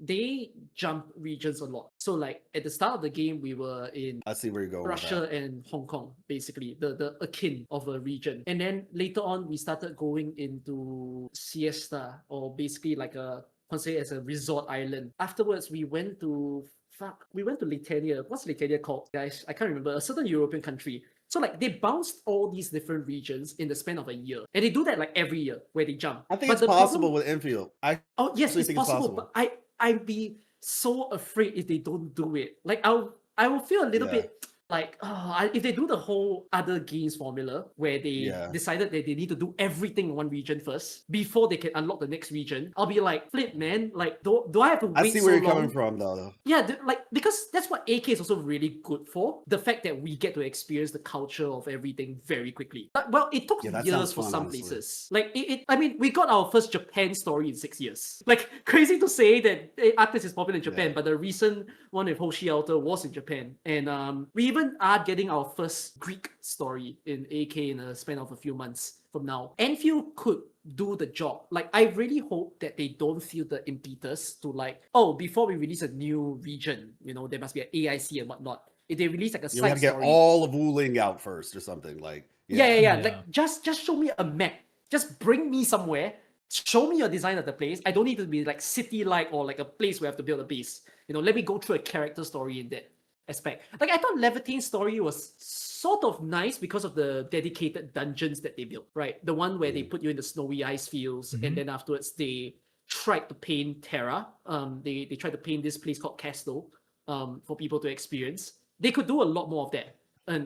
Speaker 2: They jump regions a lot. So like at the start of the game, we were in
Speaker 3: I see where you're going
Speaker 2: Russia and Hong Kong, basically the akin of a region. And then later on, we started going into Siesta, or basically like considered as a resort island. Afterwards, we went to Lithuania. What's Lithuania called, guys? I can't remember. A certain European country. So like they bounced all these different regions in the span of a year, and they do that like every year where they jump.
Speaker 3: I think it's possible with Endfield.
Speaker 2: Yes, it's possible, but I'd be so afraid if they don't do it. Like I will feel a little bit like, if they do the whole other games formula where they decided that they need to do everything in one region first before they can unlock the next region, I'll be like, flip, man. Like, do I have to wait so long?
Speaker 3: I see where you're coming from, though.
Speaker 2: Yeah, because that's what AK is also really good for. The fact that we get to experience the culture of everything very quickly. Well, it took years for some places. Like, I mean, we got our first Japan story in 6 years. Like, crazy to say that Arknights is popular in Japan, but the recent one with Hoshi Alter was in Japan. And we even are getting our first Greek story in AK in a span of a few months from now. Endfield could do the job. Like, I really hope that they don't feel the impetus to like, before we release a new region, there must be an AIC and whatnot. If they release like a side story,
Speaker 3: we have to get all of Wuling out first or something. Like,
Speaker 2: Like, just show me a map. Just bring me somewhere. Show me your design of the place. I don't need to be like city-like or like a place where I have to build a base. Let me go through a character story in that aspect. Like, I thought Levitane's story was sort of nice because of the dedicated dungeons that they built, right? The one where they put you in the snowy ice fields, and then afterwards they tried to paint Terra. They tried to paint this place called Castle for people to experience. They could do a lot more of that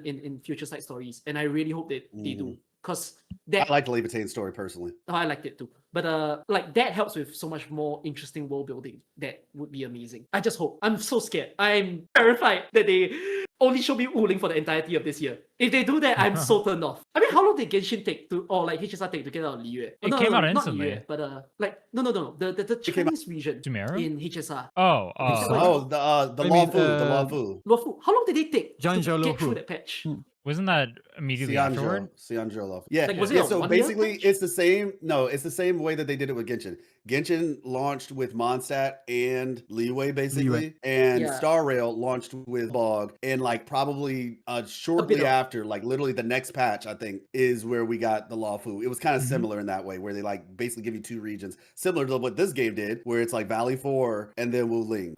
Speaker 2: in future side stories, and I really hope that they do. Because I
Speaker 3: like the Levitane story personally.
Speaker 2: I liked it too. But like that helps with so much more interesting world building. That would be amazing. I just hope. I'm so scared. I'm terrified that they only show me Wuling for the entirety of this year. If they do that, I'm so turned off. I mean, how long did Genshin take to, or like HSR take to get out of Liyue?
Speaker 4: It came out instantly.
Speaker 2: Not Liyue, but like no. The Chinese region
Speaker 4: Sumeru?
Speaker 2: in HSR.
Speaker 4: Oh,
Speaker 3: the Lawfu.
Speaker 2: Luofu. How long did it take to
Speaker 1: Zhangzhou
Speaker 2: get through
Speaker 1: Luofu.
Speaker 2: that patch?
Speaker 4: wasn't that immediately afterward?
Speaker 3: Xianzhou Lawfu. Yeah,
Speaker 2: Like, was it
Speaker 3: yeah.
Speaker 2: a
Speaker 3: So
Speaker 2: 1 year
Speaker 3: basically,
Speaker 2: patch?
Speaker 3: it's the same. No, it's the same way that they did it with Genshin. Genshin launched with Mondstadt and Liyue, basically, and
Speaker 2: Yeah.
Speaker 3: Star Rail launched with Bog, and like probably shortly after, like literally the next patch, I think, is where we got the Lawfu. It was kind of similar in that way, where they like basically give you two regions, similar to what this game did, where it's like Valley 4 and then Wuling,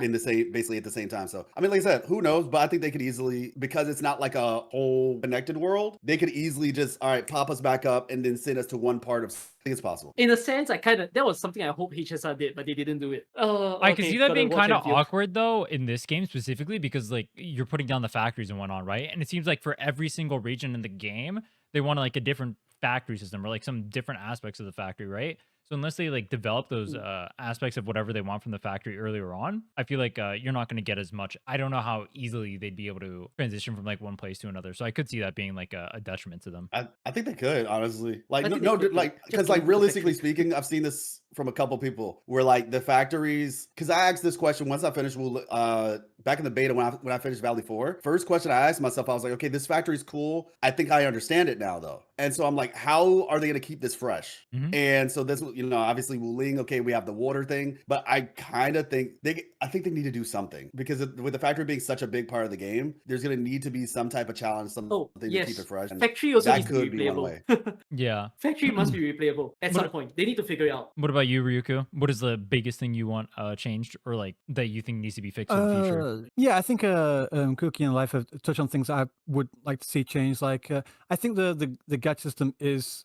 Speaker 3: in the same, basically at the same time. So I mean, like I said, who knows? But I think they could easily, because it's not like a whole connected world, they could easily just pop us back up and then send us to one part of. I think it's possible.
Speaker 2: In a sense, that was something I hope HSR did, but they didn't do it.
Speaker 4: I can see that being kind of
Speaker 2: Endfield.
Speaker 4: awkward though in this game specifically, because like you're putting down the factories and whatnot, right? And it seems like for every single region in the game, they want like a different factory system or like some different aspects of the factory, right? So unless they like develop those aspects of whatever they want from the factory earlier on, I feel like you're not going to get as much. I don't know how easily they'd be able to transition from like one place to another. So I could see that being like a detriment to them.
Speaker 3: I think they could, honestly. Like,
Speaker 2: I think
Speaker 3: no,
Speaker 2: they could,
Speaker 3: like,
Speaker 2: just
Speaker 3: because like
Speaker 2: leave the
Speaker 3: realistically
Speaker 2: factory.
Speaker 3: speaking, I've seen this from a couple people where like the factories, because I asked this question once I finished back in the beta when I finished Valley 4. First question I asked myself, I was like, okay, this factory is cool. I think I understand it now though. And so I'm like, how are they going to keep this fresh? And so this, obviously Wuling, okay, we have the water thing, but I kind of think they need to do something, because with the factory being such a big part of the game, there's going to need to be some type of challenge, something to keep it fresh. And
Speaker 2: Factory also
Speaker 3: that
Speaker 2: needs to be
Speaker 3: could be one way.
Speaker 2: replayable.
Speaker 4: Yeah.
Speaker 2: Factory must be replayable at some point. They need to figure it out.
Speaker 4: What about you, Ryuuku? What is the biggest thing you want changed or like that you think needs to be fixed in the future?
Speaker 1: Yeah, I think Cookie and Life have touched on things I would like to see changed. Like, I think the gacha system is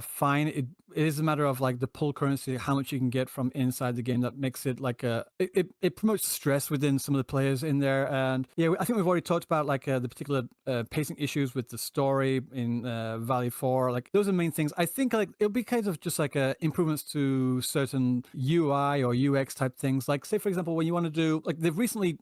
Speaker 1: fine. It is a matter of like the pull currency, how much you can get from inside the game, that makes it like it promotes stress within some of the players in there. And yeah, I think we've already talked about like the particular pacing issues with the story in Valley 4. Like those are the main things. I think like it'll be kind of just like improvements to certain UI or UX type things. Like say for example, when you want to do like they've recently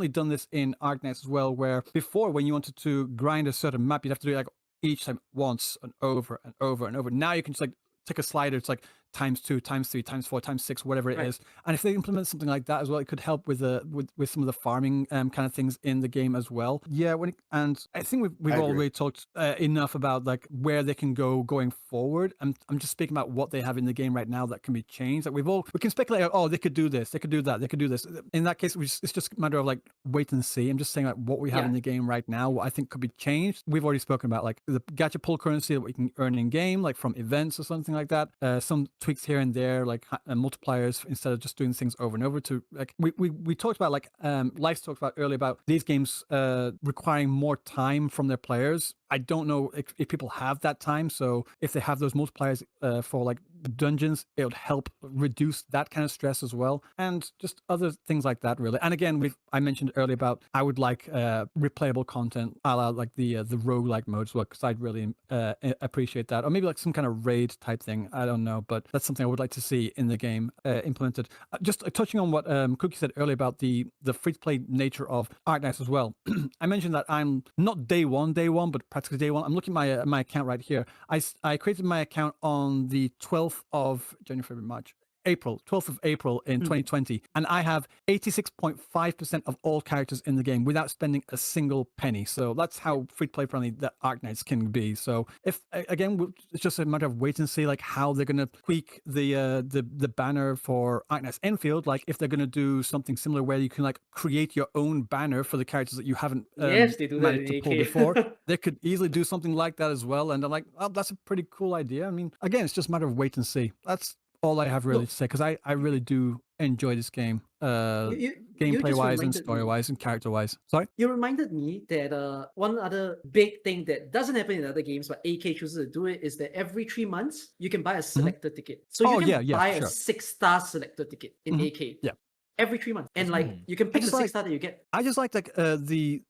Speaker 1: done this in Arknights as well, where before when you wanted to grind a certain map, you'd have to do it like each time once and over and over and over. Now you can just like take a slider, it's like ×2, ×3, ×4, ×6, whatever it is. And if they implement something like that as well, it could help with some of the farming kind of things in the game as well. Yeah, and I think we've already talked enough about like where they can go going forward. I'm just speaking about what they have in the game right now that can be changed. Like we can speculate, oh, they could do this, they could do that, they could do this. In that case, it's just a matter of like wait and see. I'm just saying like what we have in the game right now, what I think could be changed. We've already spoken about like the gacha pull currency that we can earn in game, like from events or something like that. Some tweaks here and there, like multipliers, instead of just doing things over and over. To like we talked about, like Life talked about earlier, about these games requiring more time from their players. I don't know if people have that time, so if they have those multipliers for like dungeons, it would help reduce that kind of stress as well, and just other things like that really. And again, I mentioned earlier about I would like replayable content, a la like the roguelike mode as well, because I'd really appreciate that, or maybe like some kind of raid type thing. I don't know, but that's something I would like to see in the game implemented. Just touching on what Cookie said earlier about the free-to-play nature of Arknights as well. I mentioned that I'm not day one, but practically day one. I'm looking at my account right here. I created my account on the 12th of January, February, March. 12th of April in 2020, and I have 86.5% of all characters in the game without spending a single penny. So that's how free-to-play friendly that Arknights can be. So if again, it's just a matter of wait and see like how they're going to tweak the banner for Arknights Endfield. Like if they're going to do something similar where you can like create your own banner for the characters that you haven't
Speaker 2: yes, they do
Speaker 1: managed
Speaker 2: that
Speaker 1: to pull before. They could easily do something like that as well. And they're like, oh, that's a pretty cool idea. I mean, again, it's just a matter of wait and see. That's all I have really to say, because I really do enjoy this game, gameplay wise and story wise and character wise. Sorry,
Speaker 2: you reminded me that one other big thing that doesn't happen in other games, but AK chooses to do it, is that every 3 months you can buy a selector ticket. So you can buy a 6-star selector ticket in AK.
Speaker 1: Yeah.
Speaker 2: Every 3 months, and like you can pick the 6-star that you get.
Speaker 1: I just like the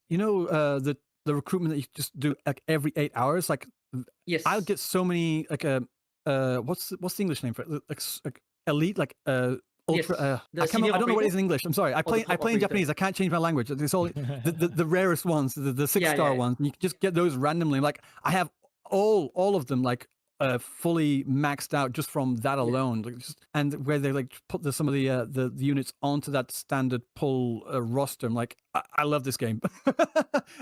Speaker 1: recruitment that you just do like every 8 hours. Like
Speaker 2: yes,
Speaker 1: I'll get so many like what's the English name for it? Like elite, like ultra.
Speaker 2: the
Speaker 1: I can't.
Speaker 2: senior
Speaker 1: I don't know what it
Speaker 2: operator?
Speaker 1: is in English. I'm sorry. I
Speaker 2: Or the
Speaker 1: play
Speaker 2: top
Speaker 1: in
Speaker 2: operator?
Speaker 1: Japanese. I can't change my language. It's all the rarest ones, the 6-star
Speaker 2: yeah.
Speaker 1: ones. You can just get those randomly. Like I have all of them like fully maxed out just from that alone. Like, and where they like put some of the units onto that standard pull roster. I'm like, I love this game.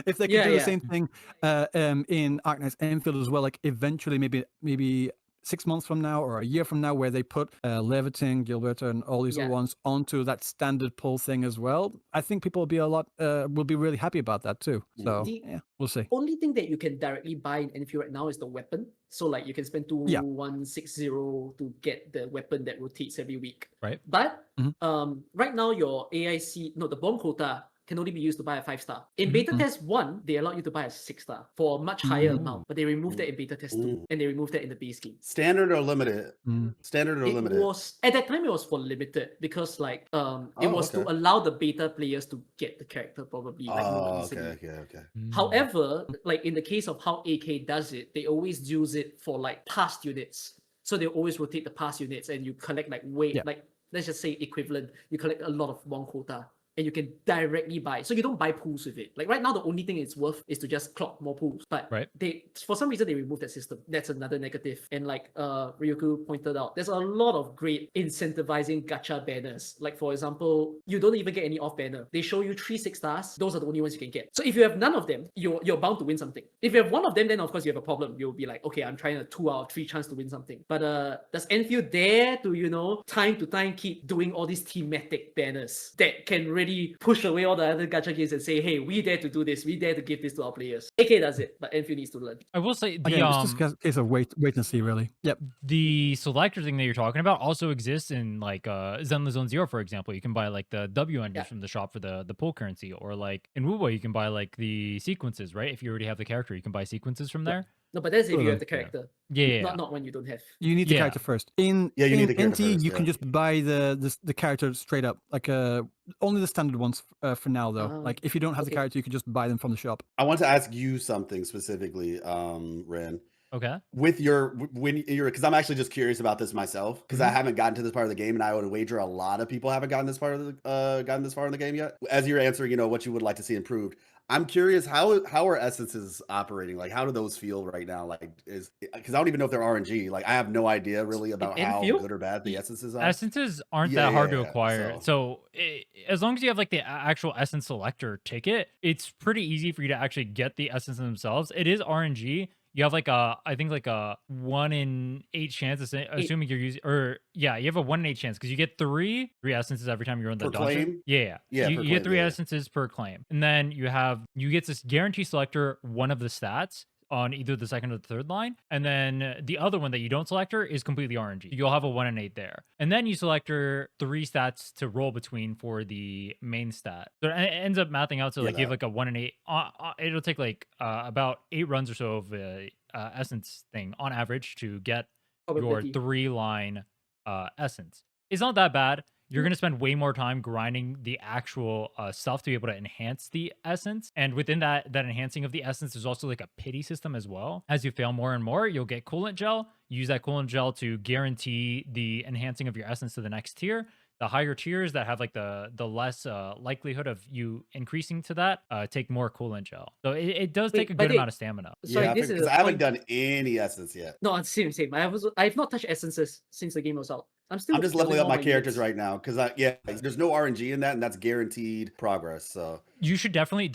Speaker 1: If they could do the same thing in Arknights Endfield as well, like eventually maybe 6 months from now or a year from now, where they put Leviting, Gilberto, and all these other ones onto that standard pull thing as well, I think people will be really happy about that too. So yeah, we'll see.
Speaker 2: Only thing that you can directly buy in Enfield right now is the weapon. So like you can spend 2160 to get the weapon that rotates every week.
Speaker 4: Right.
Speaker 2: But right now your the bomb quota can only be used to buy a 5-star. In beta test 1, they allowed you to buy a 6-star for a much higher amount, but they removed that in beta test 2, and they removed that in the base game.
Speaker 3: Standard or limited? Standard or limited?
Speaker 2: It was at that time it was for limited because like it was to allow the beta players to get the character probably like more easily.
Speaker 3: Okay.
Speaker 2: However, like in the case of how AK does it, they always use it for like past units. So they always rotate the past units, and you collect like like let's just say equivalent. You collect a lot of one quota, and you can directly buy. So you don't buy pools with it. Like right now, the only thing it's worth is to just clock more pools. But they, for some reason, they removed that system. That's another negative. And like Ryuuku pointed out, there's a lot of great incentivizing gacha banners. Like for example, you don't even get any off banner. They show you 3 6-stars. Those are the only ones you can get. So if you have none of them, you're bound to win something. If you have one of them, then of course you have a problem. You'll be like, okay, I'm trying a 2 out of 3 chance to win something. But does Enfield dare to, time to time keep doing all these thematic banners that can really push away all the other gacha games and say, hey, we dare to do this, we dare to give this to our players. AK does it, but Enfield needs to learn.
Speaker 4: I will say
Speaker 1: it's just a case of wait and see, really. Yep.
Speaker 4: The selector thing that you're talking about also exists in like Zenless Zone Zero, for example. You can buy like the W enders from the shop for the pull currency, or like in Wubo you can buy like the sequences, right? If you already have the character, you can buy sequences from there.
Speaker 2: No, but that's if you have the character.
Speaker 4: Yeah.
Speaker 2: Not when you don't have.
Speaker 1: You need the character first. You
Speaker 3: need the character
Speaker 1: NT,
Speaker 3: first,
Speaker 1: you can just buy the character straight up. Like only the standard ones for now, though. Like if you don't have the character, you can just buy them from the shop.
Speaker 3: I want to ask you something specifically, Rhinne.
Speaker 4: Okay.
Speaker 3: With your because I'm actually just curious about this myself, because I haven't gotten to this part of the game, and I would wager a lot of people haven't gotten this far in the game yet. As you're answering, what you would like to see improved, I'm curious how are essences operating? Like, how do those feel right now? Like, because I don't even know if they're RNG. Like, I have no idea really about how good or bad the essences are.
Speaker 4: Essences aren't that hard to acquire. So as long as you have like the actual essence selector ticket, it's pretty easy for you to actually get the essence themselves. It is RNG. You have like I think like a 1 in 8 chance, assuming you're using, you have a 1 in 8 chance because you get three essences every time you're in the dungeon.
Speaker 3: Claim?
Speaker 4: Yeah. You get 3 essences per claim, and then you get this guarantee selector one of the stats on either the second or the third line, and then the other one that you don't selector is completely RNG. You'll have a 1 in 8 there, and then you selector 3 stats to roll between for the main stat. So it ends up mathing out. So like you have like a 1 in 8. It'll take like about 8 runs or so of essence thing on average to get your 3-line essence. It's not that bad. You're going to spend way more time grinding the actual stuff to be able to enhance the essence. And within that enhancing of the essence, there's also like a pity system as well. As you fail more and more, you'll get coolant gel. Use that coolant gel to guarantee the enhancing of your essence to the next tier. The higher tiers that have like the less likelihood of you increasing to that take more coolant gel. So it does take a good amount of stamina.
Speaker 2: Sorry,
Speaker 3: because I haven't done any essence yet.
Speaker 2: No, same. I've not touched essences since the game was out. I'm just
Speaker 3: leveling up my characters right now because there's no RNG in that, and that's guaranteed progress. So
Speaker 4: you should definitely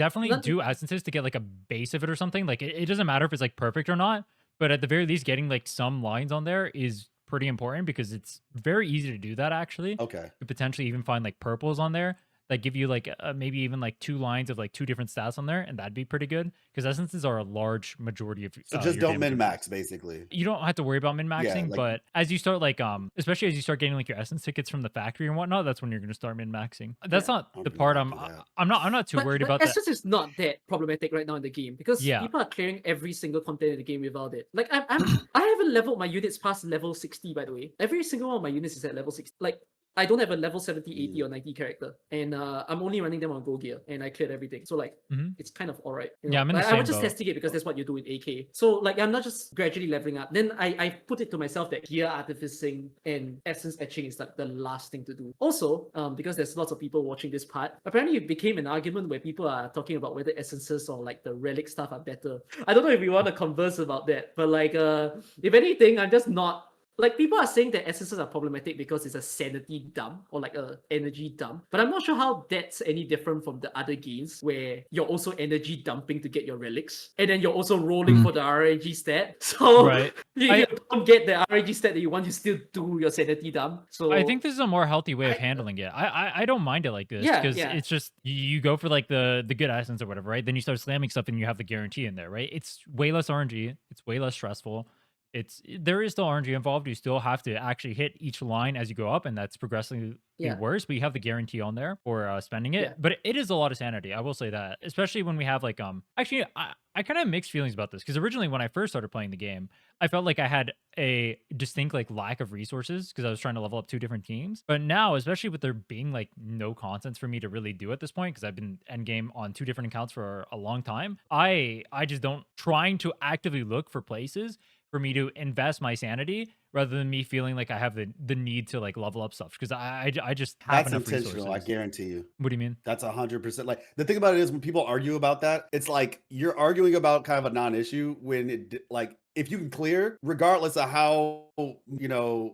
Speaker 4: do essences to get like a base of it or something. Like it doesn't matter if it's like perfect or not, but at the very least, getting like some lines on there is pretty important because it's very easy to do that actually.
Speaker 3: Okay.
Speaker 4: You potentially even find like purples on there that give you like maybe even like 2 lines of like 2 different stats on there, and that'd be pretty good because essences are a large majority of
Speaker 3: so just don't min max basically.
Speaker 4: You don't have to worry about min maxing, but as you start like especially as you start getting like your essence tickets from the factory and whatnot, that's when you're going to start min maxing. That's not the part I'm not too worried about.
Speaker 2: Essence is not that problematic right now in the game because people are clearing every single content in the game without it. Like I haven't leveled my units past level 60, by the way. Every single one of my units is at level 60. Like I don't have a level 70, 80 or 90 character, and I'm only running them on Go Gear, and I cleared everything. So like, it's kind of alright.
Speaker 4: Yeah, I'm in the
Speaker 2: I
Speaker 4: same
Speaker 2: was just
Speaker 4: boat.
Speaker 2: testing it because that's what you do in AK. So like, I'm not just gradually leveling up. Then I put it to myself that gear artificing and essence etching is like the last thing to do. Also, because there's lots of people watching this part, apparently it became an argument where people are talking about whether essences or like the relic stuff are better. I don't know if we want to converse about that, but like, if anything, I'm just not. Like, people are saying that essences are problematic because it's a sanity dump or like a energy dump, but I'm not sure how that's any different from the other games where you're also energy dumping to get your relics, and then you're also rolling for the RNG stat. So
Speaker 4: Right.
Speaker 2: if you don't get the RNG stat that you want, you still do your sanity dump. So
Speaker 4: I think this is a more healthy way of handling it. I don't mind it like this
Speaker 2: Yeah,
Speaker 4: because
Speaker 2: yeah.
Speaker 4: it's just you go for like the good essence or whatever, right? Then you start slamming stuff and you have the guarantee in there, right? It's way less RNG. It's way less stressful. There is still RNG involved. You still have to actually hit each line as you go up, and that's progressively worse. But you have the guarantee on there for spending it.
Speaker 2: Yeah.
Speaker 4: But it is a lot of sanity. I will say that, especially when we have like Actually, I kind of have mixed feelings about this because originally when I first started playing the game, I felt like I had a distinct like lack of resources because I was trying to level up 2 different teams. But now, especially with there being like no content for me to really do at this point, because I've been endgame on 2 different accounts for a long time, I just don't trying to actively look for places for me to invest my sanity rather than me feeling like I have the need to like level up stuff because I just have
Speaker 3: That's
Speaker 4: enough
Speaker 3: intentional.
Speaker 4: resources.
Speaker 3: I guarantee you.
Speaker 4: What do you mean?
Speaker 3: That's 100%. Like, the thing about it is when people argue about that, it's like you're arguing about kind of a non-issue when like, if you can clear, regardless of how,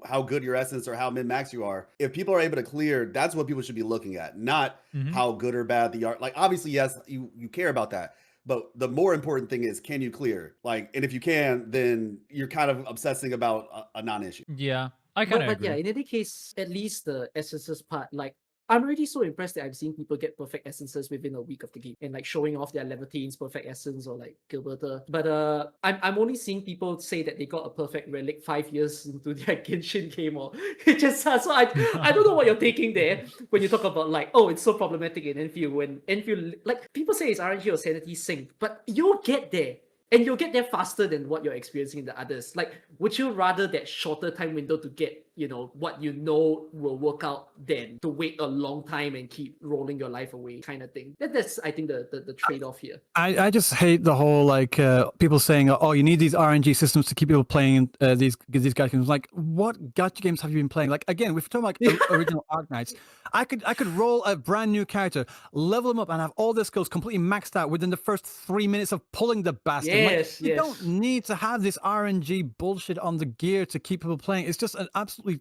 Speaker 3: how good your essence or how min-max you are, if people are able to clear, that's what people should be looking at, not how good or bad the art. Like, obviously, yes, you care about that. But the more important thing is, can you clear? Like, and if you can, then you're kind of obsessing about a non-issue.
Speaker 4: Yeah, I kind of
Speaker 2: But
Speaker 4: agree.
Speaker 2: yeah, in any case, at least the essences part, like, I'm already so impressed that I've seen people get perfect essences within a week of the game and like showing off their Levitine's perfect essence or like Gilberta. But I'm only seeing people say that they got a perfect relic 5 years into their Genshin game, or it just so I don't know what you're taking there when you talk about like, oh, it's so problematic in Enfield when Enfield, like, people say it's RNG or sanity sync, but you'll get there. And you'll get there faster than what you're experiencing in the others. Like, would you rather that shorter time window to get, what will work out than to wait a long time and keep rolling your life away kind of thing? That's I think the trade-off here.
Speaker 1: I just hate the whole like people saying, oh, you need these RNG systems to keep people playing these gacha games. Like, what gacha games have you been playing? Like, again, we're talking like original Arknights. I could roll a brand new character, level them up, and have all their skills completely maxed out within the first 3 minutes of pulling the bastard.
Speaker 2: Yes,
Speaker 1: You don't need to have this RNG bullshit on the gear to keep people playing. It's just an absolutely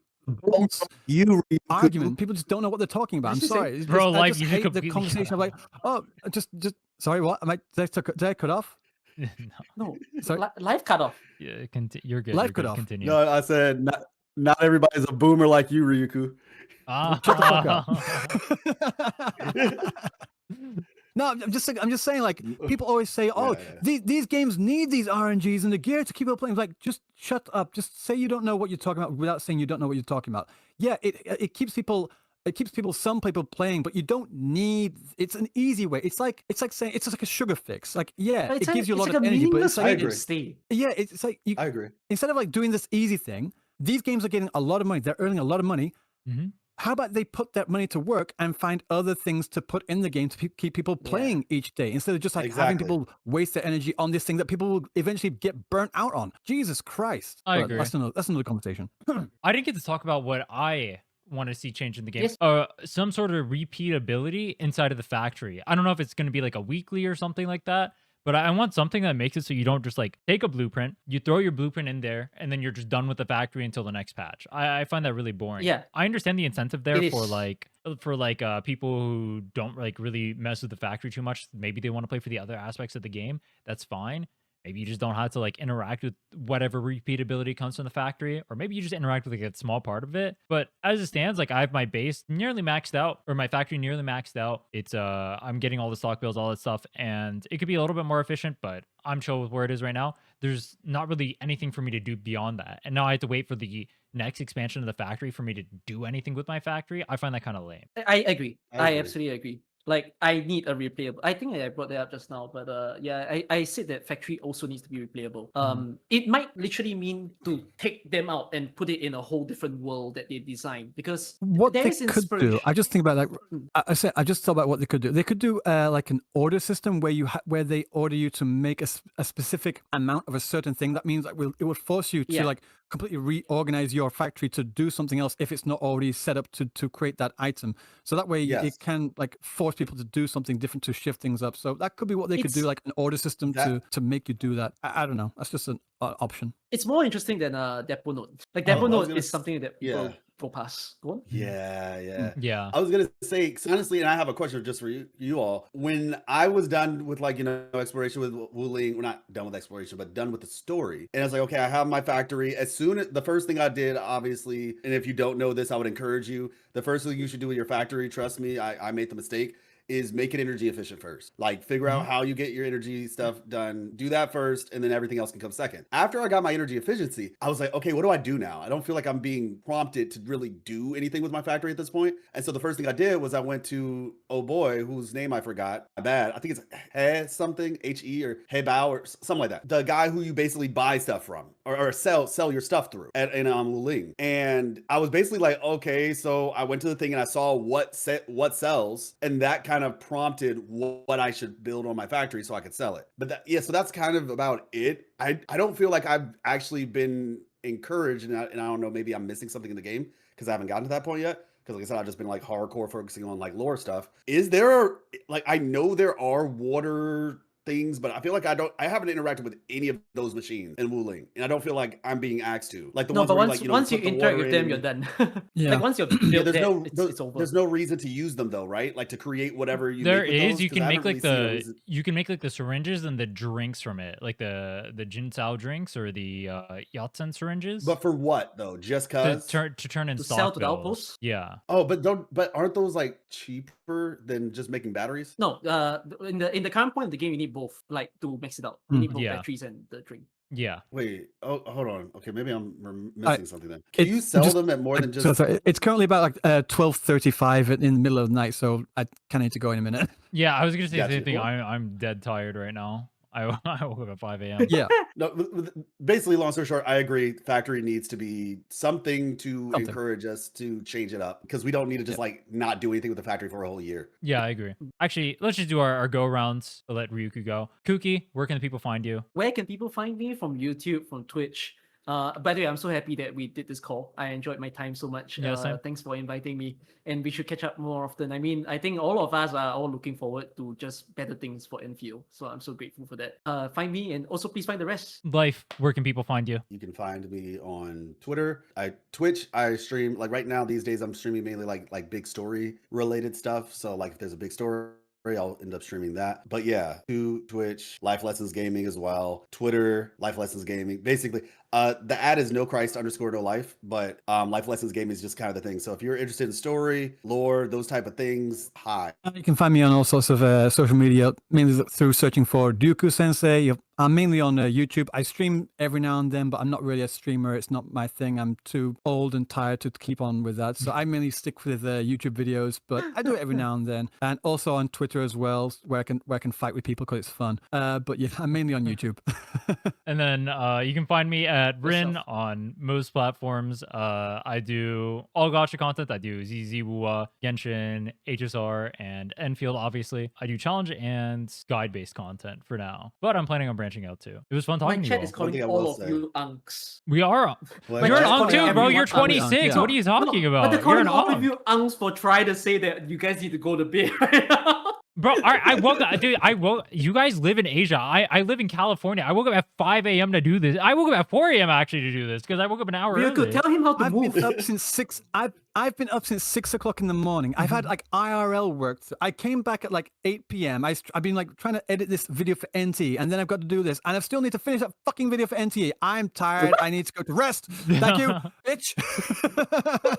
Speaker 1: false argument. People just don't know what they're talking about. I'm sorry. It's
Speaker 4: Bro,
Speaker 1: just,
Speaker 4: like,
Speaker 1: I just
Speaker 4: you
Speaker 1: hate the
Speaker 4: completely
Speaker 1: conversation of like, oh, just sorry, what? Did I cut off?
Speaker 2: No,
Speaker 1: Sorry.
Speaker 2: life cut off.
Speaker 4: Yeah, you're good.
Speaker 1: Life
Speaker 4: You're
Speaker 1: cut
Speaker 4: good.
Speaker 1: off.
Speaker 4: Continue.
Speaker 3: No, I said not everybody's a boomer like you, Ryuuku.
Speaker 1: Shut the fuck up. No, I'm just saying, like, people always say, oh, these games need these RNGs and the gear to keep people playing. Like, just shut up. Just say you don't know what you're talking about without saying you don't know what you're talking about. Yeah, it keeps people. Some people playing, but you don't need. It's an easy way. It's like saying it's like a sugar fix. Like, yeah, it gives you a lot of energy, but it's like,
Speaker 3: I agree.
Speaker 2: Yeah,
Speaker 1: it's like
Speaker 3: I agree.
Speaker 1: Instead of like doing this easy thing, these games are getting a lot of money. They're earning a lot of money. How about they put that money to work and find other things to put in the game to keep people playing each day, instead of just like having people waste their energy on this thing that people will eventually get burnt out on. Jesus Christ.
Speaker 4: I agree.
Speaker 1: That's another conversation.
Speaker 4: I didn't get to talk about what I want to see change in the game.
Speaker 2: Yes.
Speaker 4: Some sort of repeatability inside of the factory. I don't know if it's going to be like a weekly or something like that, but I want something that makes it so you don't just like take a blueprint, you throw your blueprint in there, and then you're just done with the factory until the next patch. I find that really boring.
Speaker 2: Yeah.
Speaker 4: I understand the incentive there for people who don't like really mess with the factory too much. Maybe they want to play for the other aspects of the game. That's fine. Maybe you just don't have to like interact with whatever repeatability comes from the factory, or maybe you just interact with like a small part of it. But as it stands, like I have my base nearly maxed out, or my factory nearly maxed out. It's I'm getting all the stock bills, all that stuff, and it could be a little bit more efficient, but I'm chill with where it is right now. There's not really anything for me to do beyond that. And now I have to wait for the next expansion of the factory for me to do anything with my factory. I find that kind of lame.
Speaker 2: I agree. I absolutely agree. Like I need a replayable. I think I brought that up just now, but yeah, I said that factory also needs to be replayable. It might literally mean to take them out and put it in a whole different world that they design, because
Speaker 1: What
Speaker 2: there
Speaker 1: they
Speaker 2: is
Speaker 1: could
Speaker 2: inspiration.
Speaker 1: do, I just think about like
Speaker 2: Mm.
Speaker 1: I just thought about what they could do. They could do like an order system where where they order you to make a specific amount of a certain thing. That means like it would force you to
Speaker 2: Yeah.
Speaker 1: like completely reorganize your factory to do something else if it's not already set up to create that item. So that way
Speaker 3: Yes.
Speaker 1: it can like force people to do something different to shift things up. So that could be what they could do,
Speaker 2: It's-
Speaker 1: like an order system
Speaker 3: That-
Speaker 1: to make you do that. I don't know. That's just an option.
Speaker 2: It's more interesting than Depot Note. Like
Speaker 3: Oh, I
Speaker 2: Depot
Speaker 3: was
Speaker 2: Note
Speaker 3: gonna
Speaker 2: is something that people
Speaker 3: yeah.
Speaker 2: go past. Go on.
Speaker 3: Yeah.
Speaker 4: Yeah.
Speaker 3: I was gonna say, 'cause honestly, and I have a question just for you all. When I was done with like exploration with Wuling, we're not done with exploration, but done with the story, and I was like, okay, I have my factory. As soon as the first thing I did, obviously, and if you don't know this, I would encourage you. The first thing you should do with your factory, trust me, I made the mistake, is make it energy efficient first. Like figure out how you get your energy stuff done. Do that first, and then everything else can come second. After I got my energy efficiency, I was like, okay, what do I do now? I don't feel like I'm being prompted to really do anything with my factory at this point. And so the first thing I did was I went to oh boy, whose name I forgot. My bad. I think it's He something, He or Hebao or something like that. The guy who you basically buy stuff from or sell your stuff through in Luling. And I was basically like, okay, so I went to the thing and I saw what sells, and that kind of prompted what I should build on my factory so I could sell it. But so that's kind of about it. I don't feel like I've actually been encouraged, and I don't know, maybe I'm missing something in the game because I haven't gotten to that point yet. Because like I said, I've just been like hardcore focusing on like lore stuff. Is there like, I know there are water things, but I feel like I haven't interacted with any of those machines in Wuling, and I don't feel like I'm being asked to. Like the
Speaker 2: No,
Speaker 3: ones
Speaker 2: but
Speaker 3: where
Speaker 2: once
Speaker 3: like,
Speaker 2: once you
Speaker 3: put the
Speaker 2: interact
Speaker 3: water
Speaker 2: with them,
Speaker 3: in.
Speaker 2: you're done.
Speaker 1: Yeah.
Speaker 2: Like once you're
Speaker 3: Yeah,
Speaker 2: built it's over.
Speaker 3: there's no reason to use them though, right? Like to create whatever you
Speaker 4: There
Speaker 3: make with
Speaker 4: is.
Speaker 3: those,
Speaker 4: You
Speaker 3: 'cause
Speaker 4: can
Speaker 3: I
Speaker 4: make
Speaker 3: haven't
Speaker 4: like
Speaker 3: really seen a
Speaker 4: the
Speaker 3: reason-
Speaker 4: you can make like the syringes and the drinks from it, like the Jinsao drinks or the Yatsen syringes.
Speaker 3: But for what though? Just
Speaker 4: to
Speaker 3: cause?
Speaker 4: turn in
Speaker 2: To
Speaker 4: stock
Speaker 2: sell to the
Speaker 4: bills.
Speaker 2: outposts?
Speaker 4: Yeah.
Speaker 3: Oh, but aren't those like cheaper than just making batteries?
Speaker 2: No, in the current point of the game, you need both, like to mix it out. You need both
Speaker 4: Yeah.
Speaker 2: batteries and the drink.
Speaker 4: Yeah.
Speaker 3: Wait, hold on. Okay, maybe I'm missing something then. Can you
Speaker 1: It's
Speaker 3: sell
Speaker 1: just-
Speaker 3: them at more than
Speaker 1: So
Speaker 3: just?
Speaker 1: sorry, it's currently about like 12:35 in the middle of the night, so I kind of need to go in a minute.
Speaker 4: Yeah, I was gonna say the
Speaker 3: Gotcha.
Speaker 4: same thing.
Speaker 3: Well-
Speaker 4: I'm dead tired right now. I woke up at 5 a.m.
Speaker 1: Yeah,
Speaker 3: No, basically, long story short, I agree. Factory needs to be something to
Speaker 1: Something.
Speaker 3: encourage us to change it up, because we don't need to just like not do anything with the factory for a whole year.
Speaker 4: Yeah, I agree. Actually, let's just do our go rounds. I'll let Ryuku go. Kuki, where can the people find you?
Speaker 2: Where can people find me? From YouTube, from Twitch. By the way, I'm so happy that we did this call. I enjoyed my time so much.
Speaker 4: Yeah, same.
Speaker 2: Thanks for inviting me, and we should catch up more often. I mean, I think all of us are all looking forward to just better things for Enfield. So I'm so grateful for that. Find me, and also please find the rest.
Speaker 4: Life, where can people find you?
Speaker 3: You can find me on Twitter. Twitch. I stream like right now these days. I'm streaming mainly like big story related stuff. So like if there's a big story, I'll end up streaming that. But yeah, to Twitch, Life Lessons Gaming as well. Twitter, Life Lessons Gaming. Basically, the ad is no Christ _ no life, but Life Lessons Gaming is just kind of the thing. So if you're interested in story, lore, those type of things, hi.
Speaker 1: you can find me on all sorts of social media, mainly through searching for RyuukuSensei. I'm mainly on YouTube. I stream every now and then, but I'm not really a streamer. It's not my thing. I'm too old and tired to keep on with that. So I mainly stick with YouTube videos, but I do it every now and then. And also on Twitter as well, where I can fight with people because it's fun. But yeah, I'm mainly on YouTube.
Speaker 4: And then you can find me at Rhinne
Speaker 2: Yourself.
Speaker 4: on most platforms. I do all gacha content. I do ZZWUA, Genshin, HSR, and Enfield, obviously. I do challenge and guide-based content for now. But I'm planning on branching out too. It was fun
Speaker 2: My
Speaker 4: talking to you
Speaker 2: chat
Speaker 4: all.
Speaker 2: is calling
Speaker 3: thing I
Speaker 2: all
Speaker 3: will
Speaker 2: of
Speaker 3: say-
Speaker 2: you unks.
Speaker 4: We are.
Speaker 3: Well,
Speaker 4: You're an
Speaker 2: chat's
Speaker 4: unk
Speaker 2: calling
Speaker 4: too, bro.
Speaker 2: everyone
Speaker 4: You're
Speaker 2: unks.
Speaker 4: 26.
Speaker 1: Yeah.
Speaker 4: What are you talking about?
Speaker 2: But they're
Speaker 4: You're
Speaker 2: calling
Speaker 4: an
Speaker 2: all of
Speaker 4: unk.
Speaker 2: you unks for trying to say that you guys need to go to bed right now.
Speaker 4: Bro, I woke up, dude. You guys live in Asia. I live in California. I woke up at 5 a.m. to do this. I woke up at 4 a.m. actually to do this because I woke up an hour
Speaker 2: Ryuku,
Speaker 4: early.
Speaker 2: tell him how to
Speaker 1: I've
Speaker 2: move.
Speaker 1: been up since 6. I've been up since 6 o'clock in the morning. I've had like IRL work. I came back at like 8 p.m. I've been like trying to edit this video for NT, and then I've got to do this, and I still need to finish that fucking video for NT. I'm tired. I need to go to rest. Thank you, bitch.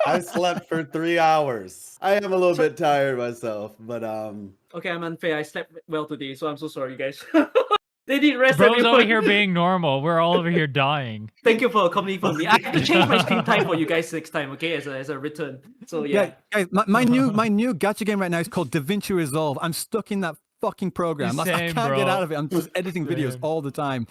Speaker 3: I slept for 3 hours. I am a little bit tired myself, but
Speaker 2: Okay, I'm unfair. I slept well today, so I'm so sorry, guys. They need rest.
Speaker 4: Bro's
Speaker 2: everyone.
Speaker 4: over here being normal. We're all over here dying.
Speaker 2: Thank you for accommodating for me. I have to change my screen time for you guys next time, okay? As a return. So yeah.
Speaker 1: Guys, my new gacha game right now is called DaVinci Resolve. I'm stuck in that fucking program. Like, I
Speaker 4: Same,
Speaker 1: can't
Speaker 4: bro.
Speaker 1: get out of it. I'm just editing videos
Speaker 4: Same.
Speaker 1: all the time.